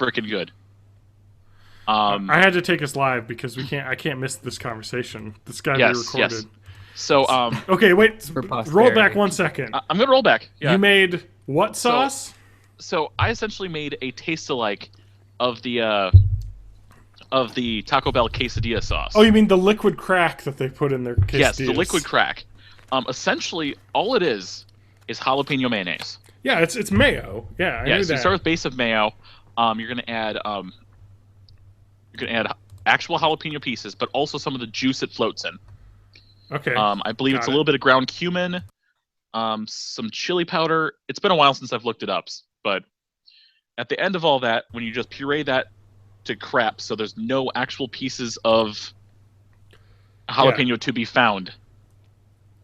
freaking good. I had to take us live because I can't miss this conversation. This got to be Yes, recorded. yes. So, Okay, wait. For Roll back posterity. 1 second. I'm gonna roll back. Yeah. You made what sauce? So I essentially made a taste-alike of the Taco Bell quesadilla sauce. Oh, you mean the liquid crack that they put in their quesadillas? Yes, the liquid crack. Essentially, all it is jalapeno mayonnaise. Yeah, it's mayo. Yeah, I knew So that. you start with base of mayo. You're gonna add actual jalapeno pieces, but also some of the juice it floats in. Okay. I believe it's a little bit of ground cumin, some chili powder. It's been a while since I've looked it up, but at the end of all that, when you just puree that to crap, so there's no actual pieces of jalapeno to be found,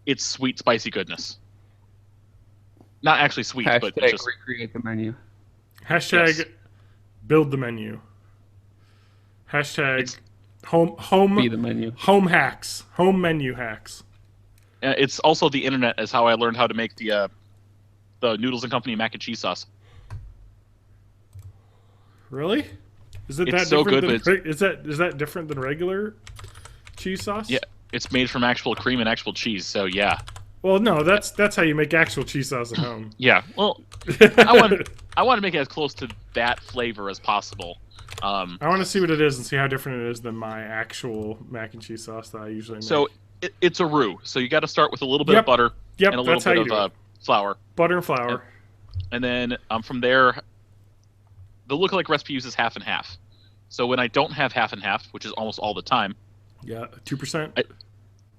it's sweet, spicy goodness. Not actually sweet, but it's just recreate the menu. Hashtag Yes. build the menu. Hashtag home Be the menu. home hacks. Home menu hacks. it's also the internet is how I learned how to make the Noodles and Company mac and cheese sauce. Really? Is it It's that so different good, than, is that different than regular cheese sauce? Yeah, it's made from actual cream and actual cheese, so yeah. Well, no, that's how you make actual cheese sauce at home. Yeah, well, I want to make it as close to that flavor as possible. I want to see what it is and see how different it is than my actual mac and cheese sauce that I usually make. So it's a roux. So you got to start with a little bit of butter Yep, and a little that's how bit you do of it. flour. Butter and flour. And then from there, the lookalike recipe uses half and half. So when I don't have half and half, which is almost all the time, Yeah, 2%.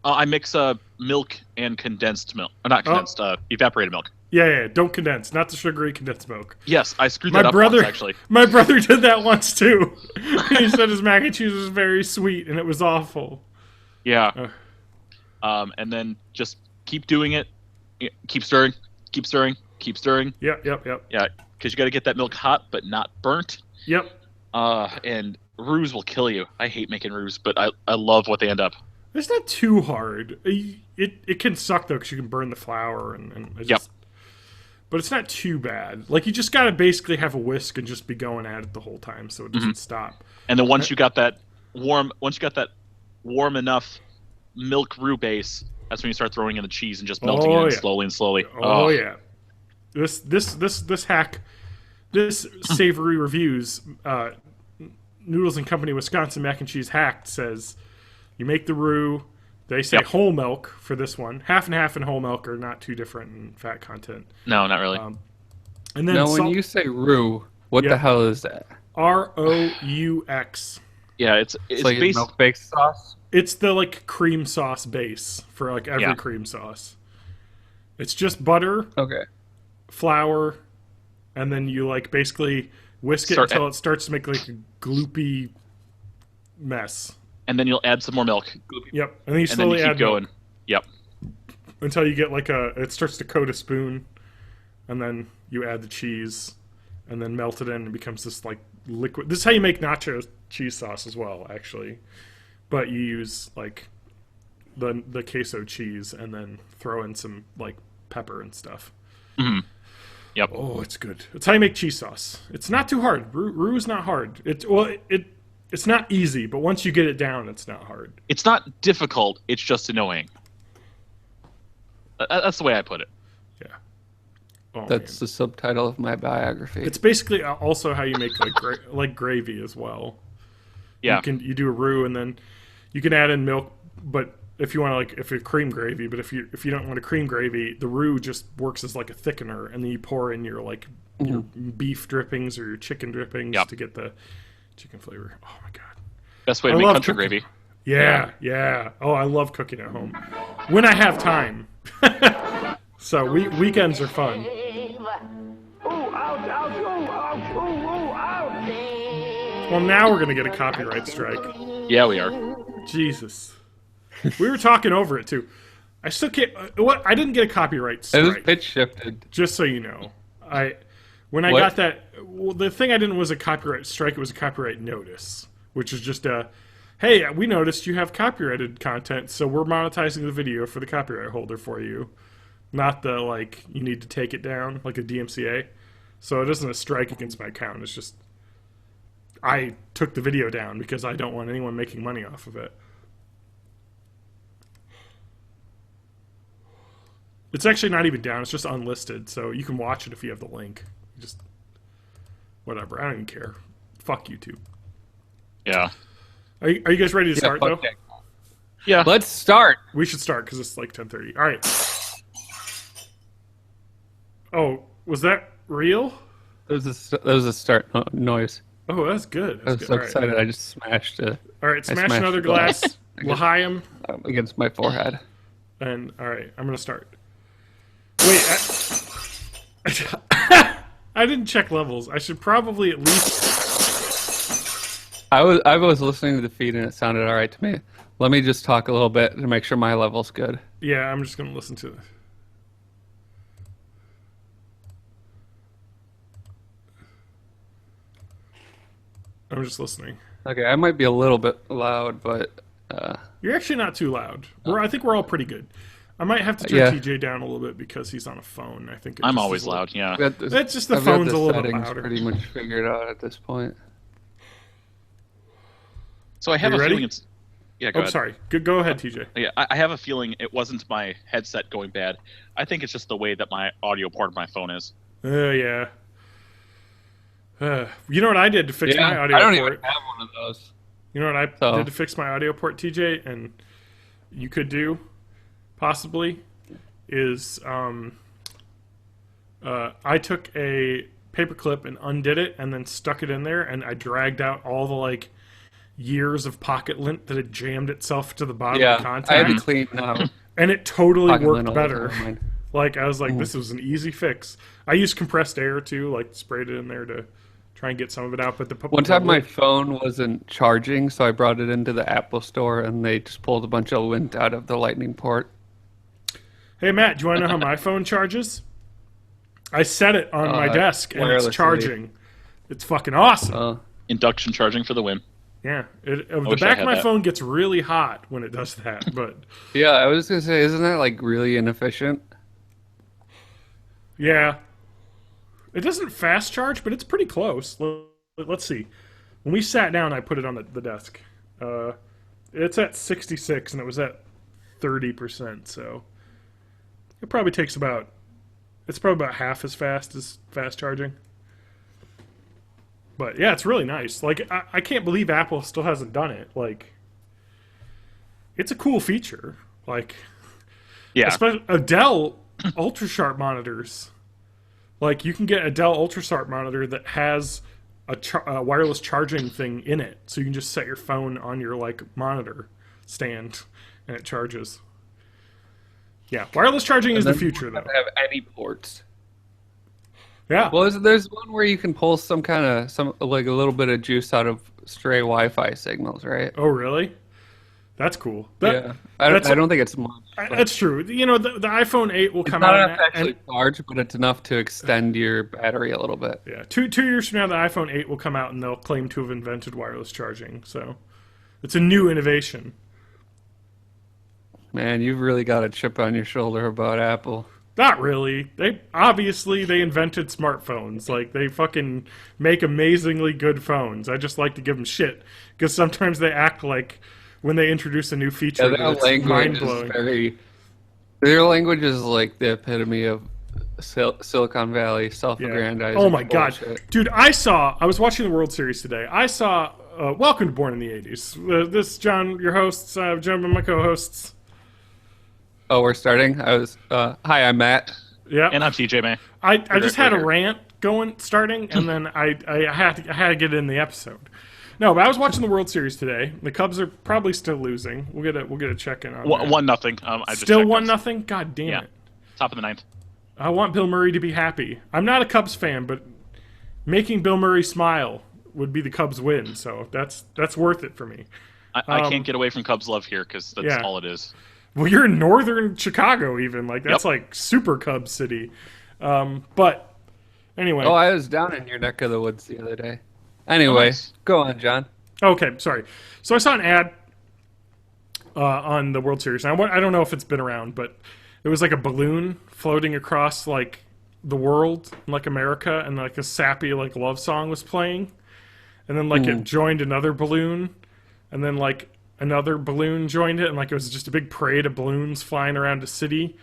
I mix milk and condensed milk. Not condensed, evaporated milk. Yeah, don't condense, not the sugary condensed milk. Yes, I screwed that up once, actually. My brother did that once too. He said his mac and cheese was very sweet and it was awful. Yeah. And then just keep doing it. Keep stirring. Keep stirring. Keep stirring. Yep. Yeah, because you got to get that milk hot but not burnt. Yep. And roux will kill you. I hate making roux, but I love what they end up. It's not too hard. It can suck though because you can burn the flour and it just, but it's not too bad. Like you just gotta basically have a whisk and just be going at it the whole time so it doesn't stop. And then once you got that warm enough milk roux base, that's when you start throwing in the cheese and just melting it in slowly and slowly. Oh yeah. This hack, this savory reviews, Noodles and Company Wisconsin mac and cheese hack says you make the roux. They say whole milk for this one. Half and half and whole milk are not too different in fat content. No, not really. And then Now, when you say roux, what the hell is that? ROUX. Yeah, it's like based milk-based sauce? It's the like cream sauce base for like every cream sauce. It's just butter, flour, and then you like basically whisk it until it starts to make like a gloopy mess. And then you'll add some more milk. Yep, and then you slowly keep add going. milk Yep. until you get like it starts to coat a spoon, and then you add the cheese, and then melt it in and it becomes this like liquid. This is how you make nacho cheese sauce as well, actually. But you use like the queso cheese and then throw in some like pepper and stuff. Mm-hmm. Yep. Oh, it's good. It's how you make cheese sauce. It's not too hard. Roux is not hard. It's not easy, but once you get it down, it's not hard. It's not difficult. It's just annoying. That's the way I put it. Yeah. Oh, That's the subtitle of my biography. It's basically also how you make like gravy as well. Yeah. You do a roux and then you can add in milk, but if you want to if it's cream gravy, but if you don't want a cream gravy, the roux just works as like a thickener, and then you pour in your your beef drippings or your chicken drippings to get the chicken flavor. Oh my god. Best way to make country gravy. Yeah. Oh, I love cooking at home when I have time. So weekends are fun. Well, now we're gonna get a copyright strike. Yeah, we are. Jesus. We were talking over it too. I still can't. What? I didn't get a copyright strike. It was pitch shifted. Just so you know, when I got that, the thing I didn't was a copyright strike. It was a copyright notice, which is just a, hey, we noticed you have copyrighted content, so we're monetizing the video for the copyright holder for you. Not the you need to take it down like a DMCA. So it isn't a strike against my account. It's just I took the video down because I don't want anyone making money off of it. It's actually not even down. It's just unlisted, so you can watch it if you have the link. Just whatever. I don't even care. Fuck YouTube. Yeah. Are you guys ready to start, though? Okay. Yeah. Let's start. We should start because it's like 10:30. All right. Oh, was that real? That was a start noise. Oh, that's good. I was That's so good. excited. I just smashed it All right, smash smashed another the glass. glass. L'chaim. Against my forehead. And, all right, I'm going to start. Wait, I didn't check levels. I should probably at least... I was listening to the feed and it sounded all right to me. Let me just talk a little bit to make sure my level's good. Yeah, I'm just going to listen to it. I'm just listening. Okay, I might be a little bit loud, but You're actually not too loud. I think we're all pretty good. I might have to turn Yeah. TJ down a little bit because he's on a phone. I think it I'm just always is a little- loud. Yeah. I've got this, It's just the I've got phone's a little bit settings louder. pretty much figured out at this point. So I have You a ready? feeling it's. Yeah. Go Oh, ahead. sorry. Go ahead, TJ. Yeah, I have a feeling it wasn't my headset going bad. I think it's just the way that my audio port of my phone is. Yeah. You know what I did to fix my audio I don't port? even have one of those. You know what I So- did to fix my audio port, TJ? And you could do, possibly, is I took a paperclip and undid it and then stuck it in there, and I dragged out all the, like, years of pocket lint that had jammed itself to the bottom of the Yeah, contact. I had to clean out. And it totally pocket worked lint all the better. time. Like, I was like, this was an easy fix. I used compressed air, too, like, sprayed it in there to try and get some of it out. But One time my phone wasn't charging, so I brought it into the Apple store, and they just pulled a bunch of lint out of the lightning port. Hey, Matt, do you want to know how my phone charges? I set it on my desk, and it's wirelessly. charging. It's fucking awesome. Induction charging for the win. Yeah. The wish I back of had my that. phone gets really hot when it does that, but... Yeah, I was gonna say, isn't that like really inefficient? Yeah. It doesn't fast charge, but it's pretty close. Let's see. When we sat down, I put it on the desk. It's at 66, and it was at 30%, so... It probably takes about... It's probably about half as fast charging. But, yeah, it's really nice. Like, I can't believe Apple still hasn't done it. Like, it's a cool feature. Like, Yeah. especially Dell ultra-sharp monitors. Like, you can get a Dell ultra-sharp monitor that has a wireless charging thing in it. So you can just set your phone on your, like, monitor stand, and it charges. Yeah, wireless charging is the future, though. Don't have any ports. Yeah. Well, there's one where you can pull some like a little bit of juice out of stray Wi-Fi signals, right? Oh, really? That's cool. Yeah, I don't think it's much. but That's true. You know, the iPhone 8 will it's come not out, enough to actually charge, but it's enough to extend your battery a little bit. yeah, two years from now, the iPhone 8 will come out, and they'll claim to have invented wireless charging. So, it's a new innovation. Man, you've really got a chip on your shoulder about Apple. Not really. They invented smartphones. Like, they fucking make amazingly good phones. I just like to give them shit because sometimes they act like when they introduce a new feature, Yeah, their that's language mind is blowing. Their language is like the epitome of Silicon Valley self-aggrandizing. Oh my god, bullshit. dude! I was watching the World Series today. I saw. Welcome to Born in the '80s. This is John, your hosts. John, and my co-hosts. Oh, we're starting. Hi, I'm Matt. Yeah, And I'm TJ, man. I just had a here. rant starting, and then I had to get it in the episode. No, but I was watching the World Series today. The Cubs are probably still losing. We'll get a check in on that. 1-0. I just Still checked 1-0. God damn Yeah. it! Top of the ninth. I want Bill Murray to be happy. I'm not a Cubs fan, but making Bill Murray smile would be the Cubs win. So that's worth it for me. I can't get away from Cubs love here because that's yeah. all it is. Well, you're in northern Chicago, even like that's Yep. like super Cubs city. But anyway, Oh, I was down in your neck of the woods the other day. Anyway, nice. go on, John. okay, sorry. So I saw an ad on the World Series. Now, I don't know if it's been around, but it was like a balloon floating across like the world, like America, and like a sappy like love song was playing. and then like it joined another balloon, and then like another balloon joined it, and like it was just a big parade of balloons flying around the city,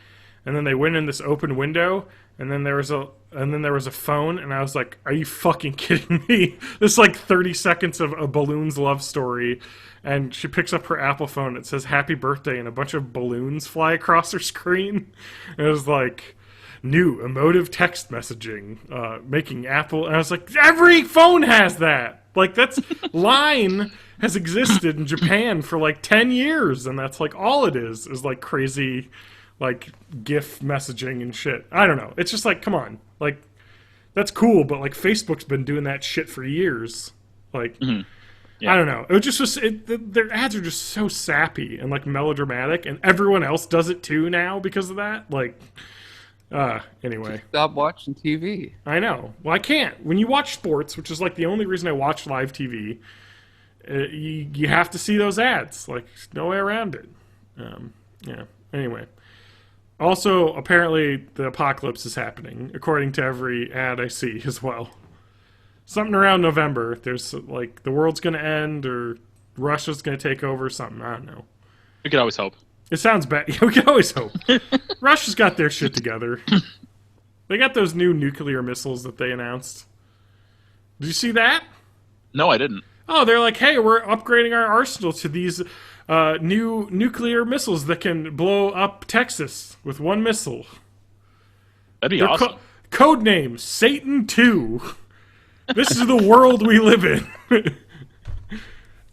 and then they went in this open window, and then there was a phone, and I was like, "Are you fucking kidding me?" This like 30 seconds of a balloon's love story, and she picks up her Apple phone. It says "Happy Birthday," and a bunch of balloons fly across her screen. And it was like, new emotive text messaging, making Apple, and I was like, every phone has that. Like that's Line has existed in Japan for like 10 years, and that's like all it is like crazy like GIF messaging and shit. I don't know. It's just like, come on. Like that's cool, but like Facebook's been doing that shit for years. Like yeah. I don't know. It just was their ads are just so sappy and like melodramatic, and everyone else does it too now because of that. Like anyway. Stop watching TV. I know. Well, I can't. When you watch sports, which is like the only reason I watch live TV, you have to see those ads. Like, no way around it. Yeah. Anyway. Also, apparently, the apocalypse is happening, according to every ad I see as well. Something around November. There's like the world's going to end, or Russia's going to take over, something. I don't know. We could always hope. It sounds bad. We can always hope. Russia's got their shit together. They got those new nuclear missiles that they announced. Did you see that? No, I didn't. Oh, they're like, hey, we're upgrading our arsenal to these new nuclear missiles that can blow up Texas with one missile. That'd be awesome. Code name, Satan 2. This is the world we live in.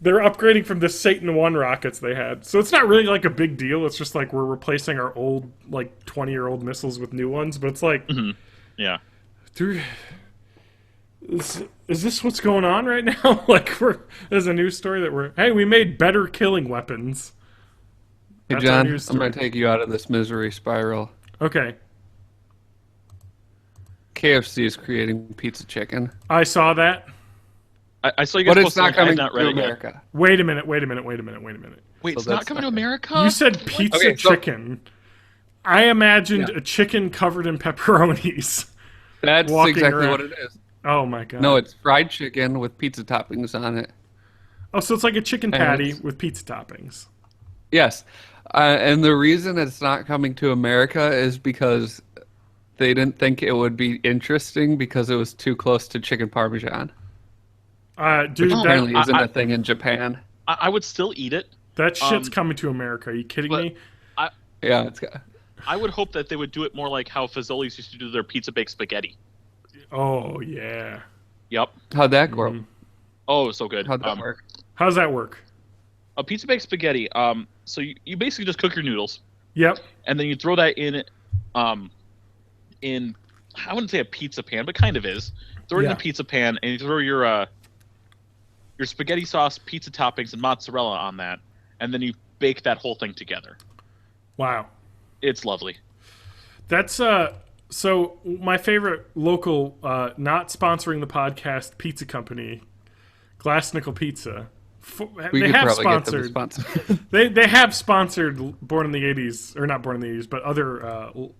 They're upgrading from the Satan 1 rockets they had. So it's not really like a big deal. It's just like we're replacing our old, like 20-year-old missiles with new ones. But it's like, yeah. Dude, is this what's going on right now? Like, there's a news story that hey, we made better killing weapons. Hey, That's John, I'm going to take you out of this misery spiral. Okay. KFC is creating pizza chicken. I saw that. I saw you guys But post it's not coming not to read America. It yet. Wait a minute. Wait, Wait, it's so not coming to America? You said pizza chicken. I imagined a chicken covered in pepperonis. That's exactly what it is. Oh my god. No, it's fried chicken with pizza toppings on it. Oh, so it's like a chicken patty with pizza toppings. Yes. And the reason it's not coming to America is because they didn't think it would be interesting because it was too close to chicken parmesan. Dude, which apparently isn't a thing in Japan. I would still eat it. That shit's coming to America. Are you kidding me? Yeah, I would hope that they would do it more like how Fazoli's used to do their pizza baked spaghetti. Oh yeah. Yep. How'd that go? Oh, so good. How'd that work? How does that work? A pizza baked spaghetti. So you basically just cook your noodles. Yep. And then you throw that in I wouldn't say a pizza pan, but kind of is. Throw it in a pizza pan, and you throw your spaghetti sauce, pizza toppings, and mozzarella on that, and then you bake that whole thing together. Wow. It's lovely. That's so my favorite local, not sponsoring the podcast, pizza company, Glass Nickel Pizza. They have sponsored. They have sponsored Born in the 80s, or not Born in the 80s, but other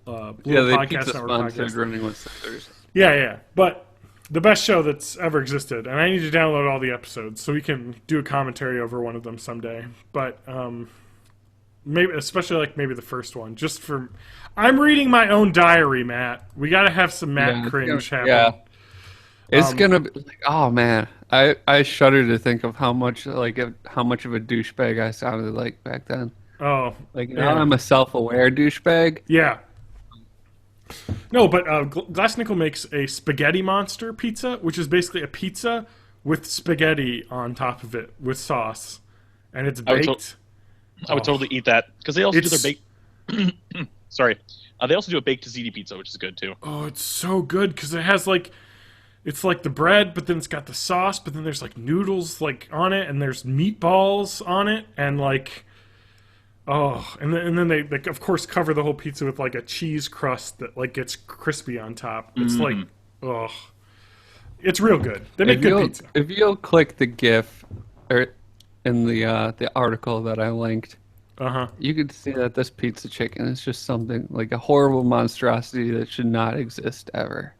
podcast network podcasts. Running with Sisters. Yeah. But the best show that's ever existed, and I need to download all the episodes so we can do a commentary over one of them someday. But maybe, especially maybe the first one, just for. I'm reading my own diary, Matt. We got to have some Matt cringe happen. Yeah. It's gonna be oh man, I shudder to think of how much of a douchebag I sounded like back then. Oh, now I'm a self-aware douchebag. Yeah. No, but Glass Nickel makes a spaghetti monster pizza, which is basically a pizza with spaghetti on top of it with sauce, and it's baked. Oh. I would totally eat that because they also do their baked. Sorry, they also do a baked tzatziki pizza, which is good too. Oh, it's so good because it has it's like the bread, but then it's got the sauce, but then there's noodles on it, and there's meatballs on it, and and then they of course cover the whole pizza with a cheese crust that gets crispy on top. It's it's real good. They make good pizza. If you'll click the GIF in the article that I linked, you could see that this pizza chicken is just something like a horrible monstrosity that should not exist ever.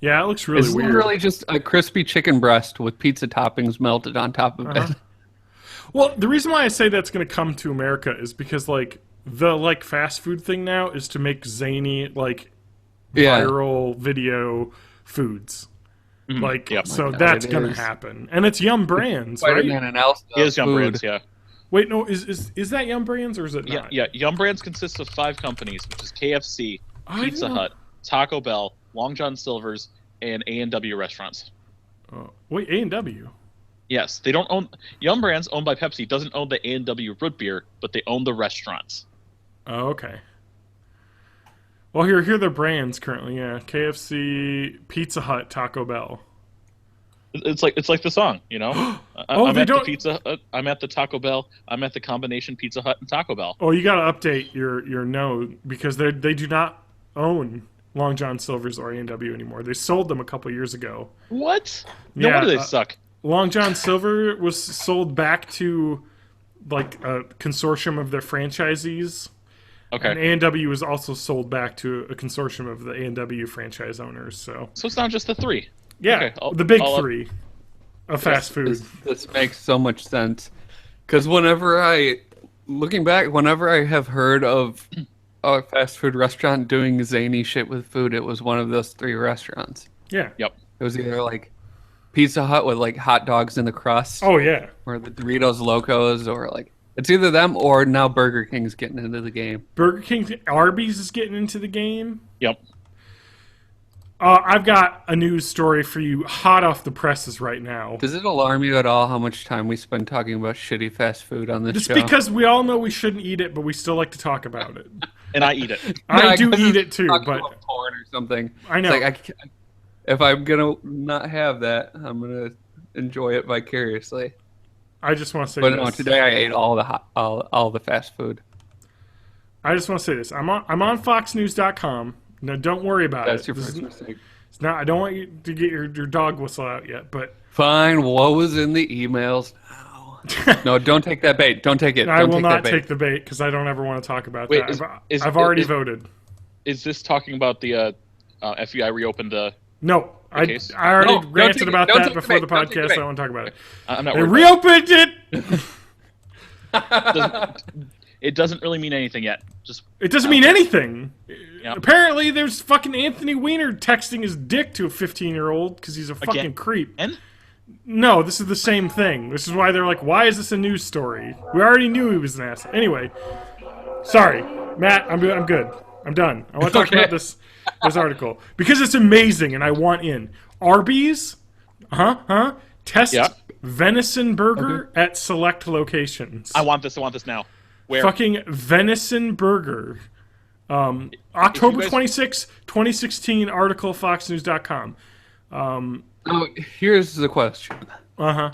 Yeah, it looks really It's weird. literally just a crispy chicken breast with pizza toppings melted on top of it. Well, the reason why I say that's going to come to America is because like the like fast food thing now is to make zany like Yeah. viral video foods. Like Yep. so God, that's it going to is. happen, and it's Yum Brands, right? Spider-Man and Elsa. It is Yum food. Brands, yeah. Wait, no, is that Yum Brands or is it Yeah, not? yeah. Yum Brands consists of 5 companies, which is KFC, I Pizza didn't know- Hut, Taco Bell, Long John Silver's, and A&W restaurants. Oh, wait, A&W. Yes, they don't own Yum Brands, owned by Pepsi, doesn't own the A&W root beer, but they own the restaurants. Oh, okay. Well, here are the brands currently. Yeah, KFC, Pizza Hut, Taco Bell. It's like the song, you know. Oh, I'm they at don't- the Pizza Hut, I'm at the Taco Bell. I'm at the combination Pizza Hut and Taco Bell. Oh, you got to update your note because they do not own Long John Silver's or A&W anymore. They sold them a couple years ago. What? No Yeah, wonder they suck. Long John Silver was sold back to like a consortium of their franchisees. Okay, And A&W was also sold back to a consortium of the A&W franchise owners. So so it's not just the 3. yeah, Okay, the big I'll- 3 of fast food. This makes so much sense. Because whenever I have heard of a fast food restaurant doing zany shit with food, it was one of those 3 restaurants. Yeah. Yep. It was either like Pizza Hut with like hot dogs in the crust, Oh yeah. or the Doritos Locos, or like it's either them or now Burger King's getting into the game. Burger King, Arby's is getting into the game. Yep. I've got a news story for you, hot off the presses right now. Does it alarm you at all how much time we spend talking about shitty fast food on this It's show? because we all know we shouldn't eat it, but we still like to talk about it. And I eat it. I do guess eat it's it too, talking but about porn or something. I know. It's like, if I'm gonna not have that, I'm gonna enjoy it vicariously. I just want to say But this. no, today I ate all the fast food. I just want to say this. I'm on FoxNews.com. No, don't worry about That's it. your This first is- mistake. it's not. I don't want you to get your dog whistle out yet, but Fine. What was in the emails now? No, don't take that bait. Don't take it. I Don't will take not that bait. take the bait because I don't ever want to talk about Wait, that. is- I've already is- voted. Is this talking about the FBI reopened the? No, I case? already No, don't ranted take it. about Don't that take the before the bait. Don't take the podcast. bait. I don't want to talk about it. I'm not They worried. About reopened it. it doesn't really mean anything yet. Just It doesn't mean anything. Yeah. Apparently, there's fucking Anthony Weiner texting his dick to a 15-year-old because he's a fucking Again? creep. and No, this is the same thing. This is why they're like, why is this a news story? We already knew he was an ass. Anyway, sorry, Matt. I'm good. I'm done. I want to talk Okay. about this article because it's amazing and I want in. Arby's, test Yeah. venison burger at select locations. I want this. I want this now. Where? Fucking venison burger. October guys- 26, 2016 article, foxnews.com. Oh, here's the question. Uh-huh.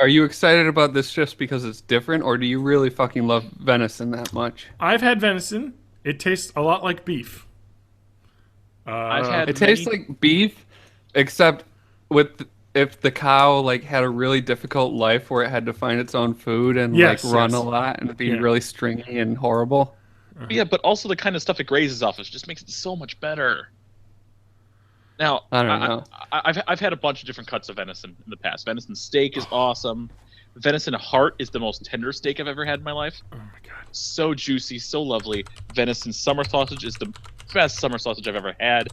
Are you excited about this just because it's different, or do you really fucking love venison that much? I've had venison. It tastes a lot like beef. I've had. It tastes many- like beef, except if the cow like had a really difficult life where it had to find its own food and Yes, like run yes. a lot and be Yeah. really stringy and horrible. Yeah, but also the kind of stuff it grazes off of just makes it so much better. Now, I don't know. I've had a bunch of different cuts of venison in the past. Venison steak is awesome. Venison heart is the most tender steak I've ever had in my life. Oh my god. So juicy, so lovely. Venison summer sausage is the best summer sausage I've ever had.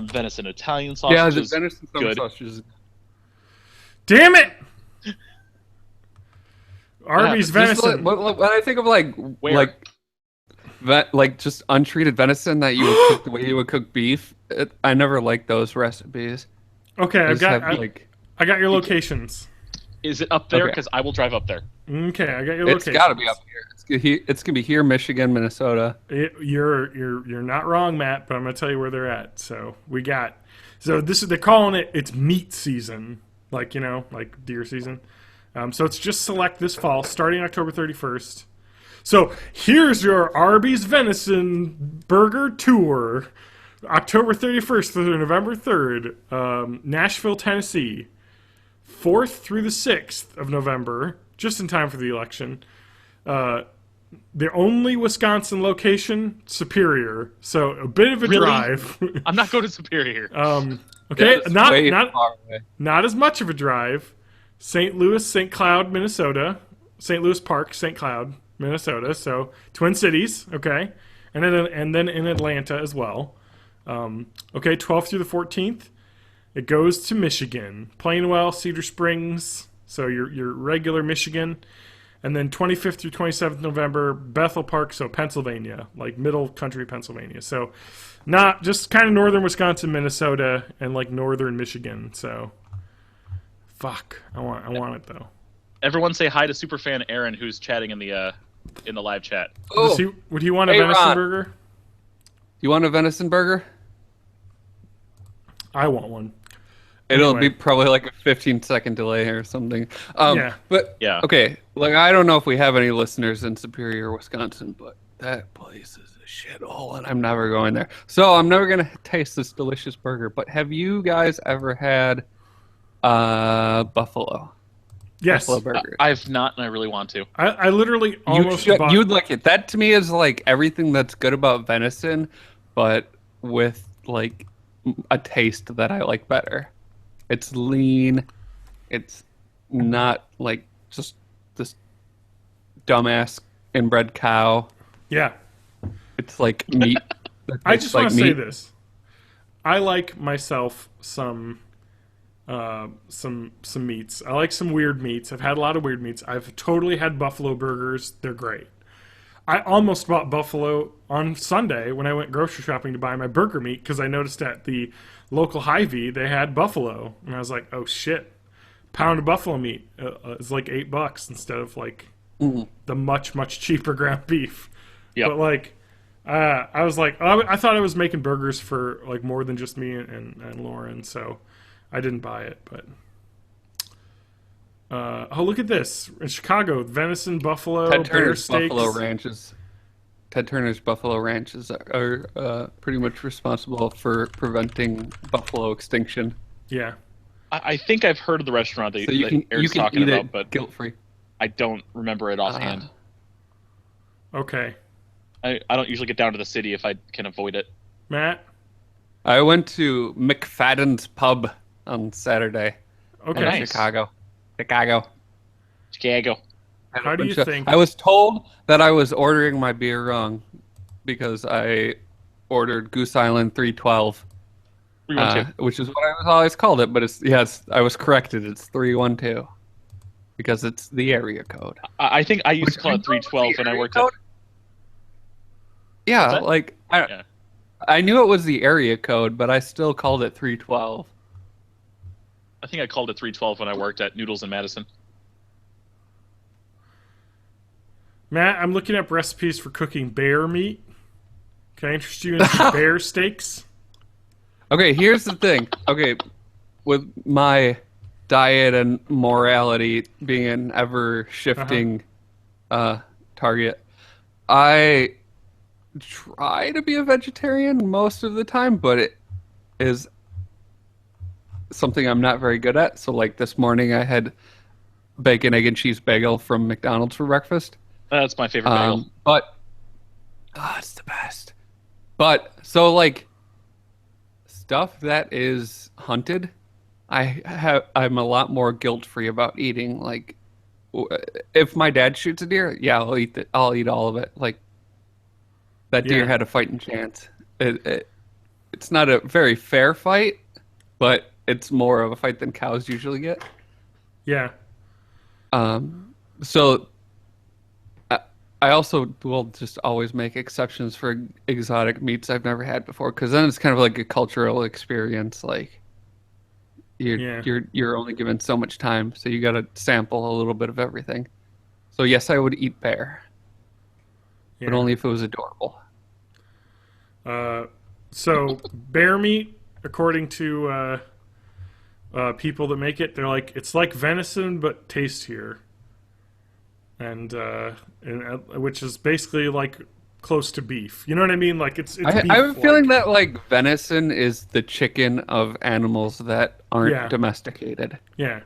Venison Italian sausage Yeah, the is venison summer good. sausage is Damn it! Arby's Just venison. when I think of like Where? like just untreated venison that you would cook the way you would cook beef, I never liked those recipes. Okay, I I've just got have, like I got your locations. Is it up there? Okay. Because I will drive up there. Okay, I got your it's locations. got to be up here. It's gonna be here, Michigan, Minnesota. You're not wrong, Matt, but I'm gonna tell you where they're at. So they're calling it's meat season, like like deer season. So it's just select this fall, starting October 31st. So here's your Arby's venison burger tour, October 31st through November 3rd, Nashville, Tennessee, 4th through the 6th of November, just in time for the election. The only Wisconsin location, Superior. So a bit of a Really? drive. I'm not going to Superior. Okay, That is not way not far away. not as much of a drive. St. Louis, St. Cloud, Minnesota. St. Louis Park, St. Cloud, Minnesota. So Twin Cities, okay, and then in Atlanta as well. Okay, 12th through the 14th. It goes to Michigan, Plainwell, Cedar Springs. So your regular Michigan, and then 25th through 27th November, Bethel Park, so Pennsylvania, like middle country Pennsylvania. So not just kind of northern Wisconsin, Minnesota, and like northern Michigan. So fuck, I want it though. Everyone say hi to superfan Aaron, who's chatting in the live chat. Oh, Would he want a Hey, venison Ron. burger? you want a venison burger? I want one. It'll Anyway. be probably like a 15-second delay or something. Yeah. But Yeah. okay, like I don't know if we have any listeners in Superior, Wisconsin, but that place is a shithole, and I'm never going there. So I'm never gonna taste this delicious burger. But have you guys ever had buffalo? Yes, Buffalo burger. I've not, and I really want to. I literally almost bought. You'd like it. That to me is like everything that's good about venison, but with like a taste that I like better. It's lean. It's not like just this dumbass inbred cow. Yeah, It's like meat. that I tastes just like want to say meat. this. I like myself some meats. I like some weird meats. I've had a lot of weird meats. I've totally had buffalo burgers. They're great. I almost bought buffalo on Sunday when I went grocery shopping to buy my burger meat because I noticed at the local Hy-Vee they had buffalo, and I was like, "Oh shit!" Pound of buffalo meat is like $8 instead of like the much cheaper ground beef. Yep. But like, I was like, oh, I thought I was making burgers for like more than just me and Lauren, so I didn't buy it. But oh, look at this in Chicago: venison, buffalo, Ted bear Turner's steaks. Buffalo Ranches. Ted Turner's Buffalo Ranches are pretty much responsible for preventing buffalo extinction. Yeah, I think I've heard of the restaurant that, So you that can Eric's you can talking eat about, it but guilt free. I don't remember it offhand. okay, I don't usually get down to the city if I can avoid it. Matt. I went to McFadden's Pub on Saturday Okay, in nice. Chicago. Chicago. How do you think? I was told that I was ordering my beer wrong because I ordered Goose Island 312, 312. which is what I was always called it. But I was corrected. It's 312 because it's the area code. I think I used Which to call I it know 312 the when I area worked code. Yeah, that- like Yeah. I knew it was the area code, but I still called it 312. I think I called it 312 when I worked at Noodles in Madison. Matt, I'm looking up recipes for cooking bear meat. Can I interest you in some bear steaks? Okay, here's the thing. Okay, with my diet and morality being an ever shifting target, I try to be a vegetarian most of the time, but it is something I'm not very good at. So, like this morning, I had bacon, egg, and cheese bagel from McDonald's for breakfast. That's my favorite bagel. But it's the best. But so like stuff that is hunted, I'm a lot more guilt free about eating. Like if my dad shoots a deer, yeah, I'll eat it. I'll eat all of it. Like that deer Yeah. had a fighting chance. It's not a very fair fight, but it's more of a fight than cows usually get. Yeah. So I also will just always make exceptions for exotic meats I've never had before, because then it's kind of like a cultural experience. Like you're only given so much time, so you got to sample a little bit of everything. So yes, I would eat bear, but Yeah. only if it was adorable. So bear meat, according to people that make it, they're like it's like venison but tastier, and which is basically like close to beef. You know what I mean? Like it's I have a beef-like. feeling that like venison is the chicken of animals that aren't Yeah. domesticated. Yeah.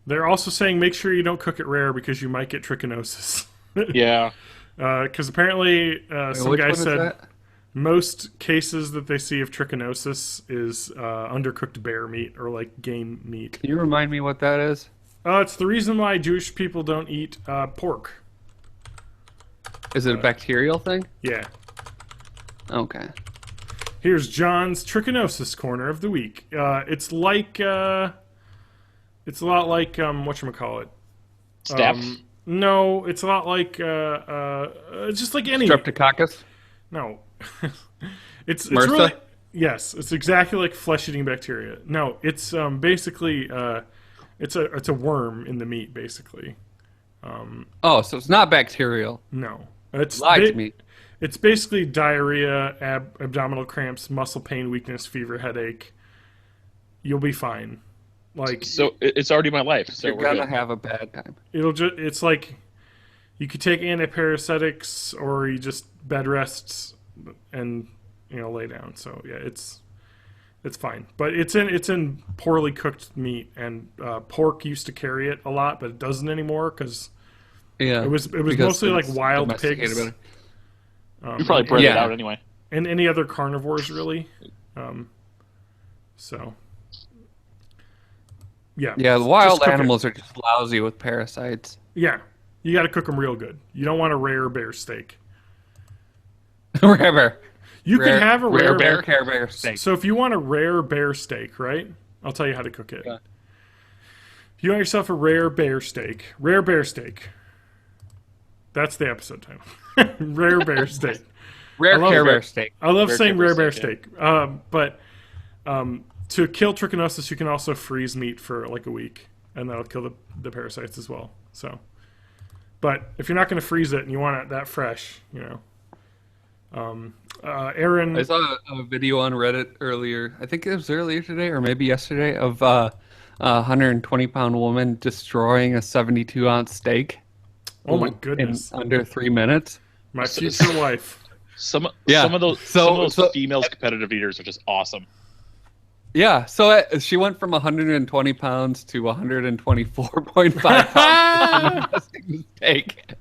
They're also saying make sure you don't cook it rare because you might get trichinosis. Yeah. Because apparently some which guy one is said that? most cases that they see of trichinosis is undercooked bear meat or like game meat. Can you remind me what that is? It's the reason why Jewish people don't eat pork. Is it a bacterial thing? Yeah. Okay. Here's John's trichinosis corner of the week. It's like it's a lot like whatchamacallit. Staph? No, it's a lot like just like any Streptococcus? No. it's MRSA? really yes, it's exactly like flesh-eating bacteria. No, it's basically it's a worm in the meat basically. Oh, so it's not bacterial. No. It's Lied to me. It's basically diarrhea, abdominal cramps, muscle pain, weakness, fever, headache. You'll be fine. Like So it's already my life. So You're we're gonna good. have a bad time. it's like you could take antiparasitics or you just bed rests and lay down. So yeah, it's fine. But it's in poorly cooked meat, and pork used to carry it a lot, but it doesn't anymore because Yeah. it was because mostly like it's wild domesticated pigs. better. You probably bred it Yeah. out anyway. And any other carnivores really. So yeah, Yeah, the just wild cook it. animals are just lousy with parasites. Yeah, you got to cook them real good. You don't want a rare bear steak. Rare You could have a rare bear, Care Bear steak. So if you want a rare bear steak, right? I'll tell you how to cook it. Yeah. If you want yourself a rare bear steak, that's the episode title. Rare bear steak. Rare love Care rare- Bear steak. I love Rare saying Care rare Bear bear steak, steak. But to kill trichinosis, you can also freeze meat for like a week, and that'll kill the parasites as well. So, but if you're not going to freeze it and you want it that fresh, Aaron. I saw a video on Reddit earlier. I think it was earlier today or maybe yesterday of a 120-pound woman destroying a 72-ounce steak. Oh my in goodness, under 3 minutes. my future wife. Some Yeah. some of those females competitive eaters are just awesome. Yeah, so she went from 120 pounds to 124.5 pounds investing the steak.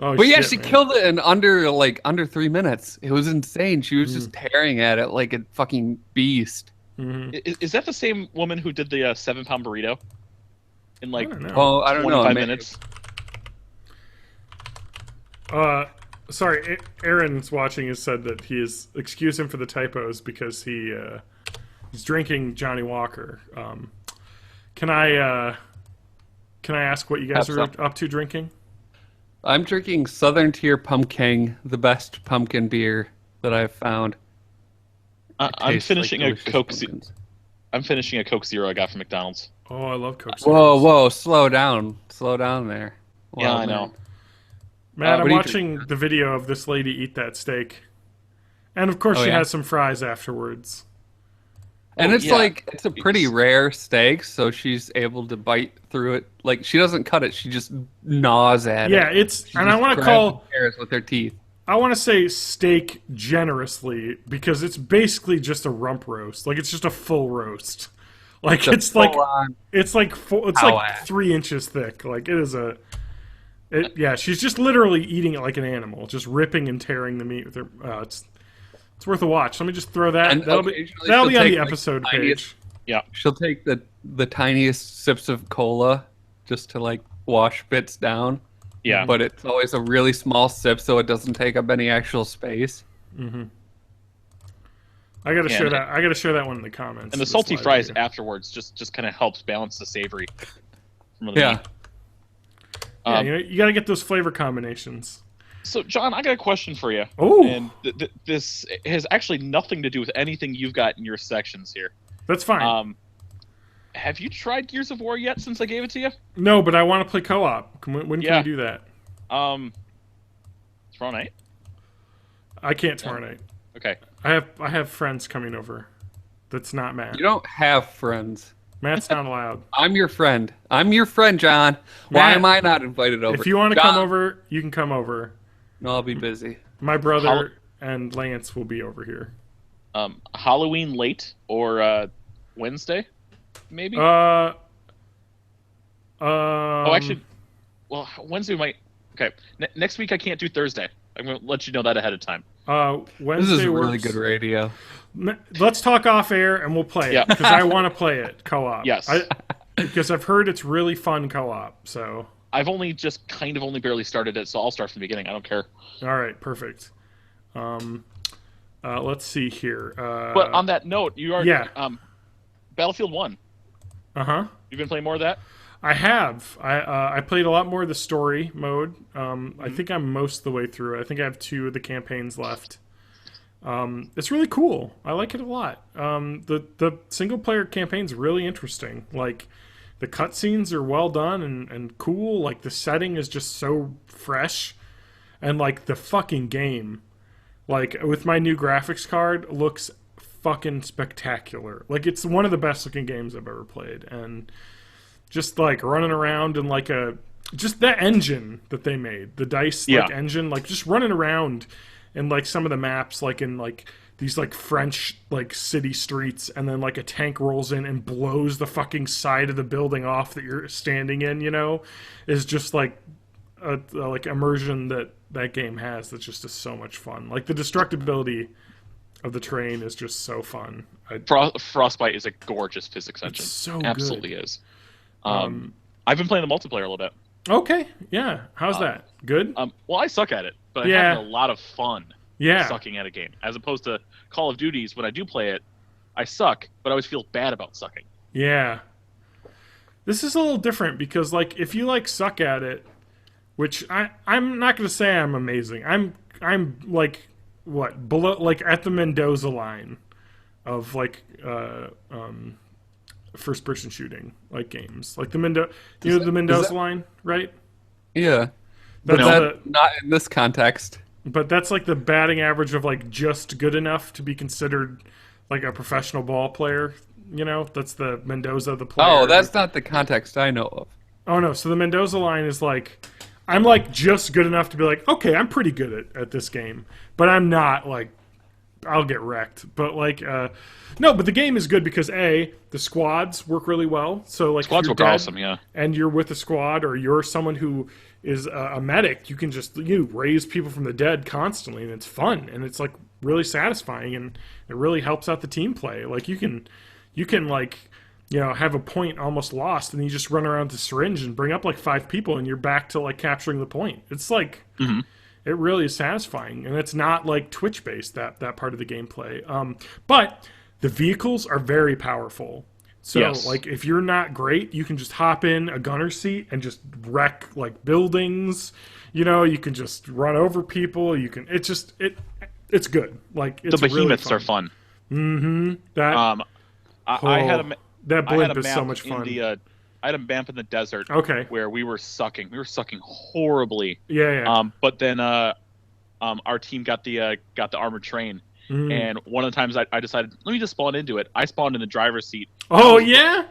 Oh, But yeah, shit, she man. killed it in under 3 minutes. It was insane. She was just tearing at it like a fucking beast. Is that the same woman who did the 7-pound burrito in like I don't know. Oh, I don't know. 25 maybe- minutes? Sorry, Aaron's watching has said that he is excuse him for the typos because he's drinking Johnny Walker. Can I ask what you guys Have are some. up to drinking? I'm drinking Southern Tier Pumpkin, the best pumpkin beer that I've found. I'm Tastes finishing like a delicious Coke. pumpkins. I'm finishing a Coke Zero I got from McDonald's. Oh, I love Coke. Whoa, Zeros. whoa, slow down there. Yeah, Wow, I know. man. Matt, what I'm do you watching the video of this lady eat that steak, and of course Oh, she yeah? has some fries afterwards. And Oh, it's yeah. like it's a pretty It's- rare steak, so she's able to bite through it. Like she doesn't cut it; she just gnaws at Yeah, it. it's She and I just want to grabs call. the hairs with her teeth. I want to say steak generously because it's basically just a rump roast. Like it's just a full roast. Like it's like Full-on- it's like full, it's Ow, like ah. 3 inches thick. Like it is a. Yeah, she's just literally eating it like an animal, just ripping and tearing the meat with her. It's worth a watch. Let me just throw that. And That'll be occasionally on she'll the take, like, episode tiniest- page. Yeah. She'll take the tiniest sips of cola just to like wash bits down. Yeah. But it's always a really small sip, so it doesn't take up any actual space. I gotta Yeah, share and- that. I gotta share that one in the comments. And the of this salty live fries video. afterwards just kind of helps balance the savory. From the Yeah. meat. Yeah, Um, you gotta get those flavor combinations. So, John, I got a question for you. Oh. And this has actually nothing to do with anything you've got in your sections here. That's fine. Have you tried Gears of War yet since I gave it to you? No, but I want to play co-op. When can Yeah. we do that? Tomorrow night? I can't tomorrow night. Okay. I have friends coming over. That's not Matt. You don't have friends. Matt's not allowed. I'm your friend. I'm your friend, John. Why Matt, am I not invited over? If you want to John, come over, you can come over. No, I'll be busy. My brother and Lance will be over here. Halloween late or Wednesday, maybe? Oh, Actually, well, Wednesday might. Okay, next week I can't do Thursday. I'm gonna let you know that ahead of time. Wednesday This is really works. good radio. Let's talk off air and we'll play Yeah. it because I want to play it co-op. Yes. Because I've heard it's really fun co-op. So I've only just kind of only barely started it, so I'll start from the beginning. I don't care. all right, perfect. Let's see here. But on that note, you are Battlefield 1. Uh-huh. You've been playing more of that? I have. I played a lot more of the story mode. I think I'm most of the way through it. I think I have 2 of the campaigns left. It's really cool. I like it a lot. The single player campaign's really interesting. Like the cutscenes are well done and cool. Like the setting is just so fresh, and like the fucking game, like with my new graphics card, looks fucking spectacular. Like it's one of the best looking games I've ever played, and just like running around and like just that engine that they made, the DICE engine, like just running around in like some of the maps, like in like these like French like city streets, and then like a tank rolls in and blows the fucking side of the building off that you're standing in, is just like a like immersion that game has that's just is so much fun. Like the destructibility of the terrain is just so fun. Frostbite is a gorgeous physics engine. It's so absolutely good. Is. I've been playing the multiplayer a little bit. Okay, yeah. How's that? Good? Well, I suck at it, but I'm having a lot of fun sucking at a game. As opposed to Call of Duties, when I do play it, I suck, but I always feel bad about sucking. Yeah. This is a little different because, like, if you, like, suck at it, which I'm not going to say I'm amazing. I'm like, what, below, like, at the Mendoza line of, like, first-person shooting, like, games. Like, the Mendoza line, right? Yeah. That's not in this context. But that's like the batting average of like just good enough to be considered like a professional ball player. That's the Mendoza, the player. Oh, that's not the context I know of. Oh no, so the Mendoza line is like, I'm like just good enough to be like, okay, I'm pretty good at this game, but I'm not like, I'll get wrecked. But like, no, but the game is good because the squads work really well. So like, squads work awesome, yeah. And you're with a squad, or you're someone who is a medic, you can just raise people from the dead constantly, and it's fun, and it's like really satisfying, and it really helps out the team play. Like you can like have a point almost lost, and you just run around the syringe and bring up like 5 people, and you're back to like capturing the point. It's like it really is satisfying, and it's not like Twitch based that part of the gameplay. But the vehicles are very powerful. So, like, if you're not great, you can just hop in a gunner seat and just wreck, like, buildings. You can just run over people. You can... It's good. Like, it's the behemoths really are fun. Mm-hmm. That... I had a... That blimp is map so much fun. I had a map in the desert where we were sucking. We were sucking horribly. Yeah. But then our team got the armored train. And one of the times I decided, let me just spawn into it. I spawned in the driver's seat. Oh, yeah?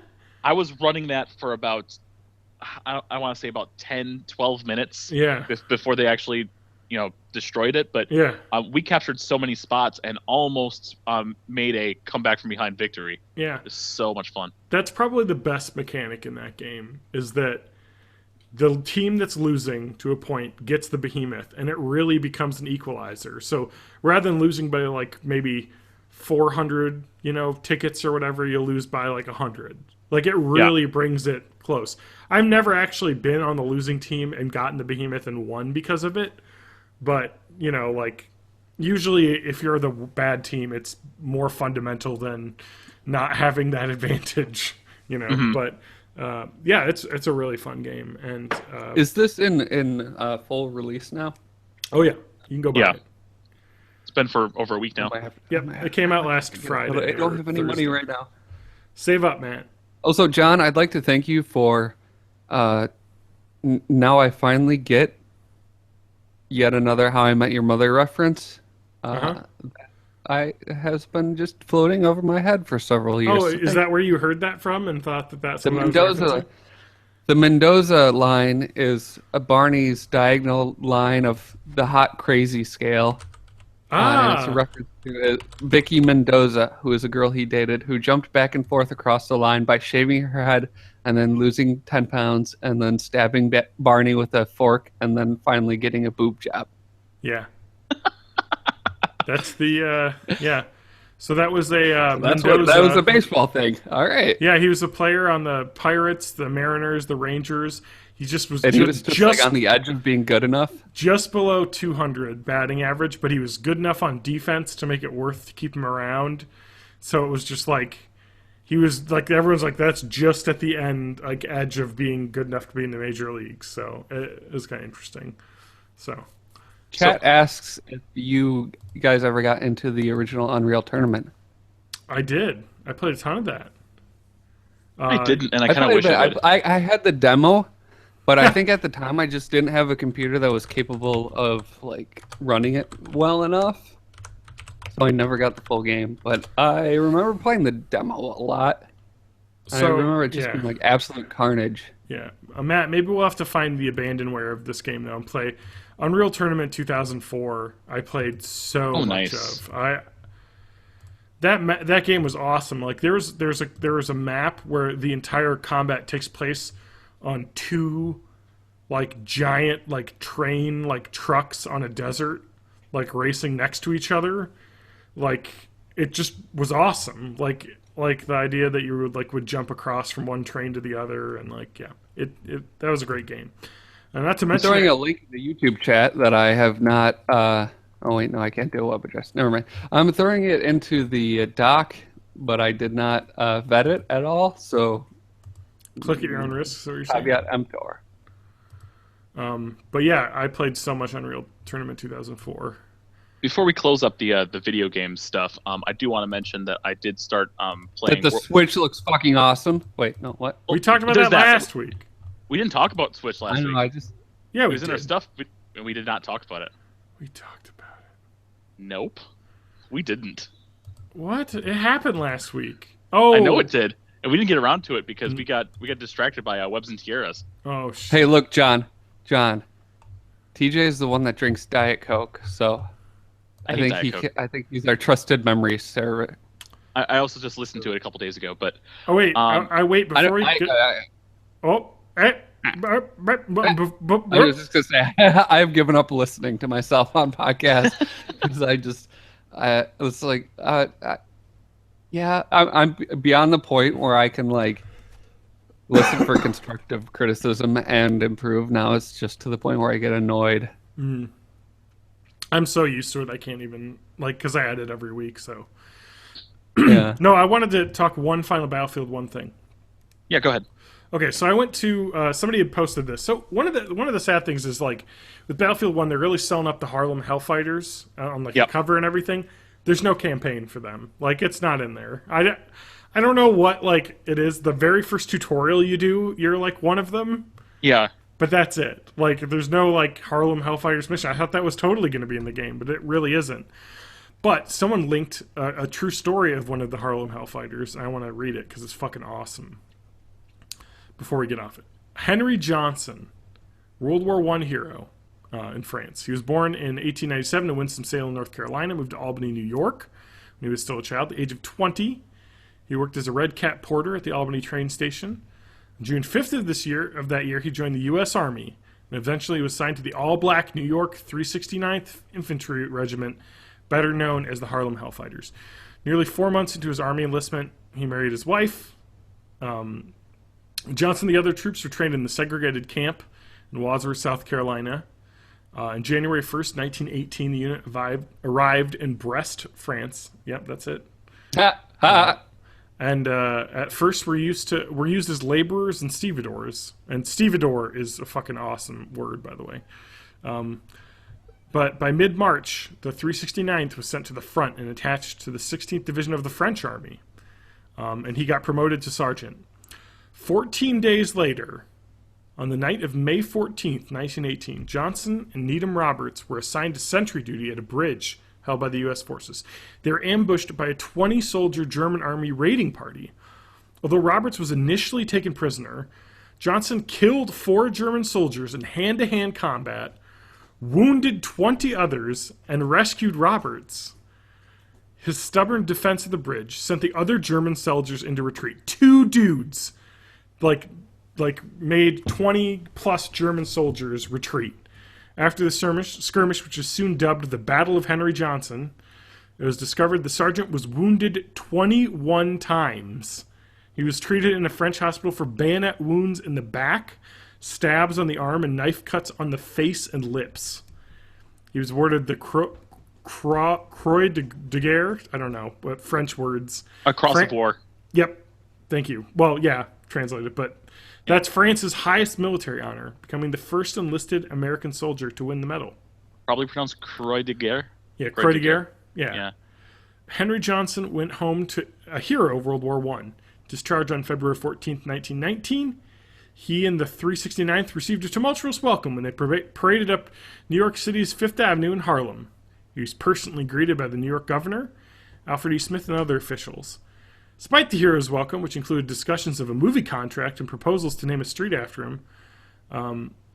I was running that for about, I want to say about 10, 12 minutes before they actually, destroyed it. But we captured so many spots and almost made a comeback from behind victory. Yeah. It's so much fun. That's probably the best mechanic in that game, is that the team that's losing to a point gets the behemoth, and it really becomes an equalizer. So rather than losing by like maybe 400, tickets or whatever, you'll lose by like 100. Like it really brings it close. I've never actually been on the losing team and gotten the behemoth and won because of it. But, like usually if you're the bad team, it's more fundamental than not having that advantage, but it's a really fun game. And is this in full release now? Oh yeah, you can go buy it. It's been for over a week now. It came out last Friday. I don't have any money right now. Save up, man. Also, John, I'd like to thank you for now I finally get yet another How I Met Your Mother reference. Has been just floating over my head for several years. Oh, is that where you heard that from and thought that that's the Mendoza? The Mendoza line is a Barney's diagonal line of the hot crazy scale. And it's a reference to Vicky Mendoza, who is a girl he dated, who jumped back and forth across the line by shaving her head and then losing 10 pounds and then stabbing Barney with a fork and then finally getting a boob job. Yeah. That's the yeah. So that was a That's Mendoza. that was a baseball thing. All right. Yeah, he was a player on the Pirates, the Mariners, the Rangers. He just was And he was just like on the edge of being good enough. just below 200 batting average, but he was good enough on defense to make it worth to keep him around. So it was just like he was like everyone's like that's just at the end like edge of being good enough to be in the major leagues. So it was kind of interesting. So Chat asks if you guys ever got into the original Unreal Tournament. I did. I played a ton of that. I didn't, and I I kind of played wish a bit. I would. I had the demo, but I think at the time I just didn't have a computer that was capable of like running it well enough. So I never got the full game. But I remember playing the demo a lot. And I remember it just being like absolute carnage. Yeah, Matt, maybe we'll have to find the abandonware of this game now and play Unreal Tournament 2004. I played so much nice. of. That game was awesome. Like there was a map where the entire combat takes place on two like giant like train like trucks on a desert like racing next to each other. Like it just was awesome. Like the idea that you would jump across from one train to the other and like it that was a great game. And not to I'm mention throwing a link in the YouTube chat that I have not. Oh wait, no, I can't do a web address. Never mind. I'm throwing it into the doc, but I did not vet it at all. So click at your own risk. Is what you're saying? caveat emptor. But yeah, I played so much Unreal Tournament 2004. Before we close up the video game stuff, I do want to mention that I did start playing. That the Switch looks fucking awesome. Wait, no, what? We talked about There's that last week. We didn't talk about Switch last I week. know. I just Yeah, It we was in our did. stuff, and we did not talk about it. We talked about it. Nope, we didn't. What? It happened last week. Oh, I know it did, and we didn't get around to it because we got distracted by Webs and Tierras. Oh shit. hey, look, John. TJ is the one that drinks Diet Coke, so I hate Diet Coke. I think he's our trusted memory server. I also just listened to it a couple days ago, but Oh wait, I wait I, before don't- you. I, Oh, eh. I was just gonna say I've given up listening to myself on podcasts because I was like, yeah, I'm beyond the point where I can like listen for constructive criticism and improve. Now it's just to the point where I get annoyed. I'm so used to it. I can't even because I add it every week. So Yeah. no, I wanted to talk one final Battlefield 1 thing. yeah, go ahead. Okay, so I went to somebody had posted this. So one of the sad things is like with Battlefield 1, they're really selling up the Harlem Hellfighters on like the cover and everything. There's no campaign for them. Like it's not in there. I don't know what like it is. The very first tutorial you do, you're like one of them, Yeah, but that's it. Like there's no like Harlem Hellfighters mission. I thought that was totally going to be in the game, but it really isn't. But someone linked a true story of one of the Harlem Hellfighters, and I want to read it because it's fucking awesome. Before we get off it, Henry Johnson, World War I hero in France. He was born in 1897 in Winston-Salem, North Carolina, moved to Albany, New York when he was still a child. At the age of 20, he worked as a Red Cat porter at the Albany train station. On June 5th of that year, he joined the U.S. Army and eventually was signed to the all-black New York 369th Infantry Regiment, better known as the Harlem Hellfighters. Nearly 4 months into his Army enlistment, he married his wife. Johnson and the other troops were trained in the segregated camp in Wadsworth, South Carolina. On January 1st, 1918, the unit arrived in Brest, France. Yep, that's it. And at first, were used as laborers and stevedores. And stevedore is a fucking awesome word, by the way. But by mid-March, the 369th was sent to the front and attached to the 16th Division of the French Army. And he got promoted to sergeant. 14 days later, on the night of May 14th, 1918, Johnson and Needham Roberts were assigned to sentry duty at a bridge held by the U.S. forces. They were ambushed by a 20-soldier German army raiding party. Although Roberts was initially taken prisoner, Johnson killed 4 German soldiers in hand-to-hand combat, wounded 20 others, and rescued Roberts. His stubborn defense of the bridge sent the other German soldiers into retreat. 2 dudes made 20 plus German soldiers retreat. After the skirmish, which was soon dubbed the Battle of Henry Johnson, It was discovered the sergeant was wounded 21 times. He was treated in a French hospital for bayonet wounds in the back, stabs on the arm, and knife cuts on the face and lips. He was awarded the Croix de Guerre. I don't know, but French words. Across the war. Yep. Thank you. Well, yeah, translated, but that's France's highest military honor, becoming the first enlisted American soldier to win the medal. Probably pronounced Croix de Guerre. Yeah, Croix de Guerre. Yeah. Henry Johnson went home to a hero of World War I. Discharged on February 14th, 1919. He and the 369th received a tumultuous welcome when they paraded up New York City's Fifth Avenue in Harlem. He was personally greeted by the New York governor, Alfred E. Smith, and other officials. Despite the hero's welcome, which included discussions of a movie contract and proposals to name a street after him,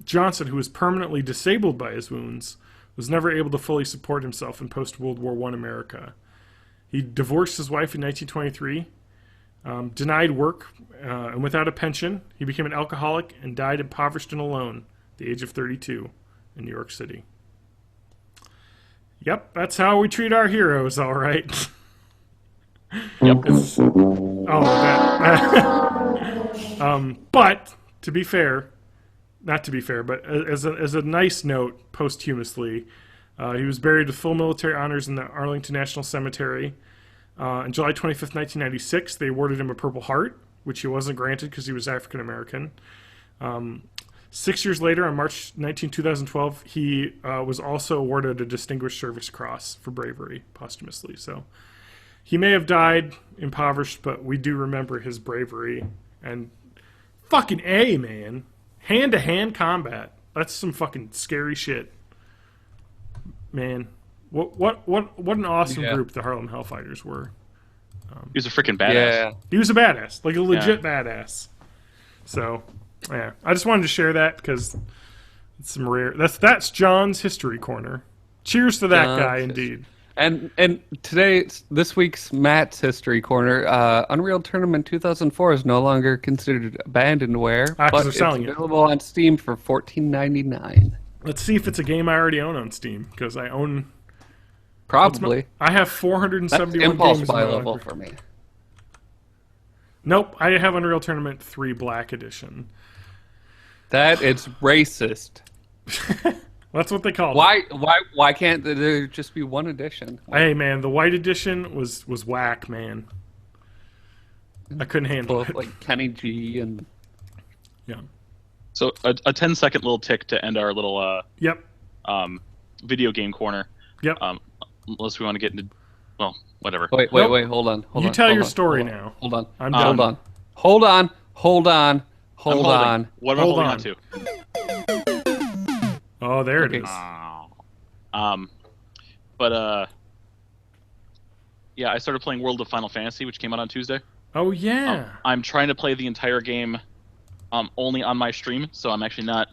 Johnson, who was permanently disabled by his wounds, was never able to fully support himself in post-World War I America. He divorced his wife in 1923, denied work, and without a pension, he became an alcoholic and died impoverished and alone at the age of 32 in New York City. Yep, that's how we treat our heroes, all right. Yep. But to be fair, not to be fair, but as a nice note, posthumously, he was buried with full military honors in the Arlington National Cemetery. On July 25th, 1996, they awarded him a Purple Heart, which he wasn't granted because he was African American. 6 years later, on March 19, 2012, he was also awarded a Distinguished Service Cross for bravery posthumously. So he may have died impoverished, but we do remember his bravery. And fucking A, man. Hand-to-hand combat. That's some fucking scary shit. Man. What an awesome group the Harlem Hellfighters were. He was a freaking badass. Yeah. He was a badass. Like a legit badass. So, yeah. I just wanted to share that because it's some rare... That's John's History Corner. Cheers to that John's guy, history. indeed. And this week's Matt's History Corner, Unreal Tournament 2004 is no longer considered abandonware, but they're it's selling it. available on Steam for $14.99. Let's see if it's a game I already own on Steam, because I own... Probably. I have That's 471 impulse games in buy my level library. for me. Nope, I have Unreal Tournament 3 Black Edition. That it's racist. That's what they call it. Why can't there just be one edition? Hey, man, the White Edition was whack, man. I couldn't handle Both it. like Kenny G and Yeah. So a 10-second little tick to end our little Yep. video game corner. Yep. Unless we want to get into, well, whatever. wait, Nope. hold on. You tell your story now. Hold on. I'm Hold done. on. Hold on. Hold on. I'm Hold holding. on. What am I Hold holding on. on to? Oh, there it Okay. is. Yeah, I started playing World of Final Fantasy, which came out on Tuesday. Oh, yeah. I'm trying to play the entire game only on my stream, so I'm actually not,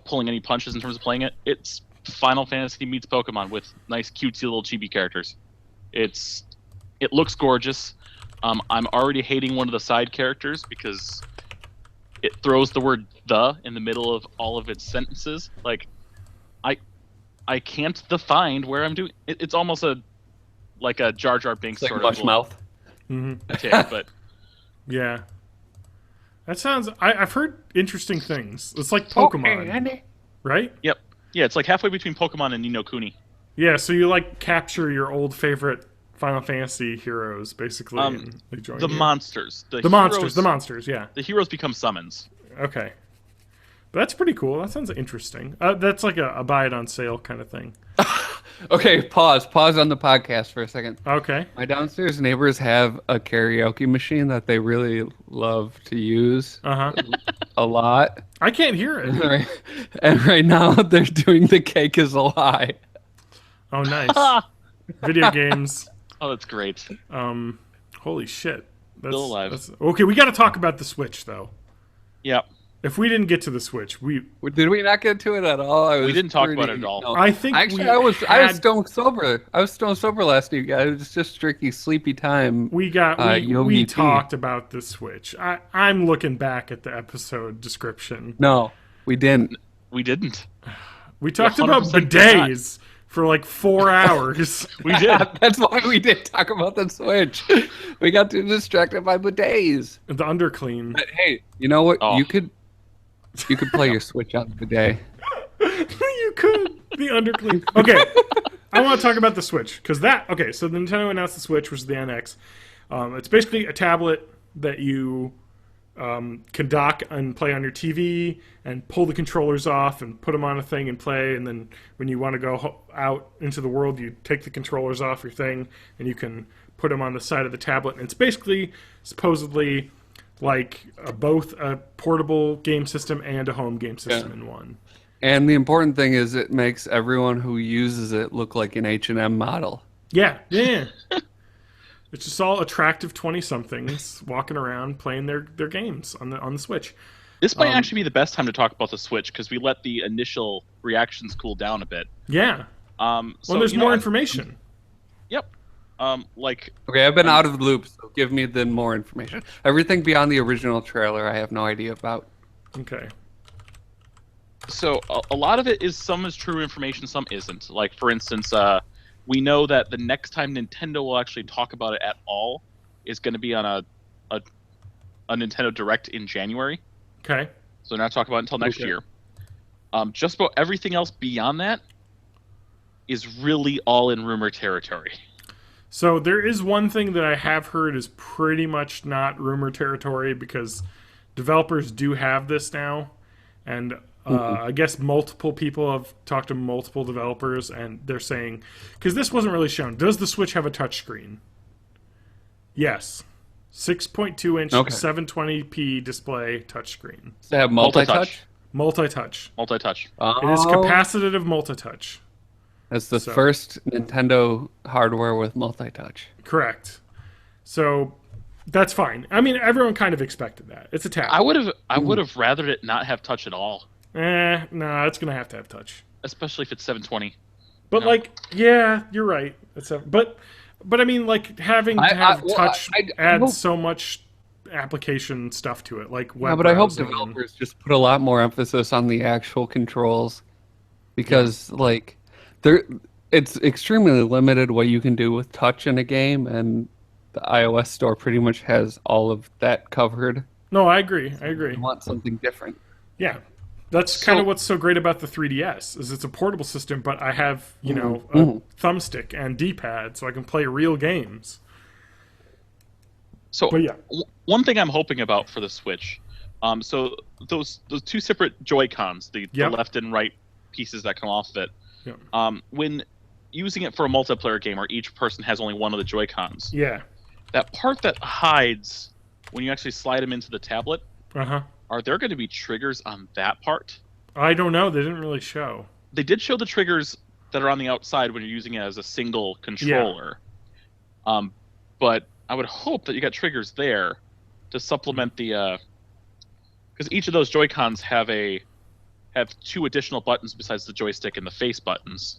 pulling any punches in terms of playing it. It's Final Fantasy meets Pokemon with nice, cutesy little chibi characters. It looks gorgeous. I'm already hating one of the side characters because it throws the word "the" in the middle of all of its sentences. Like, I can't define where I'm doing. It's almost like a Jar Jar Binks It's like sort mush of mouth. take, but Yeah. That sounds... I've heard interesting things. It's like Pokemon, right? yep, yeah, it's like halfway between Pokemon and Ni no Kuni. Yeah, so you, capture your old favorite Final Fantasy heroes, basically, and they join The you. monsters, The monsters, yeah. the heroes become summons. Okay. But that's pretty cool. That sounds interesting. That's like a buy it on sale kind of thing. Okay, pause on the podcast for a second. Okay. My downstairs neighbors have a karaoke machine that they really love to use Uh-huh. a lot. I can't hear it. And right now they're doing The Cake is a Lie. Oh, nice. Video games. Oh, that's great. Holy shit. That's, Still alive. Okay, we got to talk about the Switch, though. Yep. If we didn't get to the Switch, Did we not get to it at all? We didn't talk about it at all. No. I think Actually, we I was had- stone sober. I was stone sober last week. It was just strictly sleepy time. we Yogi P. talked about the Switch. I'm looking back at the episode description. No, we didn't. We didn't. We talked 100% about did not. bidets. for like 4 hours. We did. That's why we did talk about the Switch. We got too distracted by bidets. The underclean. But hey, you know what? Oh. You could play your Switch on the bidet. You could. The underclean. Okay. I want to talk about the Switch. Because okay, so the Nintendo announced the Switch, which is the NX. It's basically a tablet that you can dock and play on your TV and pull the controllers off and put them on a thing and play. And then when you want to go out into the world, you take the controllers off your thing and you can put them on the side of the tablet. And it's basically, supposedly, like both a portable game system and a home game system in one. And the important thing is it makes everyone who uses it look like an H&M model. Yeah. It's just all attractive 20-somethings walking around playing their games on the Switch. This might actually be the best time to talk about the Switch because we let the initial reactions cool down a bit. Yeah. So, there's more information. Yep. Okay, I've been out of the loop, so give me then more information. Everything beyond the original trailer, I have no idea about. Okay. So a lot of it is, some is true information, some isn't. Like, for instance, we know that the next time Nintendo will actually talk about it at all is going to be on a Nintendo Direct in January. Okay. So they're not talking about it until next year. Just about everything else beyond that is really all in rumor territory. So there is one thing that I have heard is pretty much not rumor territory because developers do have this now. And I guess multiple people have talked to multiple developers, and they're saying, because this wasn't really shown, does the Switch have a touchscreen? Yes. 6.2-inch, 720p display touchscreen. Does it have multi-touch? Multi-touch. Multi-touch. It is capacitive multi-touch. That's the first Nintendo hardware with multi-touch. Correct. So that's fine. I mean, everyone kind of expected that. It's a tablet. I would have rathered it not have touch at all. No, it's gonna have to have touch. Especially if it's 720. But yeah, you're right. But I mean, like having to have touch adds so much application stuff to it, like web. Yeah, but I hope developers just put a lot more emphasis on the actual controls, because it's extremely limited what you can do with touch in a game, and the iOS store pretty much has all of that covered. No, I agree. I want something different. Yeah. That's kind of what's so great about the 3DS, is it's a portable system, but I have, a thumbstick and D-pad, so I can play real games. So, one thing I'm hoping about for the Switch, so those two separate Joy-Cons, the left and right pieces that come off of it, when using it for a multiplayer game where each person has only one of the Joy-Cons, that part that hides when you actually slide them into the tablet, are there going to be triggers on that part? I don't know. They didn't really show. They did show the triggers that are on the outside when you're using it as a single controller. But I would hope that you got triggers there to supplement the... because each of those Joy-Cons have two additional buttons besides the joystick and the face buttons.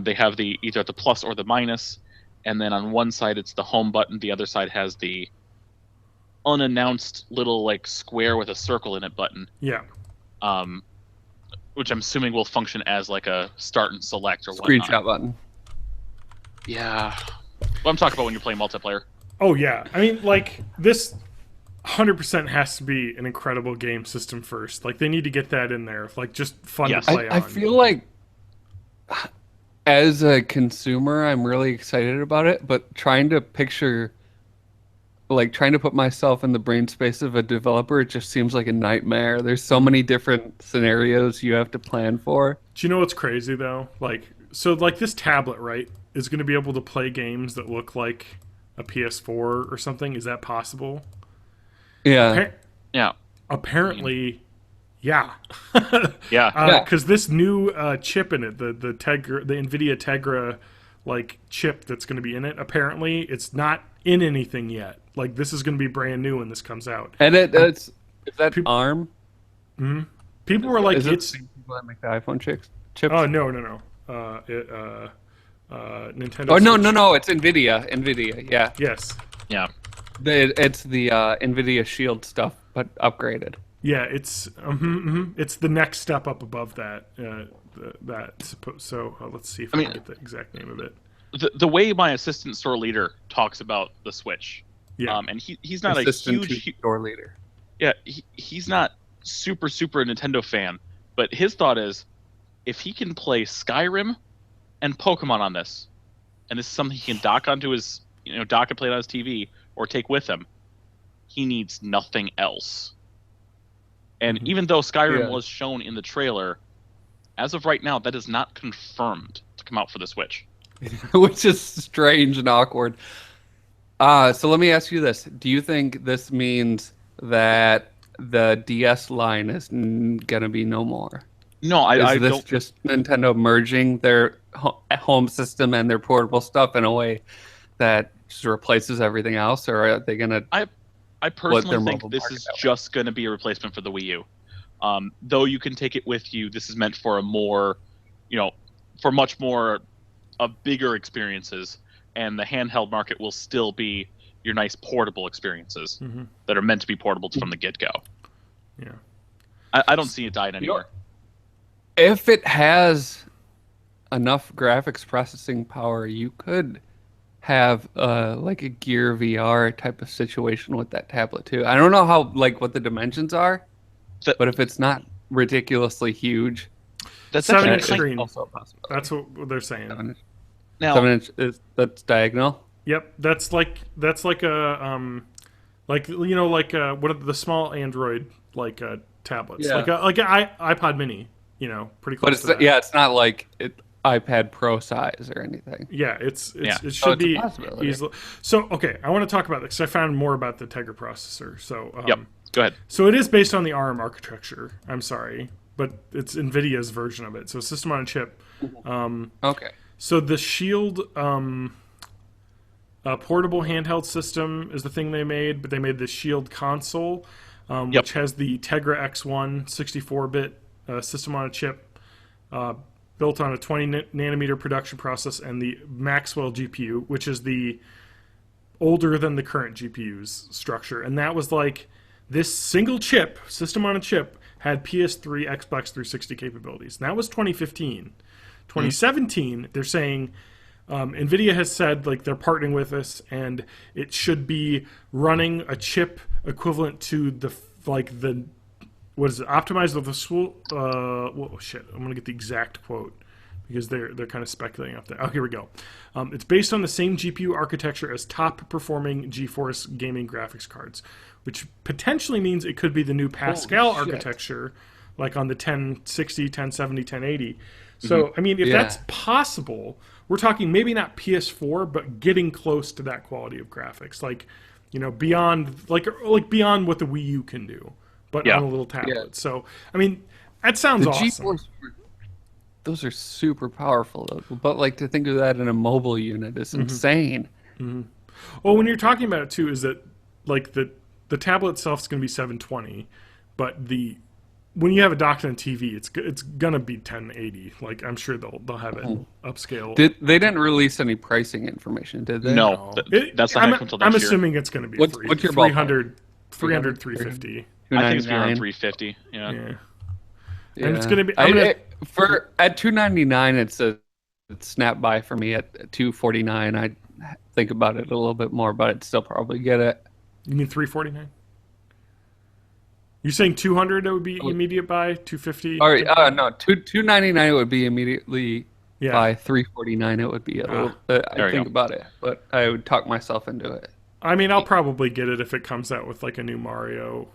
They have either the plus or the minus, and then on one side it's the home button, the other side has the unannounced little square with a circle in it button. Which I'm assuming will function as a start and select or whatnot. Screenshot button. Yeah. Well, I'm talking about when you're playing multiplayer. Oh yeah. I mean, this 100% has to be an incredible game system first. They need to get that in there. Just fun to play on. I feel like as a consumer, I'm really excited about it, but trying to put myself in the brain space of a developer, it just seems like a nightmare. There's so many different scenarios you have to plan for. Do you know what's crazy though? This tablet, right, is going to be able to play games that look like a PS4 or something. Is that possible? Yeah. Apparently, yeah. Yeah. Because this new chip in it, the NVIDIA Tegra chip that's going to be in it, apparently it's not in anything yet. This is going to be brand new when this comes out. And is that ARM? Mm-hmm. People were like, it's people that make the iPhone chips. Oh no. Nintendo. Oh no, it's NVIDIA. Yeah. Yes. Yeah. It's the NVIDIA Shield stuff, but upgraded. Yeah, it's the next step up above that. Let's see if I can get the exact name of it. The way my assistant store leader talks about the Switch, Yeah, and he's not Assistant a huge store leader. yeah he's not super Nintendo fan, but his thought is if he can play Skyrim and Pokemon on this, and this is something he can dock onto his dock and play it on his TV or take with him, he needs nothing else. And even though Skyrim was shown in the trailer, as of right now, that is not confirmed to come out for the Switch. Which is strange and awkward. So let me ask you this. Do you think this means that the DS line is going to be no more? No, I Is this don't. just Nintendo merging their home system and their portable stuff in a way that just replaces everything else? Or are they going to... I personally think this is just going to be a replacement for the Wii U. Though you can take it with you, this is meant for a more, for much more bigger experiences, and the handheld market will still be your nice portable experiences that are meant to be portable from the get-go. Yeah, I don't see it dying anywhere. If it has enough graphics processing power, you could have like a Gear VR type of situation with that tablet too. I don't know how what the dimensions are, but if it's not ridiculously huge, that's 7-inch screen. Also a possibility. That's what they're saying. Now, 7-inch that's diagonal. Yep, that's like a what are the small Android tablets, Yeah. like an iPod Mini, pretty close. But it's to that. it's not like iPad Pro size or anything. Yeah, it should be easily. So okay, I want to talk about this because I found more about the Tegra processor. So go ahead. So it is based on the ARM architecture. I'm sorry, but it's NVIDIA's version of it. So system on a chip. Okay. So the Shield portable handheld system is the thing they made, but they made the Shield console, which has the Tegra X1 64-bit system on a chip, built on a 20 nanometer production process, and the Maxwell GPU, which is the older than the current GPU's structure. And that was this single chip, system on a chip, had PS3, Xbox 360 capabilities. And that was 2015. 2017, they're saying NVIDIA has said they're partnering with us, and it should be running a chip equivalent to the what is it? Optimized with a shit. I'm gonna get the exact quote because they're kind of speculating up there. Oh, here we go. It's based on the same GPU architecture as top performing GeForce gaming graphics cards, which potentially means it could be the new Pascal architecture, like on the 1060, 1070, 1080. So I mean, if that's possible, we're talking maybe not PS4, but getting close to that quality of graphics, beyond beyond what the Wii U can do. But on a little tablet. Yeah. So, I mean, that sounds awesome. Those are super powerful, though. But, to think of that in a mobile unit is insane. Well, when you're talking about it, too, is that, the tablet itself is going to be 720, but when you have a docked on TV, it's going to be 1080. I'm sure they'll have it upscale. They didn't release any pricing information, did they? No. That's not until next year. I'm assuming it's going to be what's your 300, 350. I think it's around 350. Yeah. And it's gonna be at $299. It's a snap buy for me. At $249, I think about it a little bit more, but I'd still probably get it. You mean $349? You're saying 200? It would be immediate buy. 250. All right. No, $299 would be immediately. Yeah. By $349, it would be a little. I think about it, but I would talk myself into it. I mean, I'll probably get it if it comes out with a new Mario.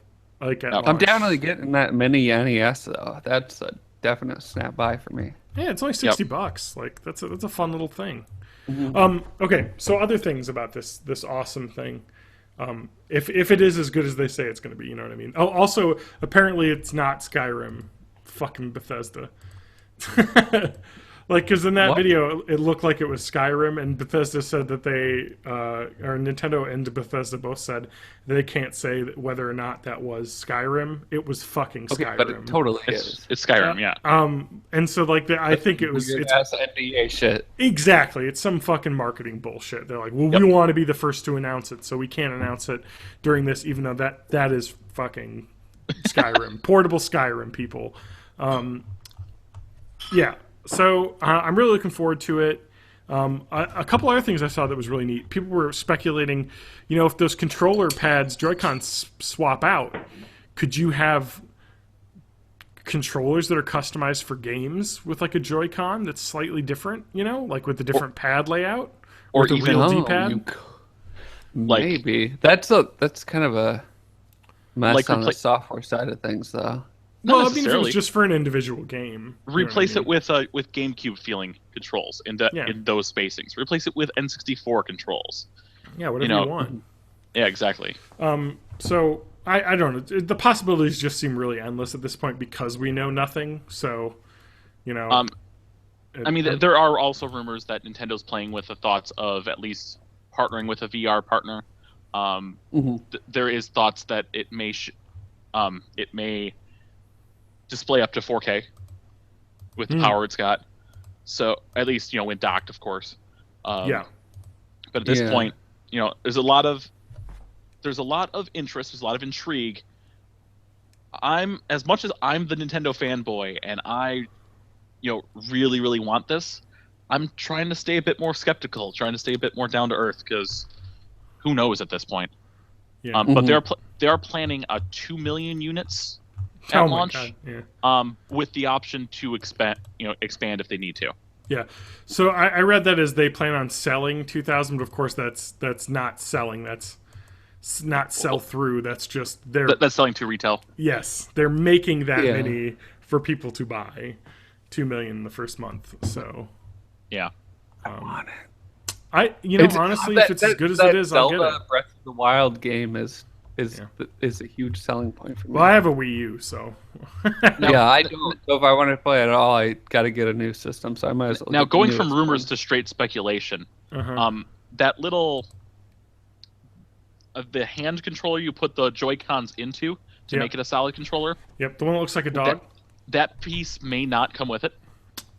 I'm definitely getting that mini NES though. That's a definite snap buy for me. Yeah, it's only $60. That's a fun little thing. Okay, so other things about this awesome thing. If it is as good as they say it's going to be, you know what I mean. Oh, also apparently it's not Skyrim. Fucking Bethesda. Because in that video, it looked like it was Skyrim, and Bethesda said that or Nintendo and Bethesda both said they can't say whether or not that was Skyrim. It was fucking Skyrim. But it totally is. It's Skyrim, yeah. And so I think it was it's NDA shit. Exactly, it's some fucking marketing bullshit. They're like, well, we want to be the first to announce it, so we can't announce it during this, even though that is fucking Skyrim, portable Skyrim, people. Yeah, so I'm really looking forward to it. A couple other things I saw that was really neat. People were speculating, if those controller pads, Joy-Con swap out, could you have controllers that are customized for games with like a Joy-Con that's slightly different, like with a different pad layout? Or with a even real D-pad? Maybe. That's kind of a mess on the software side of things, though. Not Well, I mean, if it necessarily. was just for an individual game. Replace it with GameCube feeling controls in those spacings. Replace it with N64 controls. Yeah, whatever you want. Yeah, exactly. So I don't know. The possibilities just seem really endless at this point because we know nothing. So, I mean, there are also rumors that Nintendo's playing with the thoughts of at least partnering with a VR partner. There is thoughts that it may display up to 4K with the power it's got. So at least when docked, of course. Yeah. But at this point, there's a lot of interest. There's a lot of intrigue. As much as I'm the Nintendo fanboy and I, really, really want this, I'm trying to stay a bit more skeptical, trying to stay a bit more down to earth because who knows at this point. Yeah. But they are planning a 2 million units at launch, with the option to expand if they need to. Yeah. So I read that as they plan on selling 2,000, but of course that's not selling. That's not sell through. That's just that's selling to retail. Yes, they're making that many for people to buy. 2 million the first month. So yeah, I want it. Honestly, if it's as good as it is, I'll get it. Breath of the Wild game is a huge selling point for me. Well, I have a Wii U, so yeah, I don't. So if I want to play it at all, I got to get a new system. So I might as well. Now, going from rumors to straight speculation, that little the hand controller you put the Joy-Cons into to make it a solid controller. Yep, the one that looks like a dog. That piece may not come with it.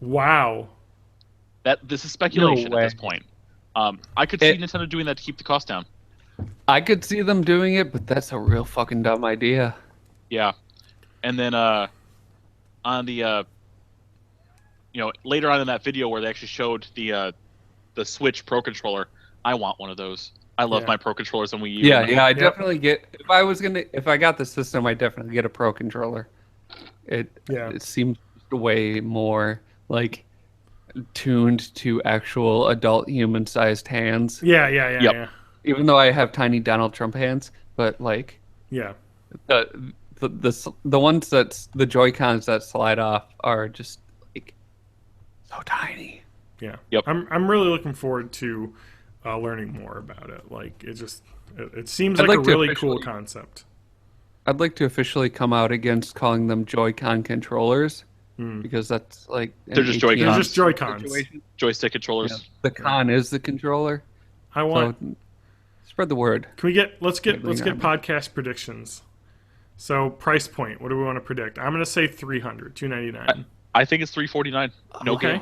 Wow. This is speculation at this point. I could see Nintendo doing that to keep the cost down. I could see them doing it, but that's a real fucking dumb idea. Yeah, and then on the later on in that video where they actually showed the Switch Pro controller, I want one of those. I love my Pro controllers on Wii U. Yeah, I definitely get. If I got the system, I definitely get a Pro controller. It seems way more like tuned to actual adult human-sized hands. Yeah. Even though I have tiny Donald Trump hands, but like the ones the Joy-Cons that slide off are just like so tiny. Yeah. Yep. I'm really looking forward to learning more about it. Like it seems like a really cool concept. I'd like to officially come out against calling them Joy-Con controllers because that's like they're just Joy-Cons. They're just Joy-Cons. Joystick controllers. Yeah. The con is the controller. Spread the word. Let's get podcast predictions. So price point, what do we want to predict? I'm going to say $300, I think it's $349. Okay.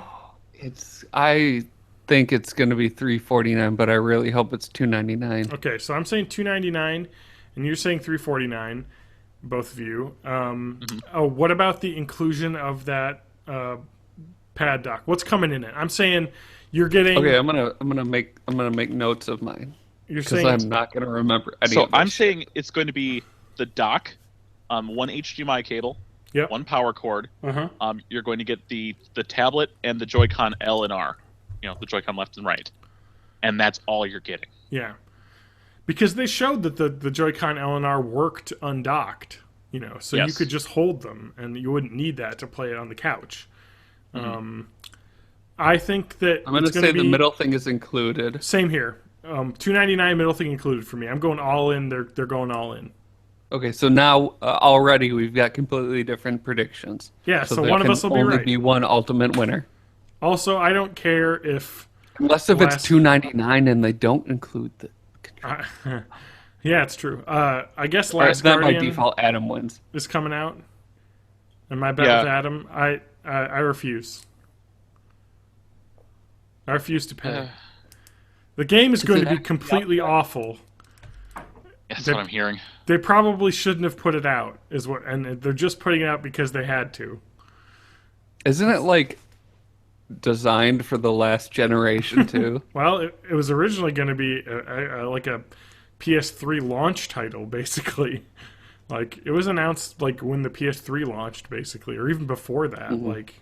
I think it's going to be $349, but I really hope it's $299. Okay, so I'm saying $299 and you're saying $349, both of you. Oh, what about the inclusion of that pad dock? What's coming in it? I'm saying you're getting. Okay, I'm gonna make notes of mine. You're saying I'm not gonna remember any. So I'm saying it's going to be the dock, one HDMI cable, one power cord. You're going to get the tablet and the Joy-Con L and R, the Joy-Con left and right, and that's all you're getting. Yeah. Because they showed that the Joy-Con L and R worked undocked, so you could just hold them, and you wouldn't need that to play it on the couch. I think that I'm going to say the middle thing is included. Same here. $299 middle thing included for me. I'm going all in. They're going all in. Okay, so now already we've got completely different predictions. Yeah, so one of us will be right. There can only be one ultimate winner. Also, I don't care if unless if it's $299 and they don't include the. Yeah, it's true. I guess Last Guardian by default Adam wins. Is coming out. And my bet with Adam, I refuse. I refuse to pay. The game is going to be completely awful. That's They- what I'm hearing. They probably shouldn't have put it out, and they're just putting it out because they had to. Isn't it like designed for the last generation too? Well, it was originally going to be like a PS3 launch title, basically. Like it was announced like when the PS3 launched, basically, or even before that, like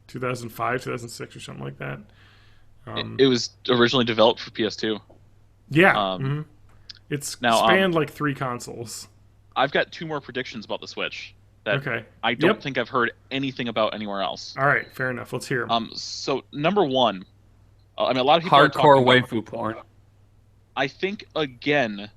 2005, 2006, or something like that. It was originally developed for PS2. Yeah, Um, it's now, spanned like 3 consoles. I've got 2 more predictions about the Switch that Okay. I don't Yep. think I've heard anything about anywhere else. All right, fair enough. Let's hear 'em. So number 1, I mean, a lot of people are Hardcore talking about, waifu porn. I think again,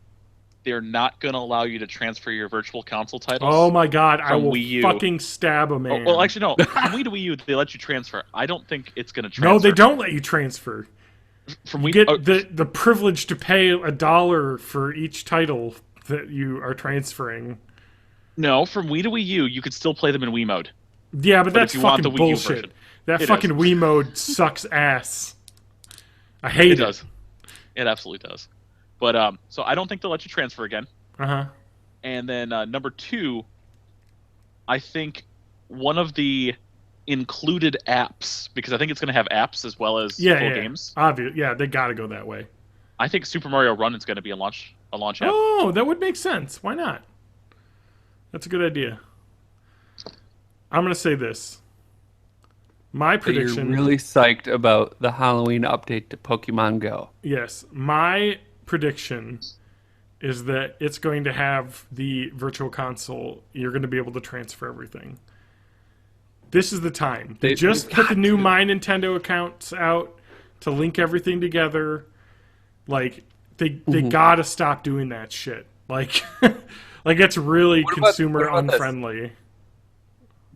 they're not going to allow you to transfer your virtual console titles. Oh my god, I from will Wii U. fucking stab a man. Well, actually, no. From Wii to Wii U, they let you transfer. I don't think it's going to transfer. No, they don't let you transfer. From You Wii, get oh, the privilege to pay $1 for each title that you are transferring. no, from Wii to Wii U, you could still play them in Wii mode. Yeah, but that's if you want fucking the Wii U bullshit. version, That it fucking is. Wii mode sucks ass. I hate It does. It absolutely does. But so I don't think they'll let you transfer again. Uh-huh. And then number 2, I think one of the included apps, because I think it's going to have apps as well as Yeah, full yeah. games. Obvious. Yeah, they got to go that way. I think Super Mario Run is going to be a launch app. Oh, that would make sense. Why not? That's a good idea. I'm going to say this. My But you're prediction... really psyched about the Halloween update to Pokemon Go. Yes, my prediction is that it's going to have the virtual console. You're going to be able to transfer everything. This is the time. They just they've put the got new to. My Nintendo accounts out to link everything together. Like they gotta stop doing that shit. Like like it's really What consumer about this? unfriendly.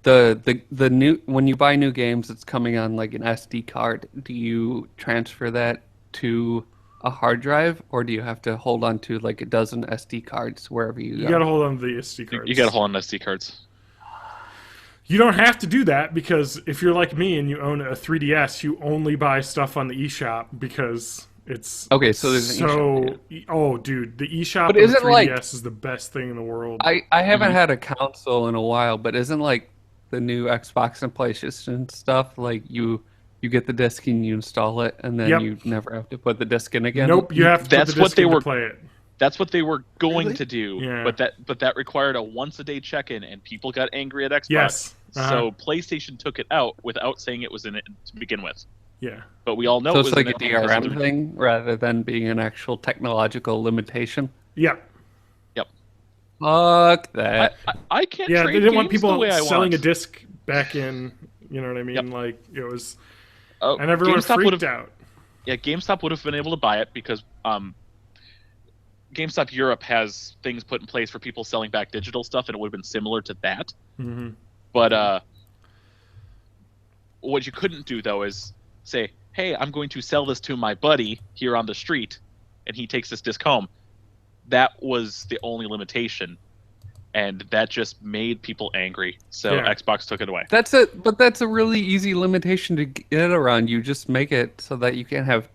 The new when you buy new games, it's coming on like an SD card. Do you transfer that to a hard drive, or do you have to hold on to like a dozen SD cards wherever you go? You gotta hold on to the SD cards. You got to hold on to SD cards. You don't have to do that because if you're like me and you own a 3DS, you only buy stuff on the eShop because it's Okay, so there's an eShop, oh, dude, the eShop But on the isn't, 3DS like- is the best thing in the world. I haven't had a console in a while, but isn't like the new Xbox and PlayStation stuff like you get the disc and you install it, and then Yep. you never have to put the disc in again? Nope, you have to That's put the what disc they in to were- play it. That's what they were going Really? to do. Yeah. But that required a once a day check-in, and people got angry at Xbox. Yes. Uh-huh. So PlayStation took it out without saying it was in it to begin with. Yeah. But we all know So it it's was like in a it because of DRM the- thing rather than being an actual technological limitation. Yep. Yep. Fuck that. I can't. Yeah, trade they didn't want games the people way I selling want. a disc back in, you know what I mean? Yep. Like it was Oh, and everyone GameStop freaked would've- out. Yeah, GameStop would have been able to buy it because GameStop Europe has things put in place for people selling back digital stuff, and it would have been similar to that. Mm-hmm. But what you couldn't do though is say, "Hey, I'm going to sell this to my buddy here on the street," and he takes this disc home. That was the only limitation, and that just made people angry. So Yeah. Xbox took it away. But that's a really easy limitation to get around. You just make it so that you can't have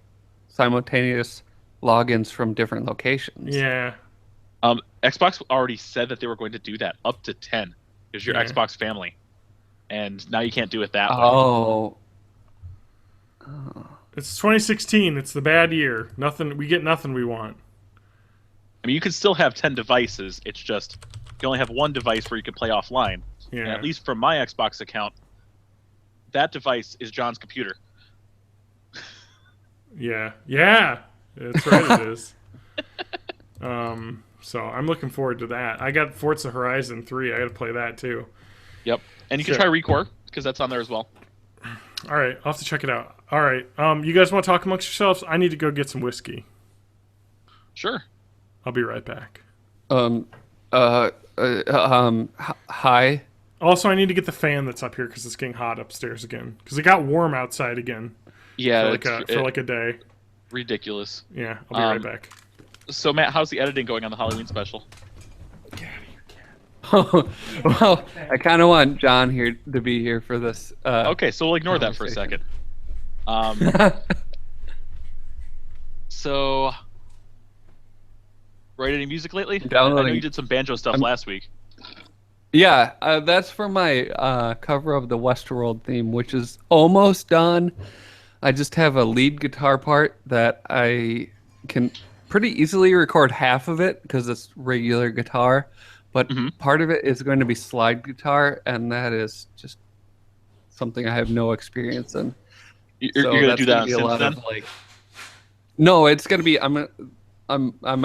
simultaneous logins from different locations. Yeah. Xbox already said that they were going to do that up to 10. Is your Yeah. Xbox family, and now you can't do it that way. Oh. It's 2016. It's the bad year. We get nothing we want. I mean, you can still have 10 devices. It's just you only have one device where you can play offline. Yeah. And at least from my Xbox account, that device is John's computer. Yeah. Yeah. That's right, it is. So I'm looking forward to that. I got Forza Horizon 3. I got to play that too. Yep. And you can Sure. try Recore because that's on there as well. All right, I'll have to check it out. All right, you guys want to talk amongst yourselves? I need to go get some whiskey. Sure. I'll be right back. Hi. Also, I need to get the fan that's up here because it's getting hot upstairs again. Because it got warm outside again Yeah, for like a day. ridiculous. Yeah, I'll be right back. So, Matt, how's the editing going on the Halloween special? Well, I kind of want John here to be here for this. Okay, so we'll ignore that for a second. So, write any music lately? I know Downloading. you did some banjo stuff last week. Yeah, that's for my cover of the Westworld theme, which is almost done. I just have a lead guitar part that I can pretty easily record half of it because it's regular guitar, but part of it is going to be slide guitar, and that is just something I have no experience in. You're gonna do that on be a synth lot then? of like. No, it's gonna be. I'm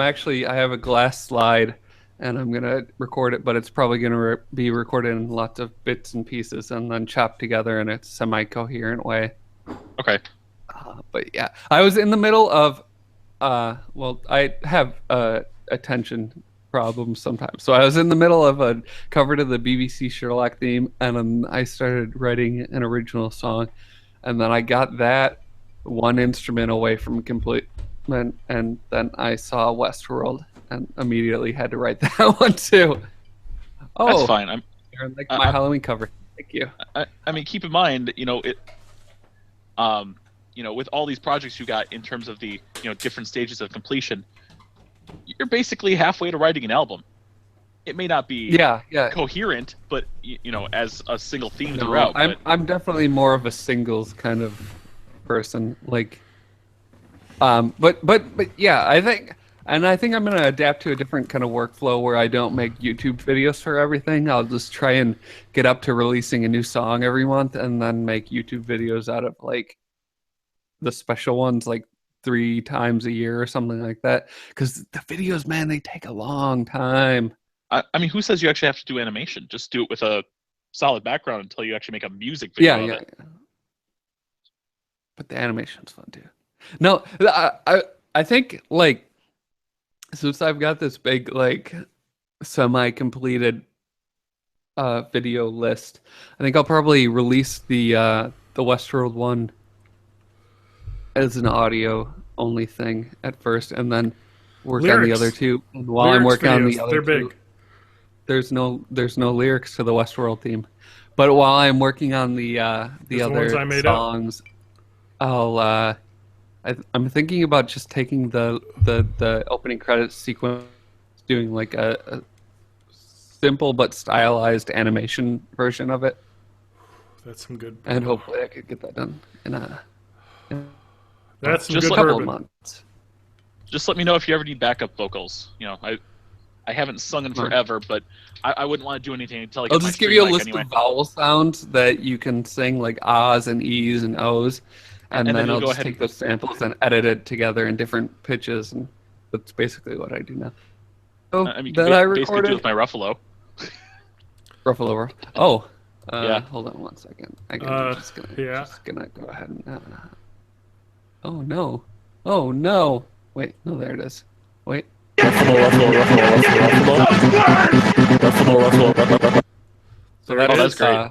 actually. I have a glass slide, and I'm gonna record it, but it's probably gonna be recorded in lots of bits and pieces, and then chopped together in a semi-coherent way. Okay. But yeah, I was in the middle of. Well, I have attention problems sometimes, so I was in the middle of a cover to the BBC Sherlock theme, and then I started writing an original song, and then I got that one instrument away from completion, and then I saw Westworld and immediately had to write that one too. Oh, That's fine. you're like my Halloween cover. Thank you. I mean, keep in mind, with all these projects you got in terms of the different stages of completion, you're basically halfway to writing an album. It may not be coherent, but as a single theme throughout. I'm definitely more of a singles kind of person, like, but yeah, I think I'm gonna adapt to a different kind of workflow where I don't make YouTube videos for everything. I'll just try and get up to releasing a new song every month, and then make YouTube videos out of like the special ones, like 3 times a year or something like that. Because the videos, man, they take a long time. I mean, who says you actually have to do animation? Just do it with a solid background until you actually make a music video of it. Yeah. But the animation's fun too. No, I think like since I've got this big like semi-completed video list, I think I'll probably release the Westworld one as an audio only thing at first, and then work on the other two. And while I'm working on the other two, there's no lyrics to the Westworld theme. But while I'm working on the other songs, I'm thinking about just taking the opening credits sequence, doing like a simple but stylized animation version of it. That's some good. And hopefully I could get that done that's just a couple of months. Just let me know if you ever need backup vocals. I haven't sung in forever, but I wouldn't want to do anything until I get I'll just give you a list anyway. of vowel sounds that you can sing, like ahs and e's and o's, and then I'll just take those samples and edit it together in different pitches, and that's basically what I do now. So I mean, then I basically recorded do with my Ruffalo. Ruffalo. Oh, yeah. Hold on one second. Just gonna go ahead and. Oh no! Oh no! Wait, no, there it is. Wait. So that's great.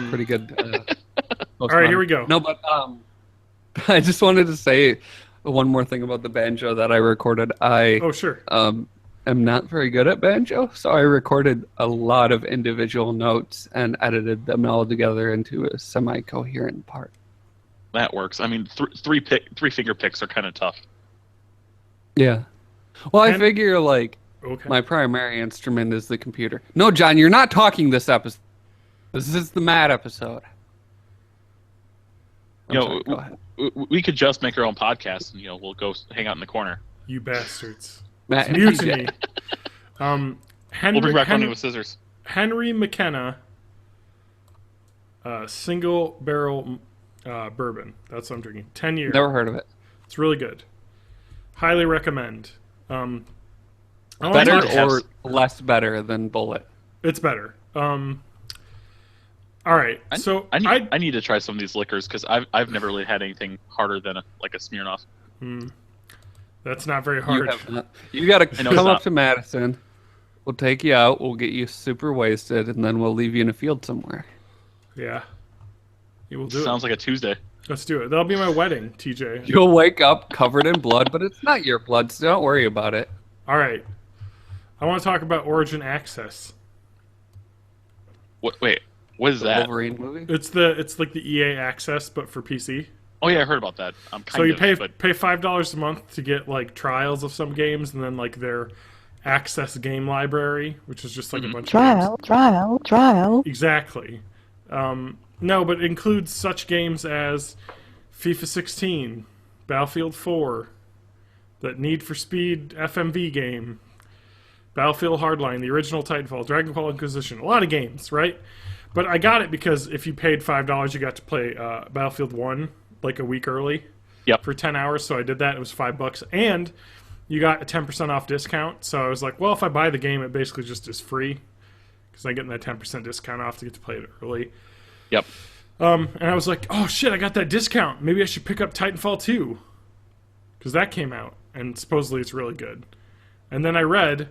Pretty good. All right, here we go. No, but I just wanted to say one more thing about the banjo that I recorded. Sure. Am not very good at banjo, so I recorded a lot of individual notes and edited them all together into a semi-coherent part. That works. I mean, three finger picks are kind of tough. Yeah. Well, I figure like my primary instrument is the computer. No, John, you're not talking this episode. This is the Matt episode. Go ahead. We could just make our own podcast, and we'll go hang out in the corner. You bastards! Matt, it's mutiny. Henry, we'll bring back Hunting with Scissors. Henry McKenna, single barrel bourbon. That's what I'm drinking. 10 years. Never heard of it. It's really good. Highly recommend. Better or less better than Bullet? It's better. All right. So I need to try some of these liquors because I've never really had anything harder than a Smirnoff. That's not very hard. You got to come up to Madison. We'll take you out. We'll get you super wasted, and then we'll leave you in a field somewhere. Yeah. You will do it. Sounds like a Tuesday. Let's do it. That'll be my wedding, TJ. You'll wake up covered in blood, but it's not your blood, so don't worry about it. All right. I want to talk about Origin Access. Wait, what is that? Wolverine movie? It's like the EA Access, but for PC. Oh yeah, I heard about that. So you pay $5 a month to get like trials of some games, and then like their access game library, which is just like a bunch of games. Trial. Exactly. No, but it includes such games as FIFA 16, Battlefield 4, the Need for Speed FMV game, Battlefield Hardline, the original Titanfall, Dragon Ball Inquisition, a lot of games, right? But I got it because if you paid $5, you got to play Battlefield 1 like a week early. Yep. For 10 hours, so I did that. It was $5, and you got a 10% off discount. So I was like, well, if I buy the game, it basically just is free because I'm getting that 10% discount off to get to play it early. Yep. And I was like, oh shit, I got that discount. Maybe I should pick up Titanfall 2 because that came out, and supposedly it's really good. And then I read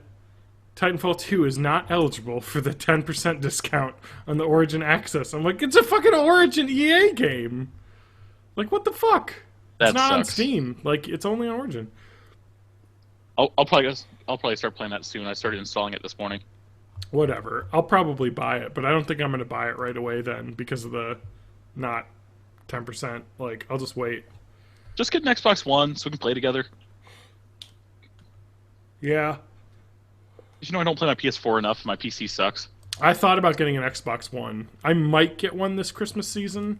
Titanfall 2 is not eligible for the 10% discount on the Origin Access. I'm like, it's a fucking Origin EA game. Like, what the fuck? It's not on Steam. Like, it's only on Origin. I'll probably start playing that soon. I started installing it this morning. Whatever. I'll probably buy it, but I don't think I'm going to buy it right away then because of the not 10%. Like, I'll just wait. Just get an Xbox One so we can play together. Yeah. You know, I don't play my PS4 enough. My PC sucks. I thought about getting an Xbox One. I might get one this Christmas season.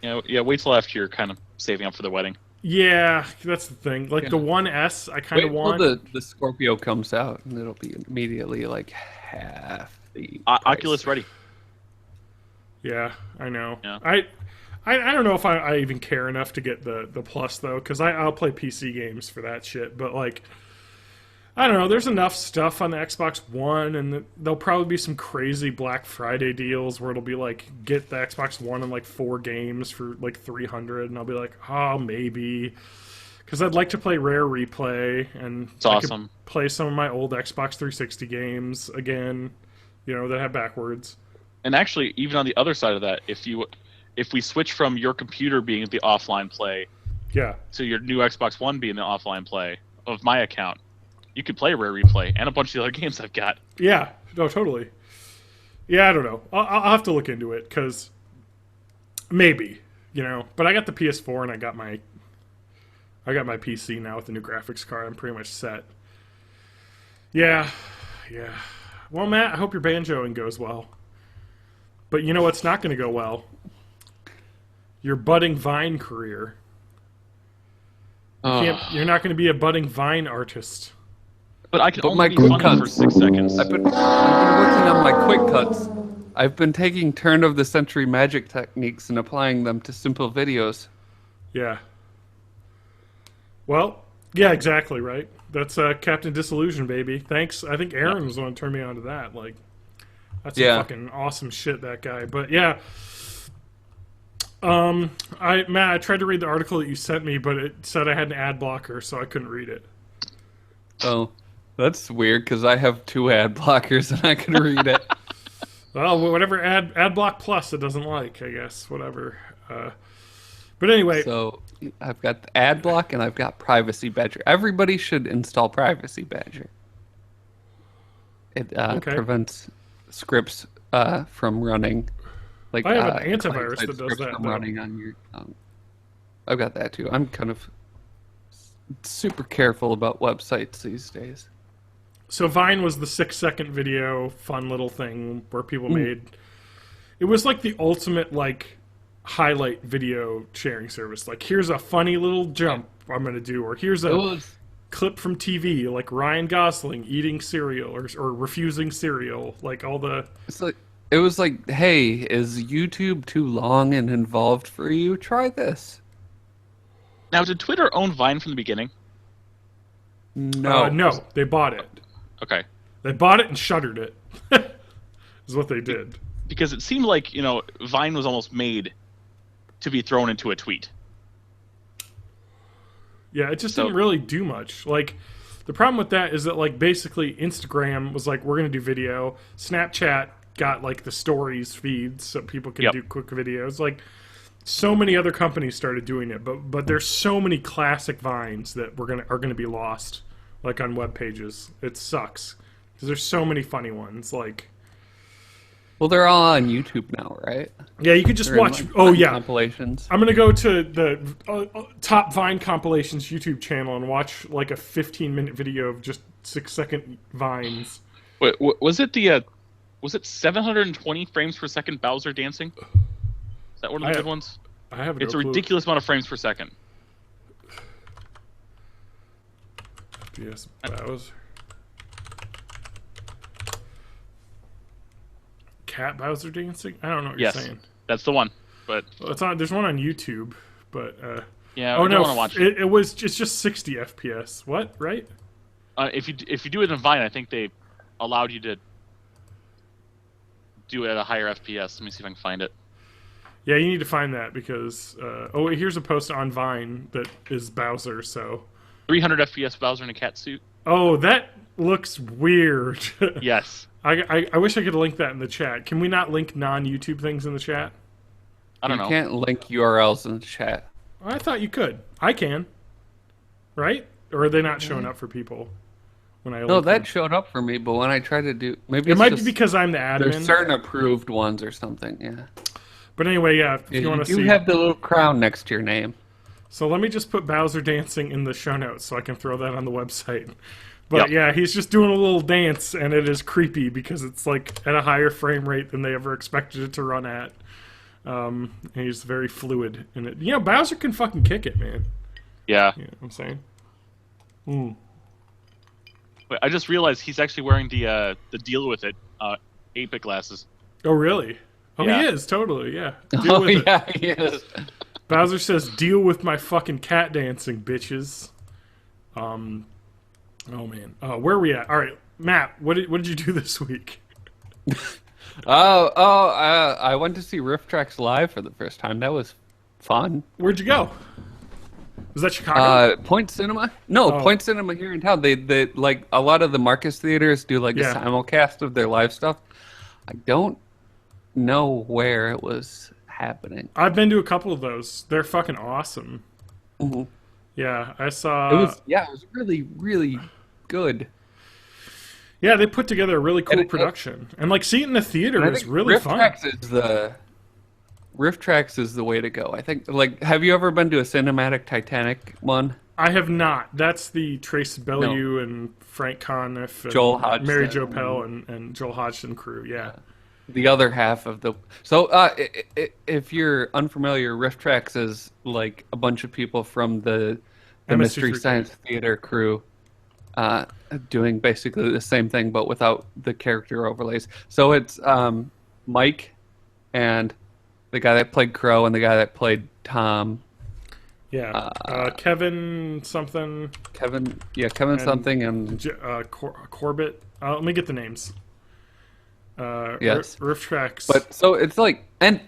Yeah, wait till after you're kind of saving up for the wedding. Yeah, that's the thing. Like, the One S, I kind of want. Wait till the Scorpio comes out, and it'll be immediately, like, half the Oculus ready. Yeah, I know. Yeah. I don't know if I even care enough to get the Plus, though, because I'll play PC games for that shit. But, like, I don't know. There's enough stuff on the Xbox One, and there'll probably be some crazy Black Friday deals where it'll be like, get the Xbox One and like 4 games for like $300, and I'll be like, oh, maybe. Because I'd like to play Rare Replay, and it's awesome. Could play some of my old Xbox 360 games again, you know, that have backwards. And actually, even on the other side of that, if we switch from your computer being the offline play to your new Xbox One being the offline play of my account, you could play Rare Replay and a bunch of the other games I've got. Yeah, no, totally. Yeah, I don't know. I'll have to look into it, because maybe, you know. But I got the PS4 and I got my PC now with the new graphics card. I'm pretty much set. Yeah. Well, Matt, I hope your banjoing goes well. But you know what's not going to go well? Your budding Vine career. You're not going to be a budding Vine artist. But I can only be funny for 6 seconds. I've been working on my quick cuts. I've been taking turn-of-the-century magic techniques and applying them to simple videos. Yeah. Well, yeah, exactly, right? That's Captain Disillusion, baby. Thanks. I think Aaron was the one who turned me on to that. Like, that's some fucking awesome shit, that guy. But yeah. Matt, I tried to read the article that you sent me, but it said I had an ad blocker, so I couldn't read it. Oh. That's weird, because I have 2 ad blockers and I can read it. Well, whatever ad block plus it doesn't like, I guess. Whatever. But anyway. So I've got the ad block and I've got Privacy Badger. Everybody should install Privacy Badger. It prevents scripts from running. Like, I have an antivirus that does that. From running on your. I've got that too. I'm kind of super careful about websites these days. So Vine was the 6-second video, fun little thing where people made. It was like the ultimate like highlight video sharing service. Like, here's a funny little jump I'm gonna do, or here's a clip from TV, like Ryan Gosling eating cereal or refusing cereal. Like all the. It was like, hey, is YouTube too long and involved for you? Try this. Now, did Twitter own Vine from the beginning? No. No, they bought it. Okay. They bought it and shuttered it. Is what they did. Because it seemed like, you know, Vine was almost made to be thrown into a tweet. Yeah, it just didn't really do much. Like, the problem with that is that, like, basically Instagram was like, we're going to do video. Snapchat got, like, the stories feeds so people can do quick videos. Like, so many other companies started doing it, but there's so many classic Vines that are gonna be lost, like on web pages. It sucks because there's so many funny ones. Like, Well, they're all on YouTube now, right? Yeah, you could just They're in, watch. like, Oh Vine yeah, compilations. I'm gonna go to the top Vine compilations YouTube channel and watch like a 15-minute video of just 6-second vines. Wait, was it was it 720 frames per second Bowser dancing? Is that one of the good ones? I have It's no a clue. ridiculous amount of frames per second. FPS Bowser. Cat Bowser dancing? I don't know what Yes, you're saying. that's the one. But Well, it's on. There's one on YouTube, but yeah, oh I don't no, want to watch it. it's just 60 FPS. What? Right? If you do it in Vine, I think they allowed you to do it at a higher FPS. Let me see if I can find it. Yeah, you need to find that because oh, here's a post on Vine that is Bowser. So 300 FPS Bowser in a cat suit. oh, that looks weird. Yes. I wish I could link that in the chat. Can we not link non-YouTube things in the chat? I don't You know. can't link URLs in the chat. I thought you could. I can. Right? Or are they not showing up for people when I No, link that them? showed up for me, but when I tried to do, maybe It it's might just, be because I'm the there's admin. certain approved ones or something. Yeah. But anyway, yeah, if you want to You see. have the little crown next to your name. So let me just put Bowser dancing in the show notes so I can throw that on the website. But Yep. yeah, he's just doing a little dance, and it is creepy because it's like at a higher frame rate than they ever expected it to run at. And he's very fluid in it. You know, Bowser can fucking kick it, man. Yeah. You know what I'm saying? Mm. Wait, I just realized he's actually wearing the deal with it 8-bit glasses. Oh, really? Oh, Yeah. he is, totally, yeah. Deal Oh with it. yeah, he is. Bowser says, "Deal with my fucking cat dancing, bitches." Oh man, where are we at? All right, Matt, what did you do this week? I went to see Riff Tracks live for the first time. That was fun. Where'd you go? Was that Chicago? Point Cinema? No, Oh. Point Cinema here in town. They like a lot of the Marcus theaters do like Yeah. a simulcast of their live stuff. I don't know where it was happening. I've been to a couple of those. They're fucking awesome. Mhm. Yeah, I saw. It was really really good. Yeah, they put together a really cool And it- production, and like see it in the theater And I is think really Riff fun. Tracks is the way to go. I think like have you ever been to a cinematic Titanic one? I have not. That's the Trace Bellew and Frank Conniff, and Joel Hodgson. Mary Jo Pell, and Joel Hodgson crew. Yeah. The other half of the if you're unfamiliar, Riff Tracks is like a bunch of people from the Mystery MS-2 Science Theater crew doing basically the same thing but without the character overlays. So it's Mike and the guy that played Crow and the guy that played Tom. Yeah. Kevin something. Kevin And something and Corbett. Let me get the names. Yes. Riff Tracks. but so it's like and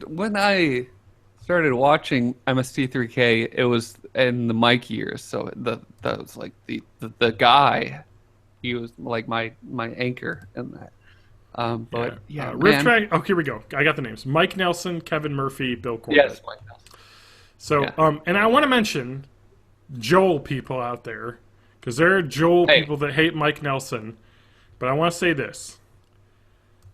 when I started watching MST3K, it was in the Mike years, so that was like the guy. He was like my anchor in that. But yeah, Riff man. Track. Oh, here we go. I got the names: Mike Nelson, Kevin Murphy, Bill Corbett. Yes, Mike Nelson. So, Yeah. and I want to mention Joel people out there because there are Joel Hey. people that hate Mike Nelson. But I want to say this.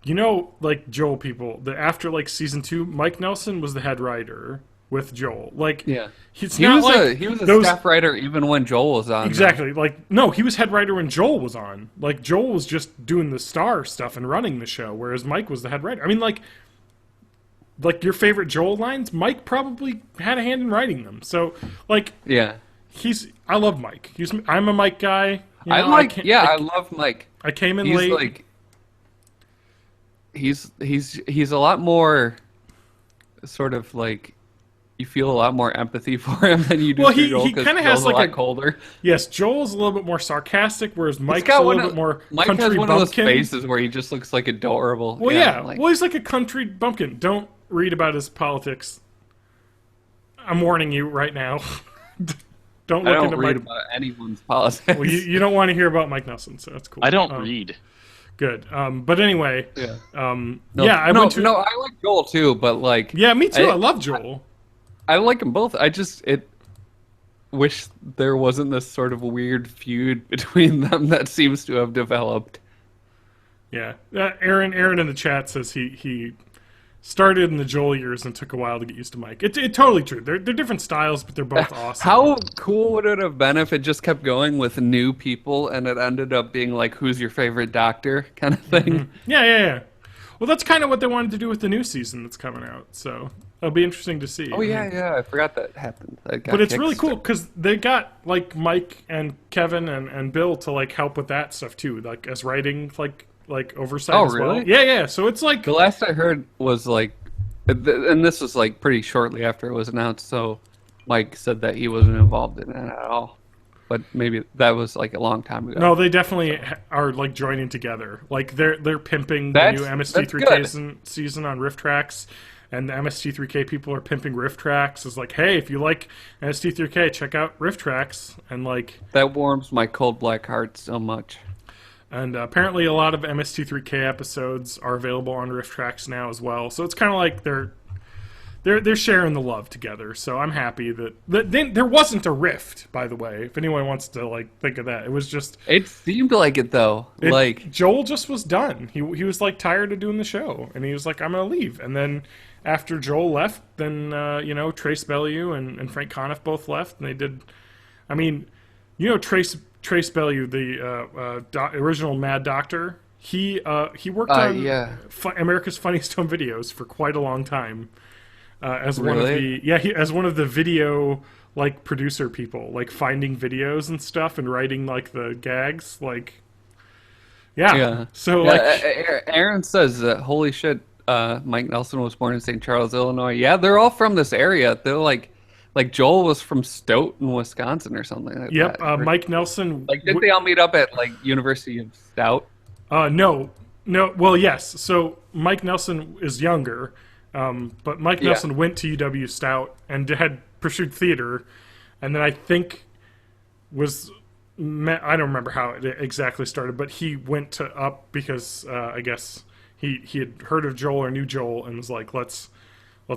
You know, like Joel people, that after like season 2, Mike Nelson was the head writer with Joel. Like, Yeah, it's he not was like he was a those- staff writer even when Joel was on. Exactly. Like, no, he was head writer when Joel was on. Like, Joel was just doing the star stuff and running the show, whereas Mike was the head writer. I mean, like your favorite Joel lines, Mike probably had a hand in writing them. So, like, Yeah, I love Mike. I'm a Mike guy. You know, I love Mike. I came in He's late. like he's a lot more sort of like you feel a lot more empathy for him than you do Well, for Joel, he 'cause kind of has Joel's like a lot a colder. Yes, Joel's a little bit more sarcastic, whereas Mike's got a one little of- bit more Mike country has one of those bumpkin. faces where he just looks like adorable. Well, yeah. like- Well, he's like a country bumpkin. Don't read about his politics. I'm warning you right now. Don't I look don't into read Mike. about anyone's politics. Well, you don't want to hear about Mike Nelson, so that's cool. I don't read. Good. But anyway, Yeah. yeah, I went to. No, I like Joel too, but like Yeah, me too. I love Joel. I like them both. I just wish there wasn't this sort of weird feud between them that seems to have developed. Yeah. Aaron in the chat says he started in the Joel years and took a while to get used to Mike. It's totally true. They're different styles, but they're both awesome. How cool would it have been if it just kept going with new people and it ended up being like, who's your favorite doctor kind of thing? Mm-hmm. Yeah. Well, that's kind of what they wanted to do with the new season that's coming out. So it'll be interesting to see. Oh, yeah. I forgot that happened. But it's really cool because they got like Mike and Kevin and Bill to like help with that stuff too, like as writing like oversight as well. Really? Yeah. So it's like The last I heard was like, and this was like pretty shortly after it was announced, so Mike said that he wasn't involved in it at all. But maybe that was like a long time ago. no, they definitely are like joining together. Like they're pimping the That's- new that's MST3K season on Rift Tracks, and the MST3K people are pimping Rift Tracks. It's like, hey, if you like MST3K, check out Rift Tracks, and like That warms my cold black heart so much. And apparently, a lot of MST3K episodes are available on Rift Tracks now as well. So it's kind of like they're sharing the love together. So I'm happy that there wasn't a rift, by the way. If anyone wants to like think of that, it was just It seemed like it though. Joel just was done. He was like tired of doing the show, and he was like, I'm gonna leave. And then after Joel left, then Trace Bellew and Frank Conniff both left, and they did. I mean, Trace Bellew, the original Mad Doctor, he worked on America's Funniest Home Videos for quite a long time as one of the video like producer people, like finding videos and stuff and writing like the gags, like So Aaron says that holy shit, Mike Nelson was born in St. Charles, Illinois. Yeah, they're all from this area. They're like Joel was from Stoughton, Wisconsin, or something like that. Yep, Mike Nelson. Like, did they all meet up at like University of Stout? No. Well, yes. So Mike Nelson is younger, but Mike Nelson went to UW Stout and had pursued theater, and then I think I don't remember how it exactly started, but he went to up because I guess he had heard of Joel or knew Joel and was like, let's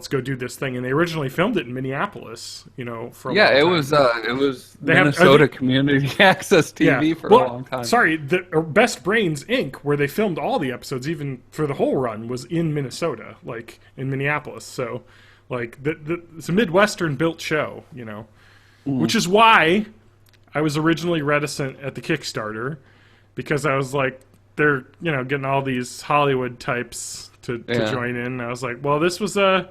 go do this thing. And they originally filmed it in Minneapolis, for a long time. it was Minnesota Community Access TV for a long time. Sorry, the Best Brains Inc., where they filmed all the episodes, even for the whole run, was in Minnesota, like in Minneapolis. So, like, it's a Midwestern built show, which is why I was originally reticent at the Kickstarter, because I was like, they're getting all these Hollywood types to join in. And I was like, well, this was a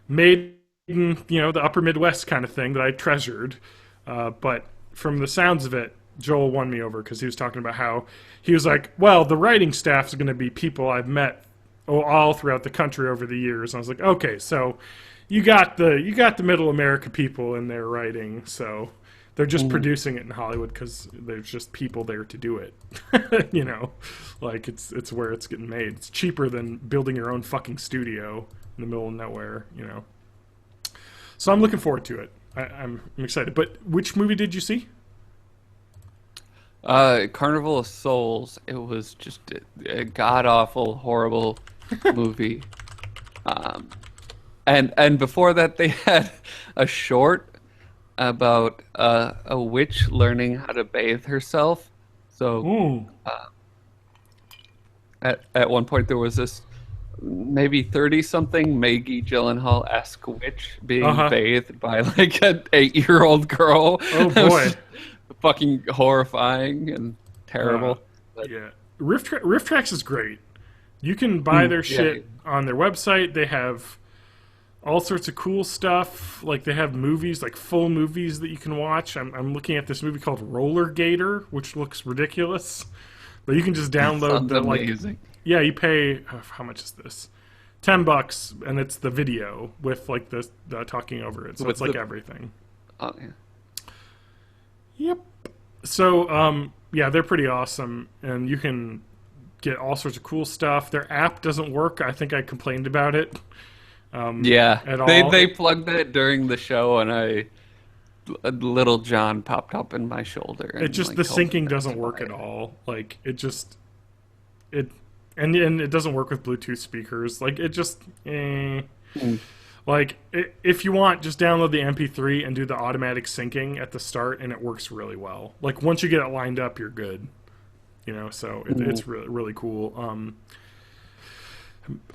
made in the upper Midwest kind of thing that I treasured, but from the sounds of it, Joel won me over because he was talking about how he was like, well, the writing staff is going to be people I've met all throughout the country over the years. And I was like, okay, so you got the Middle America people in there writing, so they're just producing it in Hollywood because there's just people there to do it. Like it's where it's getting made. It's cheaper than building your own fucking studio in the middle of nowhere. So I'm looking forward to it. I'm excited. But which movie did you see? Carnival of Souls. It was just a god awful, horrible movie. And before that, they had a short about a witch learning how to bathe herself. So at one point there was this maybe 30-something Maggie Gyllenhaal-esque witch being bathed by like an 8-year-old girl. Oh boy. Fucking horrifying and terrible. Yeah. Rift Tracks is great. You can buy their shit on their website. They have all sorts of cool stuff. Like they have movies, like full movies that you can watch. I'm looking at this movie called Roller Gator, which looks ridiculous, but you can just download the amazing. Yeah, you pay how much is this? $10, and it's the video with like the talking over it. So it's like everything. Oh yeah. Yep. So they're pretty awesome, and you can get all sorts of cool stuff. Their app doesn't work. I think I complained about it. At all. They plugged it during the show, and Little John popped up in my shoulder. And, it just the syncing doesn't work at all. Like it doesn't work with Bluetooth speakers. Like it just like if you want, just download the MP3 and do the automatic syncing at the start, and it works really well. Like once you get it lined up, you're good. So it's really cool.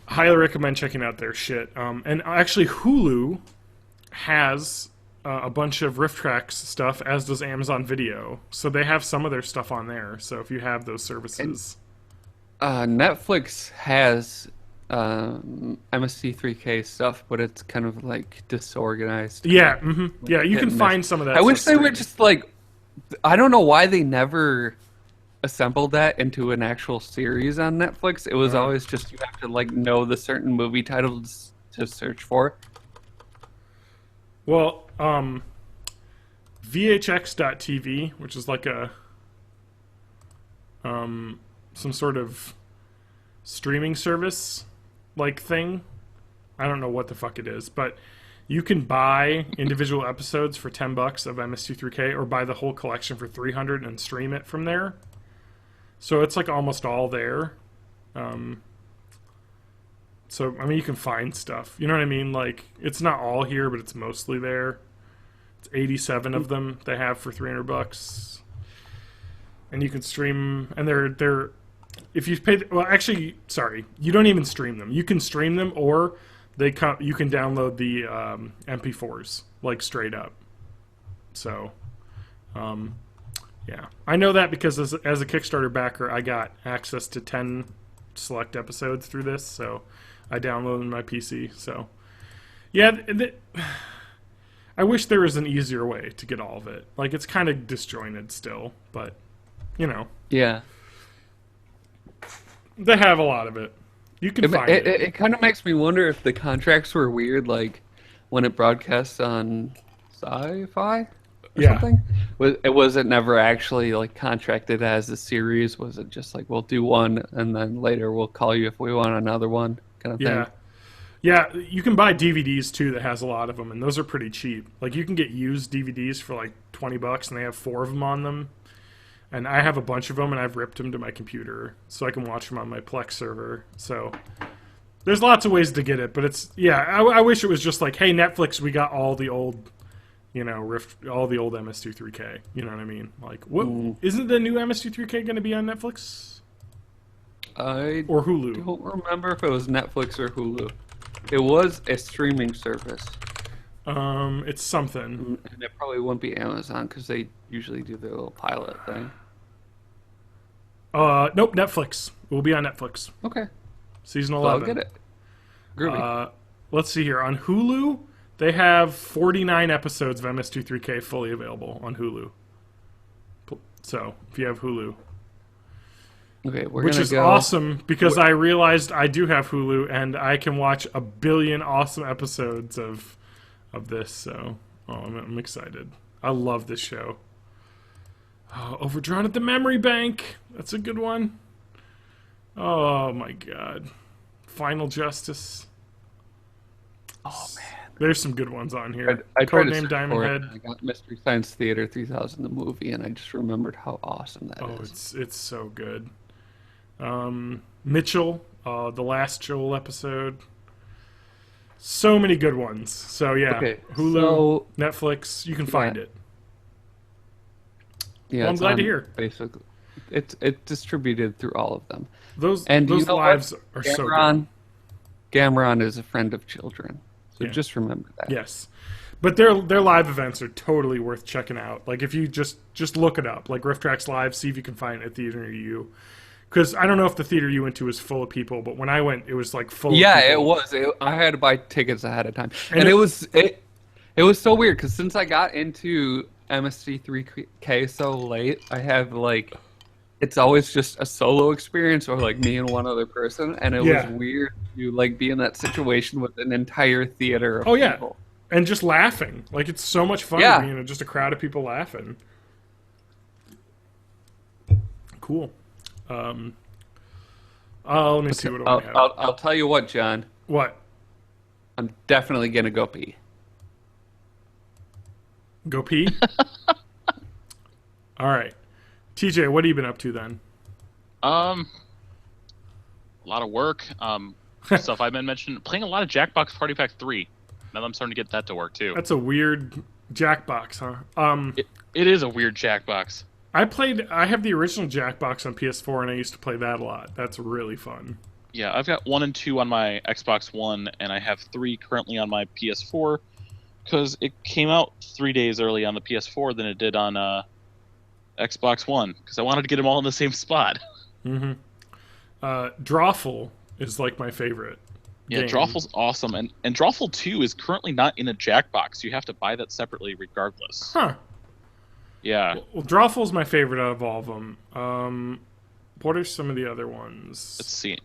Highly recommend checking out their shit. And actually, Hulu has a bunch of Riff Tracks stuff, as does Amazon Video. So they have some of their stuff on there. So if you have those services, Netflix has MST3K stuff, but it's kind of like disorganized. Yeah, yeah, you can find some of that. I wish they would just like, I don't know why they never assembled that into an actual series on Netflix. It was always just you have to like know the certain movie titles to search for. Well, VHX.TV, which is like a some sort of streaming service like thing. I don't know what the fuck it is, but you can buy individual episodes for $10 of MS2-3K, or buy the whole collection for $300 and stream it from there. So it's like almost all there. So I mean, you can find stuff. You know what I mean? Like, it's not all here, but it's mostly there. It's 87 of them they have for $300, and you can stream. And they're if you pay. Well, actually, sorry, you don't even stream them. You can stream them, or you can download the MP4s like straight up. So, yeah, I know that because as a Kickstarter backer, I got access to 10 select episodes through this, so I downloaded on my PC. So, yeah, I wish there was an easier way to get all of it. Like, it's kind of disjointed still, but Yeah. They have a lot of it. You can find it. It kind of makes me wonder if the contracts were weird, like when it broadcasts on Sci-Fi or something. Was it never actually like contracted as a series? Was it just like, we'll do one and then later we'll call you if we want another one kind of thing? Yeah, you can buy DVDs too that has a lot of them, and those are pretty cheap. Like, you can get used DVDs for like $20, and they have 4 of them on them. And I have a bunch of them, and I've ripped them to my computer so I can watch them on my Plex server. So there's lots of ways to get it, but it's I wish it was just like, hey, Netflix, we got all the old, all the old MS2-3K. You know what I mean? Like, what isn't the new MS2-3K going to be on Netflix? Or Hulu? I don't remember if it was Netflix or Hulu. It was a streaming service. It's something. And it probably wouldn't be Amazon because they usually do their little pilot thing. Nope, Netflix. It will be on Netflix. Okay. Season So 11. I'll get it. Groovy. Let's see here. On Hulu, they have 49 episodes of MS2-3K fully available on Hulu. So, if you have Hulu. Okay, Which is awesome, because I realized I do have Hulu, and I can watch a billion awesome episodes of this. So, I'm excited. I love this show. Overdrawn at the Memory Bank. That's a good one. Oh my god. Final Justice. Oh man, there's some good ones on here. I tried to Codename search Diamond for it, Head. and I got Mystery Science Theater 3000, the movie, and I just remembered how awesome that is. It's so good. Mitchell, the last Joel episode. So many good ones. So yeah, Okay, Hulu, Netflix, you can find it. Yeah, Well, I'm it's glad to on hear. Basically, it's distributed through all of them. Those And you know lives what? are so good. Gamron is a friend of children, so Yeah. just remember that. Yes, but their live events are totally worth checking out. Like, if you just look it up, like Riff Tracks Live, see if you can find it at theater near you. Because I don't know if the theater you went to was full of people, but when I went, it was like full. Yeah, of people. it was. I had to buy tickets ahead of time, and it was so weird because since I got into MST3K so late, I have like, it's always just a solo experience or like me and one other person, and it was weird to like be in that situation with an entire theater of people. And just laughing. Like, it's so much fun to be in just a crowd of people laughing. Cool. Let me see what I have. I'll tell you what, John. What? I'm definitely gonna go pee. Go pee? All right. TJ, what have you been up to then? A lot of work. Stuff I've been mentioning. Playing a lot of Jackbox Party Pack 3. Now that I'm starting to get that to work too. That's a weird Jackbox, huh? It is a weird Jackbox. I have the original Jackbox on PS4, and I used to play that a lot. That's really fun. Yeah, I've got 1 and 2 on my Xbox One, and I have 3 currently on my PS4 because it came out 3 days early on the PS4 than it did on Xbox One because I wanted to get them all in the same spot. Drawful is like my favorite. Yeah, game. Drawful's awesome, and Drawful 2 is currently not in a Jackbox. You have to buy that separately regardless. Huh. Yeah. Well, Drawful's my favorite out of all of them. What are some of the other ones? Let's see.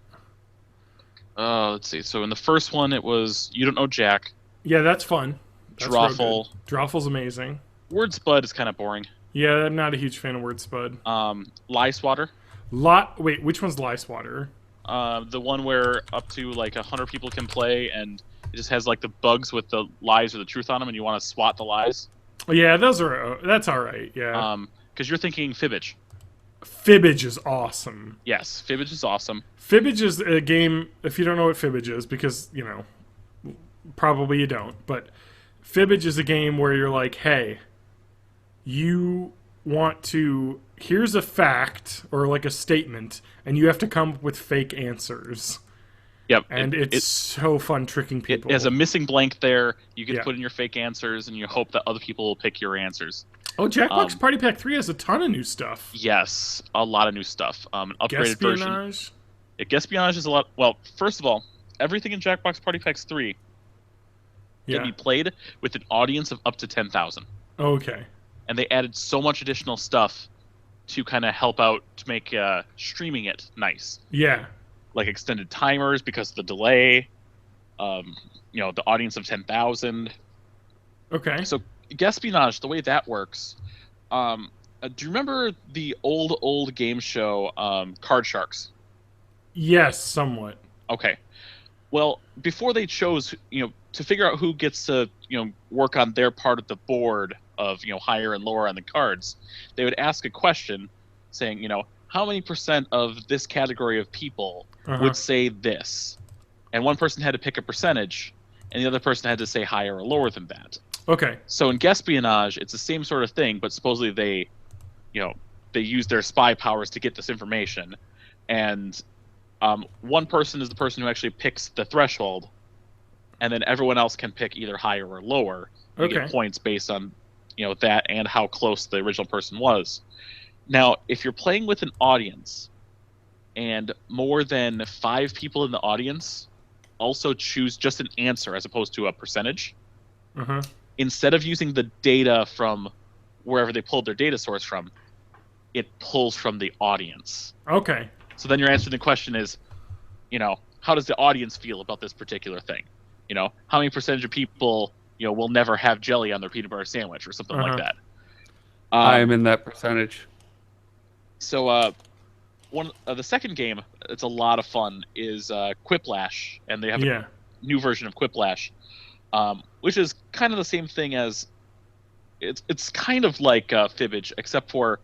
Let's see. So in the first one, it was You Don't Know Jack. Yeah, that's fun. That's real Drawful. good. Drawful's amazing. Word Spud is kind of boring. Yeah, I'm not a huge fan of Word Spud. Lie Swatter. Wait, which one's Lie Swatter? The one where up to like 100 people can play, and it just has like the bugs with the lies or the truth on them, and you want to swat the lies. Yeah, that's all right. Yeah. Because you're thinking Fibbage. Fibbage is awesome. Yes, Fibbage is awesome. Fibbage is a game. If you don't know what Fibbage is, because probably you don't, but Fibbage is a game where you're like, hey, you want to. Here's a fact or like a statement, and you have to come up with fake answers. Yep, and it's so fun tricking people. As a missing blank there, you can put in your fake answers, and you hope that other people will pick your answers. Oh, Jackbox Party Pack 3 has a ton of new stuff. Yes, a lot of new stuff. An upgraded Guespionage? version. Guespionage is a lot. Well, first of all, everything in Jackbox Party Packs 3 can be played with an audience of up to 10,000. Okay. And they added so much additional stuff to kind of help out to make streaming it nice. Yeah. Like extended timers because of the delay. The audience of 10,000. Okay. So Guespionage, the way that works, do you remember the old game show Card Sharks? Yes, somewhat. Okay. Well, before they chose, to figure out who gets to, work on their part of the board of, higher and lower on the cards, they would ask a question saying, how many % of this category of people would say this? And one person had to pick a percentage, and the other person had to say higher or lower than that. Okay. So in Guespionage, it's the same sort of thing, but supposedly they use their spy powers to get this information. And one person is the person who actually picks the threshold, and then everyone else can pick either higher or lower. You get points based on that and how close the original person was. Now, if you're playing with an audience and more than 5 people in the audience also choose just an answer as opposed to a percentage, instead of using the data from wherever they pulled their data source from, it pulls from the audience. Okay. So then your answer to the question is, how does the audience feel about this particular thing? How many percentage of people, will never have jelly on their peanut butter sandwich or something like that? I'm in that percentage. So the second game that's a lot of fun is Quiplash, and they have a new version of Quiplash, which is kind of the same thing as it's kind of like Fibbage, except for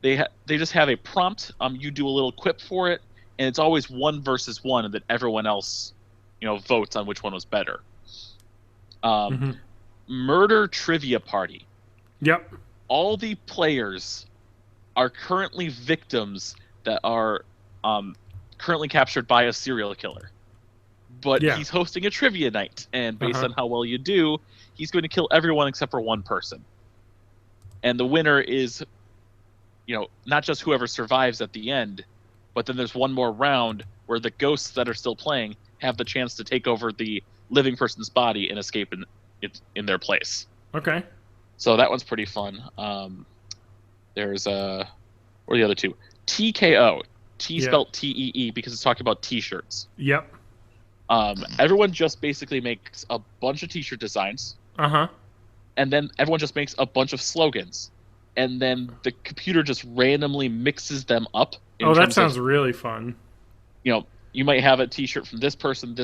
they just have a prompt. You do a little quip for it, and it's always 1 versus 1, and then everyone else, votes on which one was better. Murder Trivia Party. Yep. All the players are currently victims that are currently captured by a serial killer. But he's hosting a trivia night, and based on how well you do, he's going to kill everyone except for one person. And the winner is, not just whoever survives at the end, but then there's one more round where the ghosts that are still playing have the chance to take over the living person's body and escape in their place. Okay. So that one's pretty fun. There's what are the other two? TKO. T spelled T-E-E because it's talking about T-shirts. Yep. Everyone just basically makes a bunch of T-shirt designs. And then everyone just makes a bunch of slogans. And then the computer just randomly mixes them up. Oh, that sounds really fun. You might have a T-shirt from this person,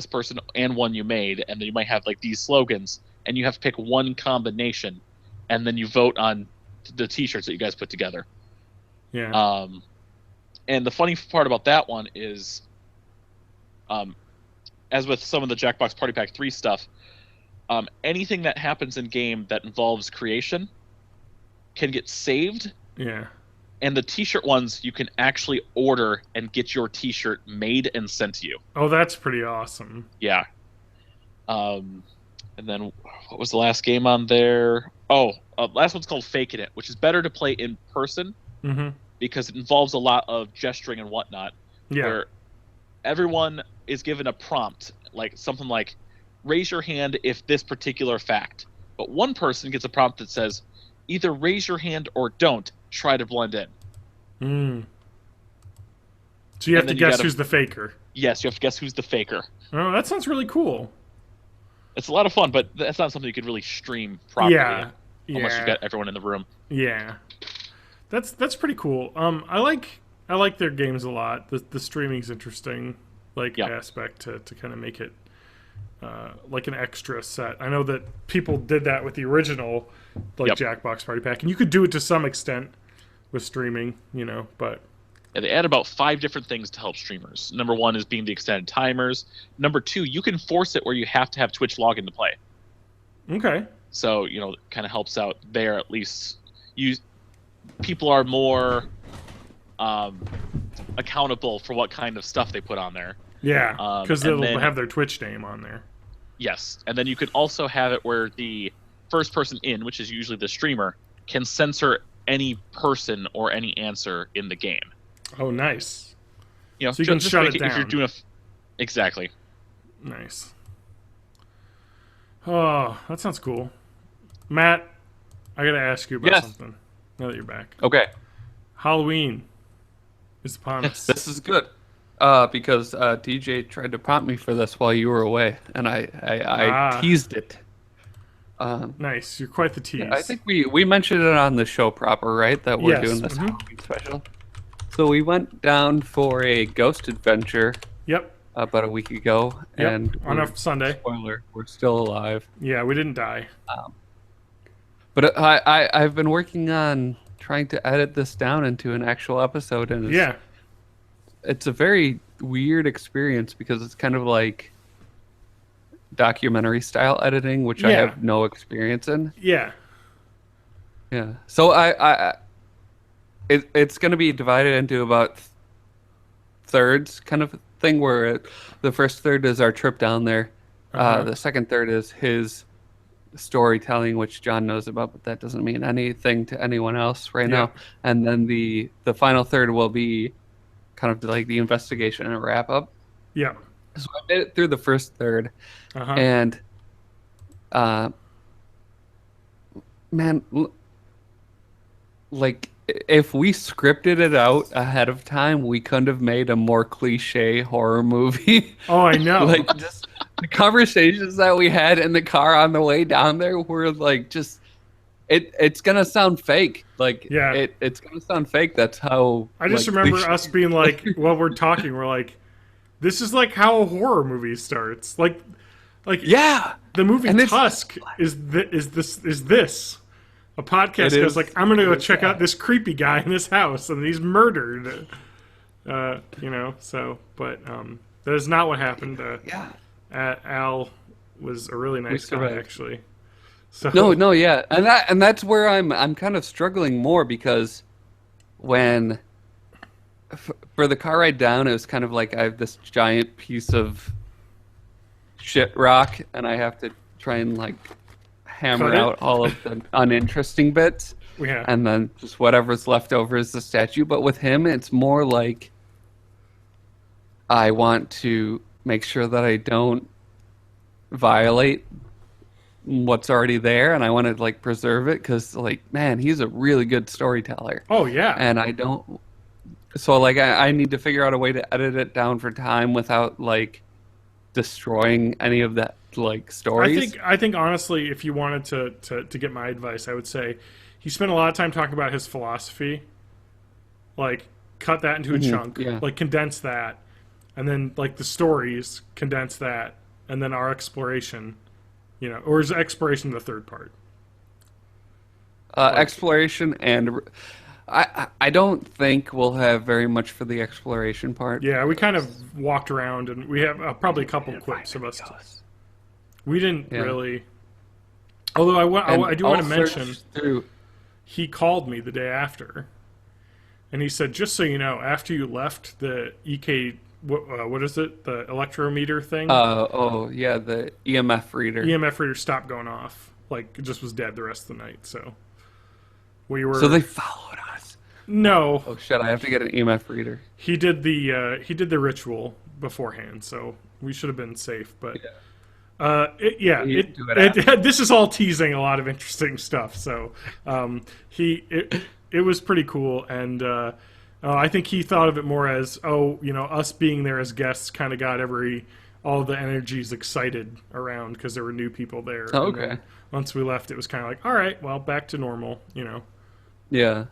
and one you made, and then you might have like these slogans, and you have to pick one combination, and then you vote on the T-shirts that you guys put together. Yeah. And the funny part about that one is, as with some of the Jackbox Party Pack 3 stuff, anything that happens in game that involves creation can get saved. Yeah. And the t-shirt ones, you can actually order and get your t-shirt made and sent to you. Oh, that's pretty awesome. Yeah. And then what was the last game on there? Oh, last one's called Faking It, which is better to play in person because it involves a lot of gesturing and whatnot. Yeah. Where everyone is given a prompt, like something like, raise your hand if this particular fact. But one person gets a prompt that says, either raise your hand or don't. Try to blend in. So you have to guess who's the faker. Yes, you have to guess who's the faker. Oh, that sounds really cool. It's a lot of fun, but that's not something you could really stream properly. Yeah. Unless you've got everyone in the room. Yeah. That's pretty cool. I like their games a lot. The streaming's interesting, aspect to kind of make it like an extra set. I know that people did that with the original Jackbox Party Pack, and you could do it to some extent with streaming, but yeah, they add about 5 different things to help streamers. Number 1 is being the extended timers. Number 2, you can force it where you have to have Twitch login to play. Okay. So, it kind of helps out there at least. People are more accountable for what kind of stuff they put on there. Yeah, because they'll have their Twitch name on there. Yes, and then you can also have it where the first person in, which is usually the streamer, can censor any person or any answer in the game. Oh, nice. So you can shut it down. If you're doing exactly. Nice. Oh, that sounds cool. Matt, I gotta ask you about something now that you're back. Okay. Halloween is upon us. This is good. Because DJ tried to prompt me for this while you were away, and I teased it. Nice. You're quite the tease. Yeah, I think we mentioned it on the show proper, right? That we're doing this Halloween special. So we went down for a ghost adventure. Yep. About a week ago, and on a Sunday. Spoiler: we're still alive. Yeah, we didn't die. But I've been working on trying to edit this down into an actual episode, and it's a very weird experience because it's kind of like documentary style editing, which I have no experience in. Yeah. Yeah. So it's going to be divided into about thirds kind of thing, where the first third is our trip down there. The second third is his storytelling, which John knows about, but that doesn't mean anything to anyone else right now. And then the final third will be kind of like the investigation and wrap up. Yeah. So I made it through the first third, and man, like if we scripted it out ahead of time, we couldn't have made a more cliche horror movie. Oh, I know. Like just the conversations that we had in the car on the way down there were like just it's gonna sound fake. Like it's gonna sound fake. That's how I just remember us being like, while we're talking, we're like, this is like how a horror movie starts. Like the movie Tusk is this. A podcast goes like, I'm gonna go check out this creepy guy in this house and he's murdered. But that is not what happened. Al was a really nice guy, actually. So no, and that's where I'm kind of struggling more, because when for the car ride down, it was kind of like I have this giant piece of shit rock, and I have to try and like hammer out all of the uninteresting bits, and then just whatever's left over is the statue. But with him, it's more like I want to make sure that I don't violate what's already there, and I want to like preserve it, because like, man, he's a really good storyteller. Oh yeah. And I don't, so like I need to figure out a way to edit it down for time without like destroying any of that like stories. I think honestly, if you wanted to get my advice, I would say he spent a lot of time talking about his philosophy. Like, cut that into a chunk, like condense that, and then like the stories, condense that, and then our exploration, or is exploration the third part? Exploration, and I don't think we'll have very much for the exploration part. Yeah, we kind of walked around, and we have probably a couple clips of us. We didn't really. Although I do want to mention, he called me the day after, and he said, just so you know, after you left the what is it? The electrometer thing? Oh yeah, the EMF reader. EMF reader stopped going off. Like, it just was dead the rest of the night. So we were. So they followed us. No. Oh shit! I have to get an EMF reader. He did the ritual beforehand, so we should have been safe. But this is all teasing a lot of interesting stuff. So it was pretty cool, and I think he thought of it more as, us being there as guests kind of got all the energies excited around because there were new people there. Oh, okay. Once we left, it was kind of like, all right, well, back to normal, Yeah.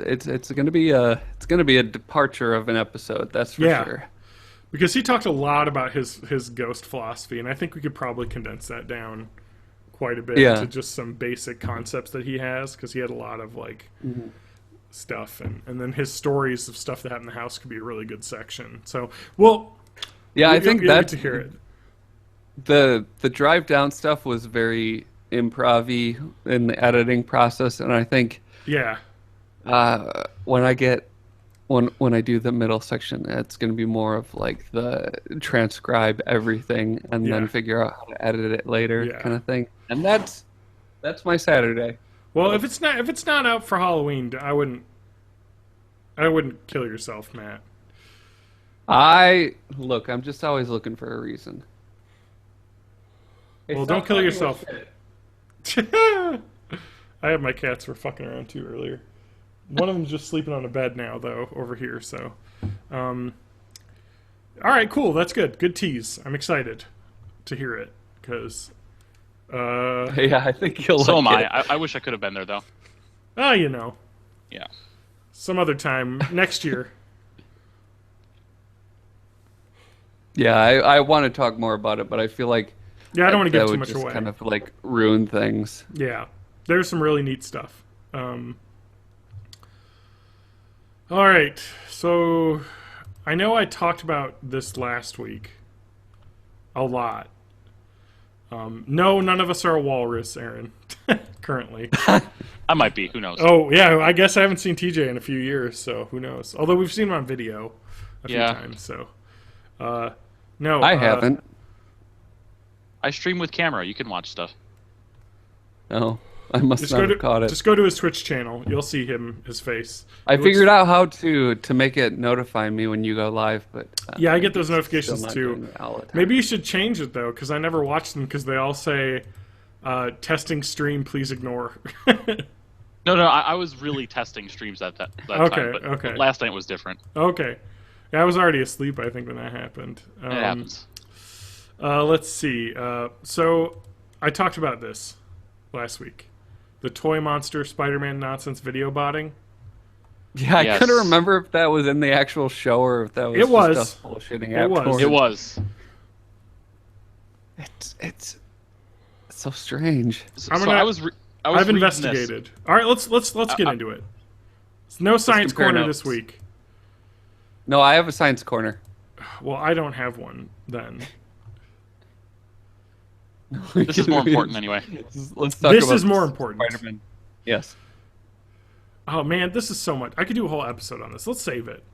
It's gonna be a departure of an episode, that's for sure. Because he talked a lot about his ghost philosophy, and I think we could probably condense that down quite a bit to just some basic concepts that he has, because he had a lot of stuff, and then his stories of stuff that happened in the house could be a really good section. So, I think that's to hear it. The drive down stuff was very improv-y in the editing process, and I think when I do the middle section, it's going to be more of like the transcribe everything and then figure out how to edit it later kind of thing. And that's my Saturday. Well, if it's not out for Halloween, I wouldn't kill yourself, Matt. I'm just always looking for a reason. Well, don't kill yourself. I had my cats were fucking around too earlier. One of them's just sleeping on a bed now, though, over here. So, all right, cool. That's good. Good tease. I'm excited to hear it because. I think you'll. So like am I. I wish I could have been there though. Oh, Yeah. Some other time next year. Yeah, I want to talk more about it, but I feel like I don't want to give too would much just away. kind of like ruin things. Yeah, there's some really neat stuff. All right, so I know I talked about this last week a lot. No, none of us are a walrus, Aaron. Currently, I might be. Who knows? Oh yeah, I guess I haven't seen TJ in a few years, so who knows? Although we've seen him on video a few times, so no, I haven't. I stream with camera. You can watch stuff. Oh, I must not have caught it. Just go to his Twitch channel. You'll see his face. I figured out how to make it notify me when you go live, but I get those notifications too. Maybe you should change it though, because I never watch them because they all say testing stream, please ignore. No, I was really testing streams at that time. But last night was different. Okay. Yeah, I was already asleep, I think, when that happened. It happens. Let's see. So I talked about this last week. The Toy Monster Spider-Man nonsense video botting. Yeah, I couldn't remember if that was in the actual show or if that was just us bullshitting afterwards. It was. It's so strange. I've investigated. All right, let's get into it. No science corner this week. No, I have a science corner. Well, I don't have one then. This is more important anyway. Let's talk this about is more important. Spider-Man. Yes. Oh man, this is so much. I could do a whole episode on this. Let's save it.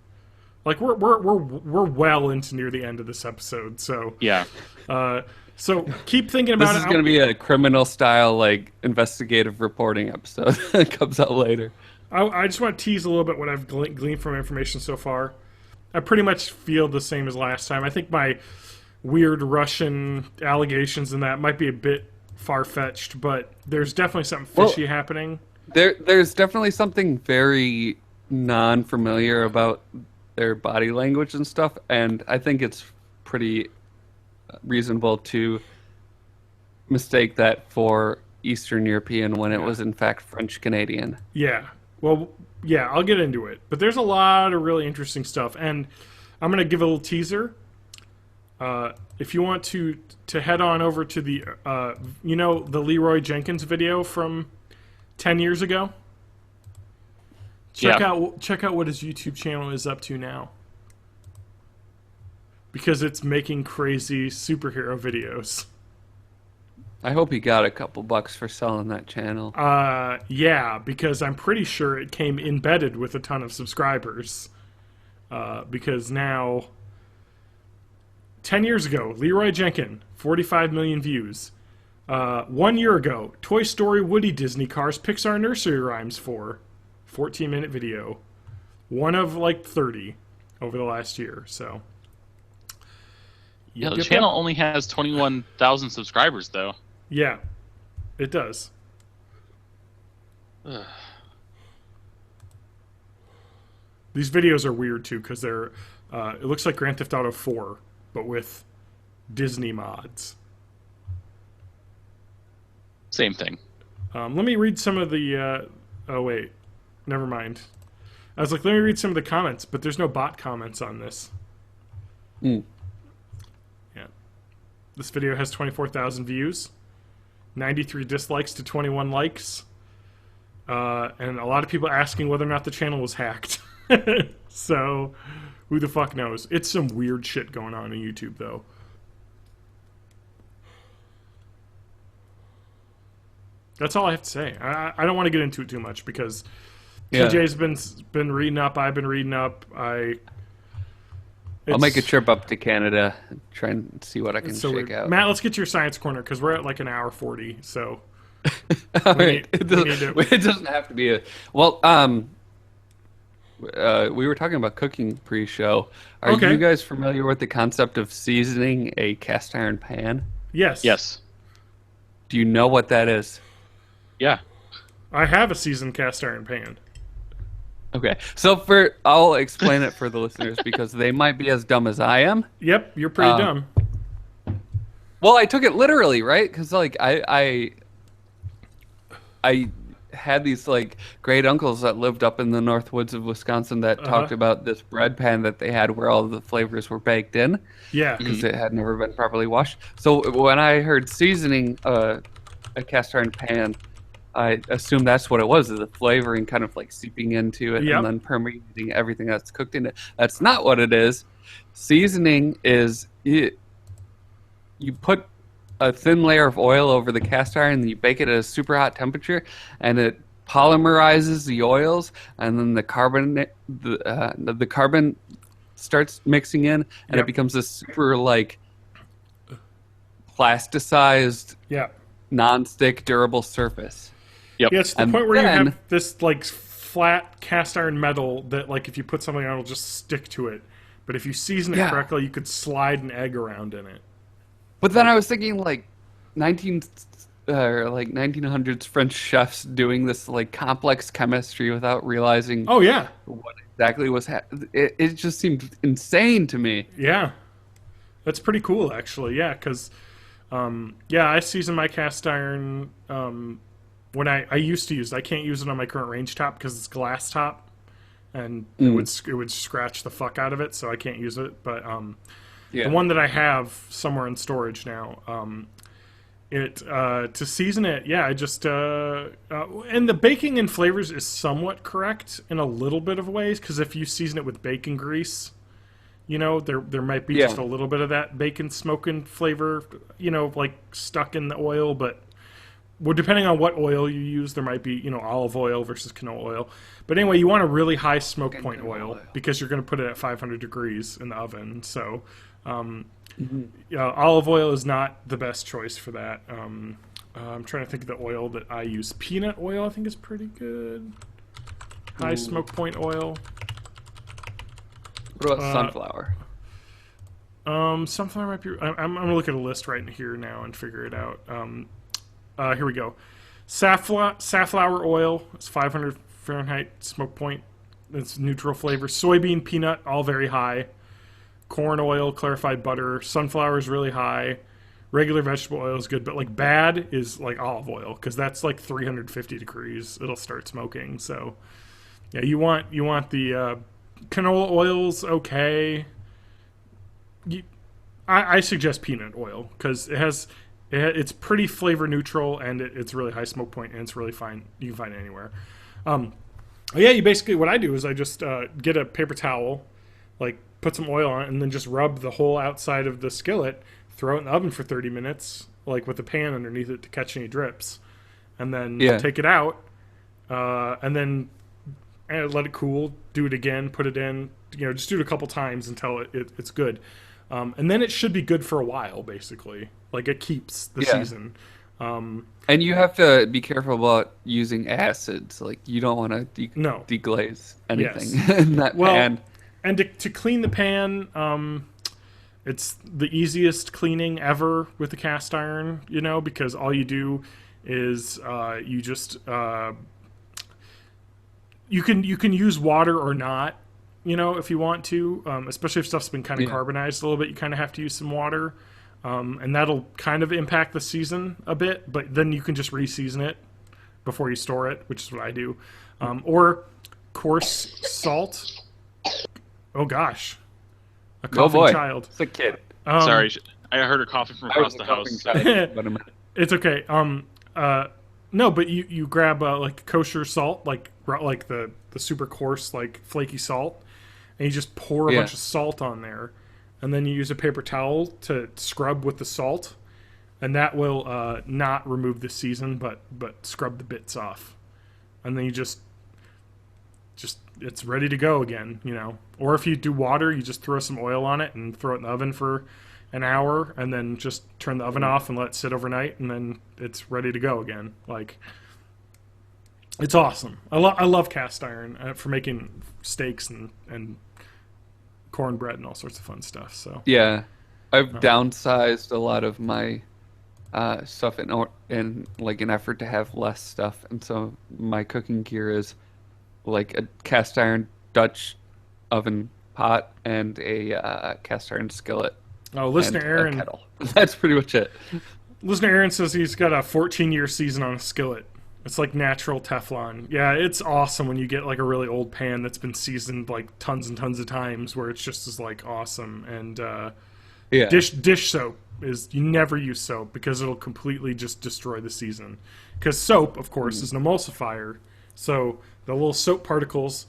Like we're well into near the end of this episode, so yeah. So keep thinking about it. This is going to be a criminal style, like investigative reporting episode that comes out later. I just want to tease a little bit what I've gleaned from information so far. I pretty much feel the same as last time. I think my weird Russian allegations and that might be a bit far-fetched, but there's definitely something fishy happening. There's definitely something very non-familiar about their body language and stuff, and I think it's pretty reasonable to mistake that for Eastern European when it was in fact French Canadian. Yeah. Well, yeah, I'll get into it. But there's a lot of really interesting stuff, and I'm going to give a little teaser. If you want to head on over to the, the Leroy Jenkins video from 10 years ago. Check out what his YouTube channel is up to now. Because it's making crazy superhero videos. I hope he got a couple bucks for selling that channel. Yeah, because I'm pretty sure it came embedded with a ton of subscribers. Because now, 10 years ago, Leroy Jenkins, 45 million views. 1 year ago, Toy Story Woody Disney Cars Pixar Nursery Rhymes 4, 14-minute video. One of like 30 over the last year, so. Yeah, the channel only has 21,000 subscribers, though. Yeah, it does. These videos are weird too because they're. It looks like Grand Theft Auto 4, but with Disney mods. Same thing. Let me read some of the. Oh wait, never mind. I was like, let me read some of the comments, but there's no bot comments on this. Mm. Yeah, this video has 24,000 views, 93 dislikes to 21 likes, and a lot of people asking whether or not the channel was hacked. So, who the fuck knows? It's some weird shit going on YouTube, though. That's all I have to say. I don't want to get into it too much because TJ's been reading up. I've been reading up. I'll make a trip up to Canada and try and see what I can shake out. Matt, let's get to your science corner because we're at like an hour 40. So, it doesn't have to be a well. We were talking about cooking pre-show. Are you guys familiar with the concept of seasoning a cast iron pan? Yes. Yes. Do you know what that is? Yeah. I have a seasoned cast iron pan. Okay, so I'll explain it for the listeners because they might be as dumb as I am. Yep, you're pretty dumb. Well, I took it literally, right? Because like I had these like great uncles that lived up in the north woods of Wisconsin that talked about this bread pan that they had where all the flavors were baked in. Yeah, because it had never been properly washed. So when I heard seasoning a cast iron pan, I assumed that's what it was, the flavoring kind of like seeping into it and then permeating everything that's cooked in it. That's not what it is. Seasoning is you put a thin layer of oil over the cast iron, and you bake it at a super hot temperature, and it polymerizes the oils, and then the carbon starts mixing in, and it becomes a super like plasticized, non-stick, durable surface. Yep. Yeah, it's the point where you have this like flat cast iron metal that like if you put something on, it'll just stick to it. But if you season it correctly, you could slide an egg around in it. But then I was thinking like 1900s French chefs doing this like complex chemistry without realizing what exactly was it just seemed insane to me. Yeah. That's pretty cool actually. Yeah, cuz I season my cast iron when I used to use it. I can't use it on my current range top because it's glass top and it would scratch the fuck out of it, so I can't use it. But the one that I have somewhere in storage now, to season it, I just and the baking and flavors is somewhat correct in a little bit of ways because if you season it with bacon grease, you know, there might be just a little bit of that bacon smoking flavor, you know, like stuck in the oil, but depending on what oil you use, there might be, you know, olive oil versus canola oil. But anyway, you want a really high smoke point oil because you're going to put it at 500 degrees in the oven. So olive oil is not the best choice for that. I'm trying to think of the oil that I use. Peanut oil, I think, is pretty good. High smoke point oil. What about sunflower? Sunflower might be... I'm going to look at a list right in here now and figure it out. Here we go. Safflower oil is 500 Fahrenheit smoke point. It's neutral flavor. Soybean, peanut, all very high. Corn oil, clarified butter. Sunflower is really high. Regular vegetable oil is good, but like bad is like olive oil because that's like 350 degrees. It'll start smoking. So yeah, you want the canola oil's okay. I suggest peanut oil because it's pretty flavor neutral and it's really high smoke point and it's really fine. You can find it anywhere. You basically, what I do is I just get a paper towel, like put some oil on it and then just rub the whole outside of the skillet, throw it in the oven for 30 minutes, like with a pan underneath it to catch any drips, and then Yeah. take it out, and then let it cool. Do it again. Put it in. Just do it a couple times until it's good, and then it should be good for a while. Basically, like it keeps the Yeah. season. And you have to be careful about using acids. Like you don't want to No. deglaze anything Yes. in that Well, pan. and to clean the pan, it's the easiest cleaning ever with the cast iron, because all you do is you just you can use water or not, if you want to, especially if stuff's been kind of Yeah. carbonized a little bit. You kind of have to use some water, and that'll kind of impact the season a bit. But then you can just re-season it before you store it, which is what I do, or coarse salt. Oh gosh, a Oh coughing boy, child. it's a kid. Sorry, I heard her coughing from I across was the a coughing house. child, but a minute. It's okay. No, but you grab like kosher salt, like the super coarse, like flaky salt, and you just pour a Yeah. bunch of salt on there, and then you use a paper towel to scrub with the salt, and that will not remove the season, but scrub the bits off, and then you just it's ready to go again, Or if you do water, you just throw some oil on it and throw it in the oven for an hour, and then just turn the oven off and let it sit overnight, and then it's ready to go again. Like, it's awesome. I love cast iron for making steaks and cornbread and all sorts of fun stuff. So Yeah, I've downsized a lot of my stuff in like an effort to have less stuff, and so my cooking gear is like a cast iron Dutch oven pot and a cast iron skillet listener and a Aaron, kettle. That's pretty much it. listener Aaron says he's got a 14-year season on a skillet. It's like natural Teflon. Yeah, it's awesome when you get like a really old pan that's been seasoned like tons and tons of times, where it's just as like awesome. And Yeah, dish soap is, you never use soap because it'll completely just destroy the season. Because soap, of course, is an emulsifier, so the little soap particles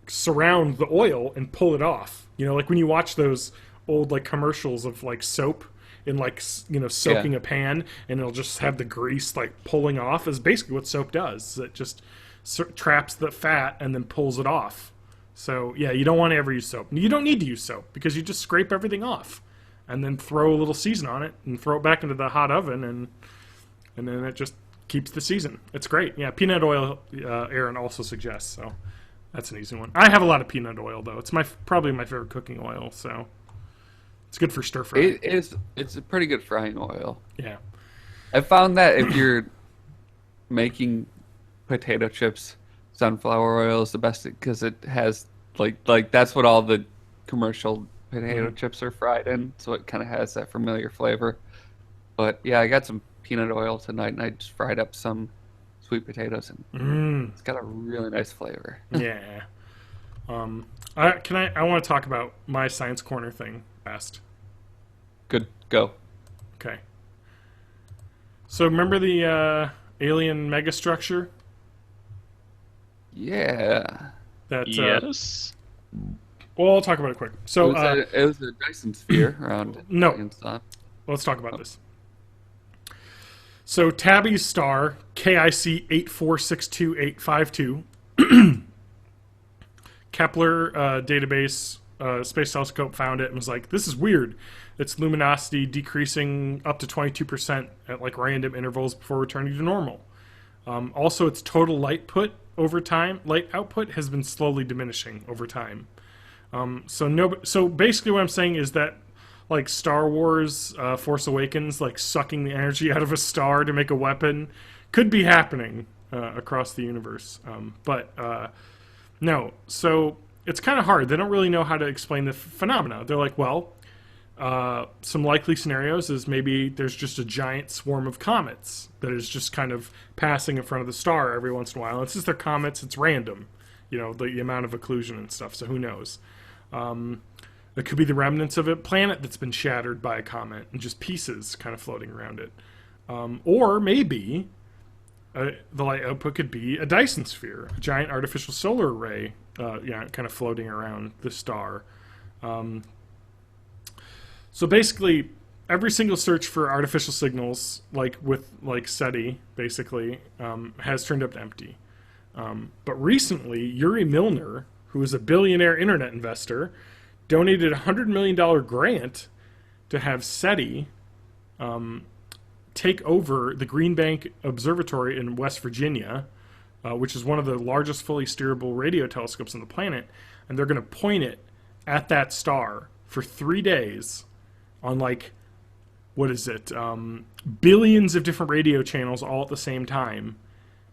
surround the oil and pull it off. Like when you watch those old like commercials of like soap in like soaking Yeah. a pan, and it'll just have the grease like pulling off, is basically what soap does. It just traps the fat and then pulls it off. So yeah, you don't want to ever use soap. You don't need to use soap because you just scrape everything off and then throw a little season on it and throw it back into the hot oven, and then it just keeps the season. It's great. Yeah, peanut oil, Aaron also suggests, so that's an easy one. I have a lot of peanut oil though. It's probably my favorite cooking oil, so it's good for stir fry. it's a pretty good frying oil. Yeah. I found that if you're making potato chips, sunflower oil is the best because it has like that's what all the commercial potato chips are fried in, so it kind of has that familiar flavor. But yeah, I got some peanut oil tonight, and I just fried up some sweet potatoes, and it's got a really nice flavor. Yeah. I want to talk about my science corner thing fast. Good, go. Okay. So remember the alien megastructure Yeah. that? Yes. Well, I'll talk about it quick. So It was a Dyson sphere around No. and stuff. let's talk about this. So Tabby's star, KIC 8462852, Kepler database space telescope found it and was like, this is weird. Its luminosity decreasing up to 22% at like random intervals before returning to normal. Also, its total light output has been slowly diminishing over time. So basically what I'm saying is that like Star Wars Force Awakens, like sucking the energy out of a star to make a weapon, could be happening across the universe. But no. So it's kind of hard. They don't really know how to explain the phenomena. They're like, well, some likely scenarios is maybe there's just a giant swarm of comets that is just kind of passing in front of the star every once in a while. And since they're comets, it's random, the amount of occlusion and stuff. So who knows? It could be the remnants of a planet that's been shattered by a comet and just pieces kind of floating around it. Or maybe the light output could be a Dyson sphere, a giant artificial solar array, kind of floating around the star. So basically, every single search for artificial signals, like with like SETI, basically, has turned up empty. But recently, Yuri Milner, who is a billionaire internet investor, donated a $100 million grant to have SETI take over the Green Bank Observatory in West Virginia, which is one of the largest fully steerable radio telescopes on the planet, and they're going to point it at that star for 3 days on like, what is it, billions of different radio channels all at the same time,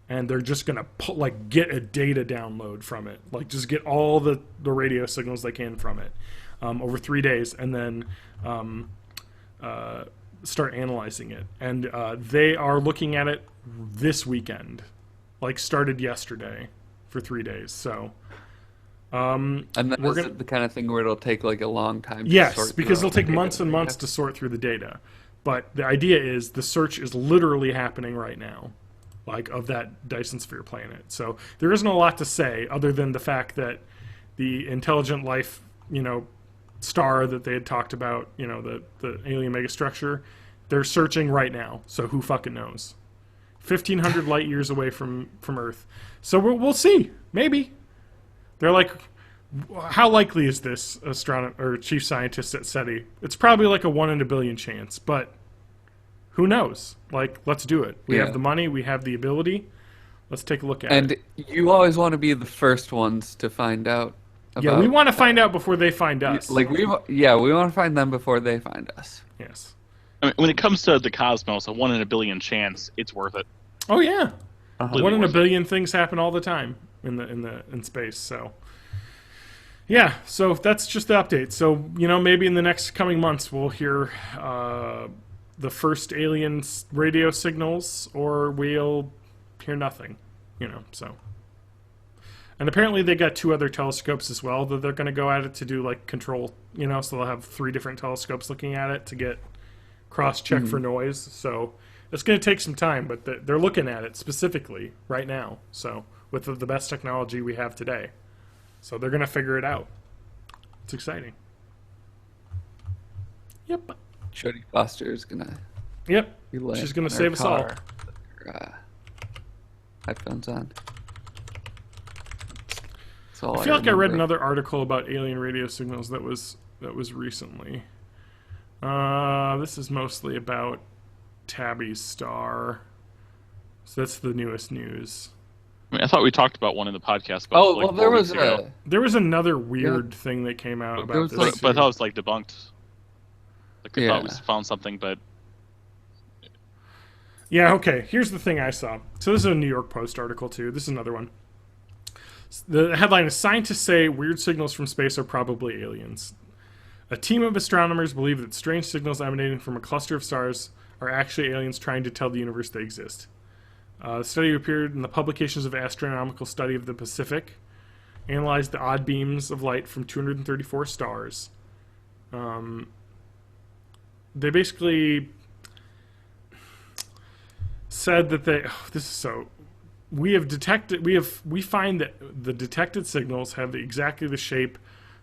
and they're just going to get a data download from it, like just get all the radio signals they can from it over 3 days, and then start analyzing it. And they are looking at it this weekend, like started yesterday for 3 days. So And then is it the kind of thing where it'll take like a long time to yes, sort because through it'll take all the months data and that we months have? to sort through the data. But the idea is the search is literally happening right now, like of that Dyson Sphere planet. So there isn't a lot to say other than the fact that the intelligent life, star that they had talked about, the alien megastructure, they're searching right now. So who fucking knows? 1,500 light years away from Earth. So we'll see. Maybe. They're like, how likely is this, astronomer or chief scientist at SETI? It's probably like a 1 in a billion chance, but who knows? Like, let's do it. We have the money, we have the ability. Let's take a look at it. And you always want to be the first ones to find out. Yeah, we want to find out before they find us. Like we want to find them before they find us. Yes. I mean, when it comes to the cosmos, a 1 in a billion chance, it's worth it. Oh yeah. Uh-huh. 1 in a billion things happen all the time in space. So yeah, so that's just the update. So maybe in the next coming months we'll hear the first alien radio signals, or we'll hear nothing. So. And apparently they got 2 other telescopes as well that they're going to go at it to do like control. So they'll have 3 different telescopes looking at it to get cross-check for noise. So it's going to take some time, but they're looking at it specifically right now. So with the best technology we have today. So they're going to figure it out. It's exciting. Yep. Jodie Foster is gonna. Yep. Be laying She's going in to her save us all. car with her, headphones on. That's all I feel like I read remember. another article about alien radio signals that was recently. This is mostly about Tabby's star. So that's the newest news. I mean, I thought we talked about one in the podcast. About, Oh like, well, there 4 was weeks ago. There was another weird thing that came out There about was this. like- But I too. thought it was like debunked. Like I thought we Yeah. found something, but Yeah, okay. Here's the thing I saw. So this is a New York Post article too. This is another one. The headline is "Scientists say weird signals from space are probably aliens." A team of astronomers believe that strange signals emanating from a cluster of stars are actually aliens trying to tell the universe they exist. The study appeared in the Publications of Astronomical Study of the Pacific, analyzed the odd beams of light from 234 stars. They basically said that this is so. We find that the detected signals have exactly the shape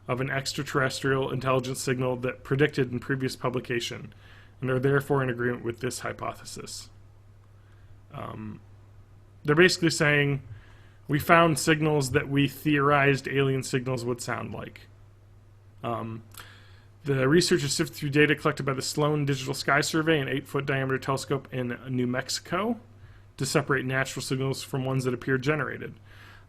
of an extraterrestrial intelligence signal that predicted in previous publication, and are therefore in agreement with this hypothesis. They're basically saying we found signals that we theorized alien signals would sound like. The researchers sifted through data collected by the Sloan Digital Sky Survey, an 8-foot diameter telescope in New Mexico, to separate natural signals from ones that appear generated.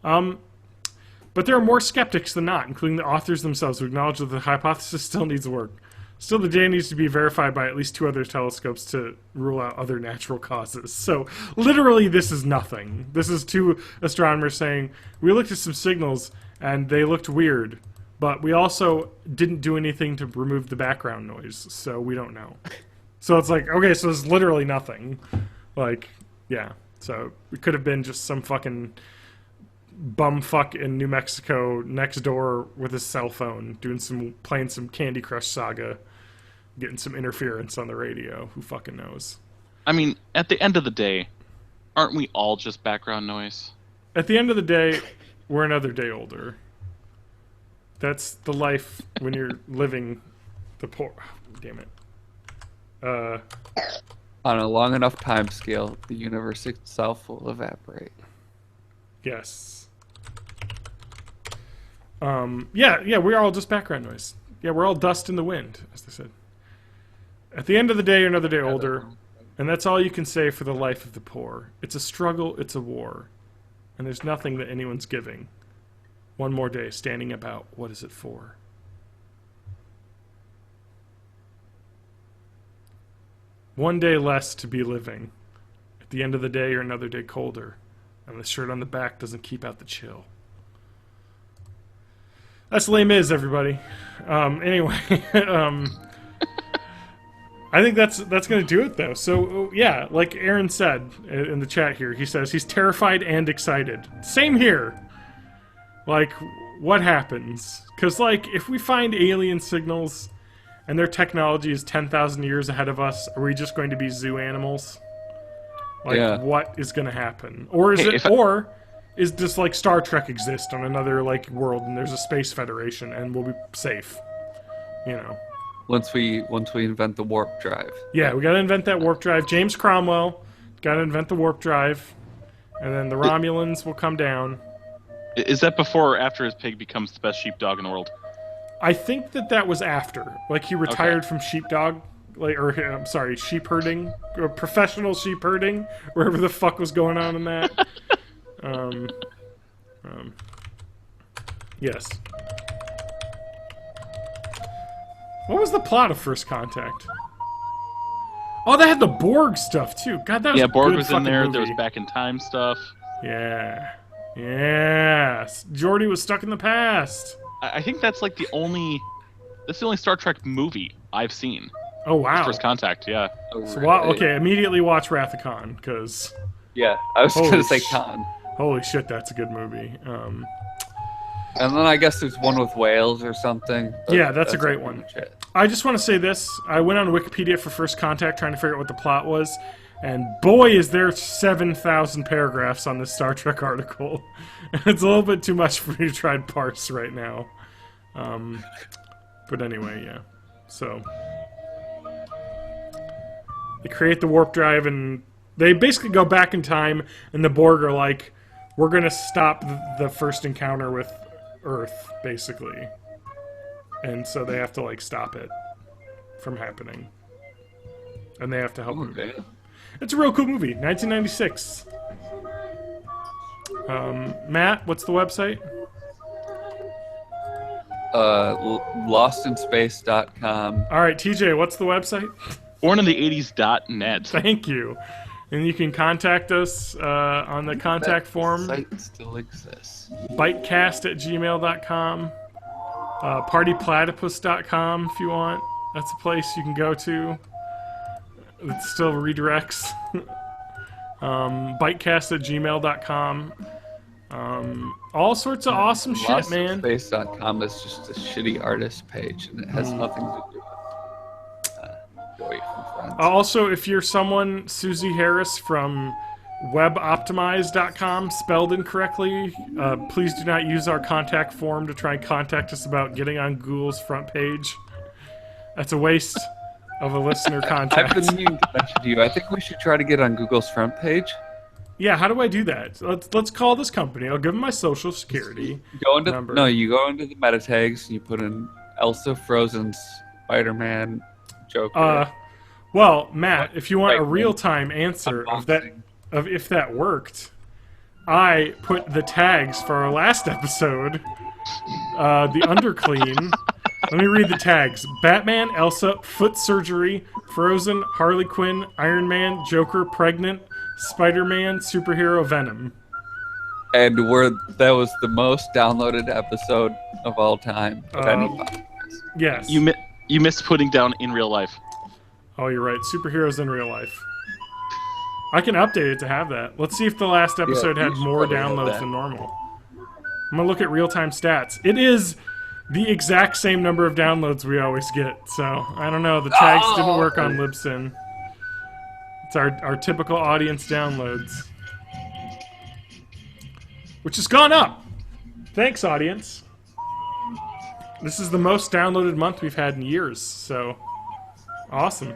But there are more skeptics than not, including the authors themselves, who acknowledge that the hypothesis still needs work. Still, the data needs to be verified by at least 2 other telescopes to rule out other natural causes. So, literally, this is nothing. This is 2 astronomers saying, we looked at some signals, and they looked weird, but we also didn't do anything to remove the background noise, so we don't know. So it's like, okay, so it's literally nothing. Like, yeah. So it could have been just some fucking bumfuck in New Mexico next door with his cell phone playing some Candy Crush Saga, getting some interference on the radio. Who fucking knows? I mean, at the end of the day, aren't we all just background noise? At the end of the day, we're another day older. That's the life when you're living the poor. Damn it. On a long enough time scale, the universe itself will evaporate. Yes. Yeah, we're all just background noise. Yeah, we're all dust in the wind, as they said. At the end of the day, you're another day older, and that's all you can say for the life of the poor. It's a struggle, it's a war, and there's nothing that anyone's giving. One more day standing about, what is it for? One day less to be living. At the end of the day, you're another day colder, and the shirt on the back doesn't keep out the chill. That's Les Mis, everybody. Anyway, I think that's going to do it, though. So, yeah, like Aaron said in the chat here, he says he's terrified and excited. Same here. Like, what happens? Because, like, if we find alien signals and their technology is 10,000 years ahead of us, are we just going to be zoo animals? Like, what is going to happen? Or is does like Star Trek exist on another like world and there's a space federation and we'll be safe? You know. Once we invent the warp drive. Yeah, we got to invent that warp drive. James Cromwell got to invent the warp drive, and then the Romulans will come down. Is that before or after his pig becomes the best sheepdog in the world? I think that was after. Like he retired from sheepdog, I'm sorry, sheep herding, or professional sheep herding, wherever the fuck was going on in that. Yes. What was the plot of First Contact? Oh, they had the Borg stuff too. God, that was Borg good was in there. movie. There was back in time stuff. Yeah. Geordi was stuck in the past. I think that's like the only Star Trek movie I've seen. Oh wow. First Contact, yeah. So okay, immediately watch Wrath of Khan, because yeah, I was gonna say Khan. Holy shit, that's a good movie. And then I guess there's one with whales or something. Yeah, that's a great one. I just want to say this. I went on Wikipedia for First Contact trying to figure out what the plot was, and boy, is there 7,000 paragraphs on this Star Trek article. It's a little bit too much for me to try and parse right now. But anyway, yeah. So they create the warp drive, and they basically go back in time, and the Borg are like, we're going to stop the first encounter with Earth, basically. And so they have to, like, stop it from happening. And they have to help them. It's a real cool movie. 1996. Matt, what's the website? lostinspace.com. All right, TJ, what's the website? bornintheeighties.net. Thank you. And you can contact us on the contact form. The site still exists. Bitecast@gmail.com. Partyplatypus.com if you want. That's a place you can go to. It still redirects. Bitecast@gmail.com. All sorts of awesome shit, man. Lostinspace.com is just a shitty artist page, and it has nothing to do with Joy from Friends. Also, if you're someone, Susie Harris from weboptimize.com, spelled incorrectly, please do not use our contact form to try and contact us about getting on Google's front page. That's a waste of a listener contact. I've been meaning to mention to you, I think we should try to get on Google's front page. Yeah, how do I do that? Let's call this company. I'll give them my social security number. No, you go into the meta tags and you put in Elsa, Frozen, Spider-Man, Joker. Well, Matt, if you want a real-time answer of if that worked, I put the tags for our last episode, the Underclean. Let me read the tags. Batman, Elsa, foot surgery, Frozen, Harley Quinn, Iron Man, Joker, pregnant, Spider-Man, superhero, Venom. And that was the most downloaded episode of all time of any podcast. Yes. You missed putting down in real life. Oh, you're right. Superheroes in real life. I can update it to have that. Let's see if the last episode had more downloads than normal. I'm going to look at real-time stats. It is the exact same number of downloads we always get. So, I don't know. The tags didn't work on Libsyn. It's our typical audience downloads. Which has gone up. Thanks, audience. This is the most downloaded month we've had in years, so awesome.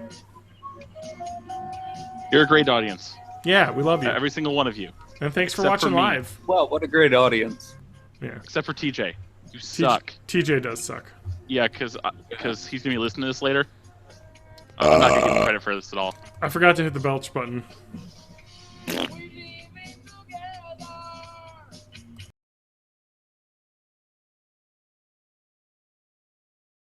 You're a great audience. Yeah, we love you. Every single one of you. And thanks for Except watching for me. live. Wow, what a great audience. Yeah. Except for TJ. You suck. TJ does suck. Yeah, because he's going to be listening to this later. I'm not going to give him credit for this at all. I forgot to hit the belch button.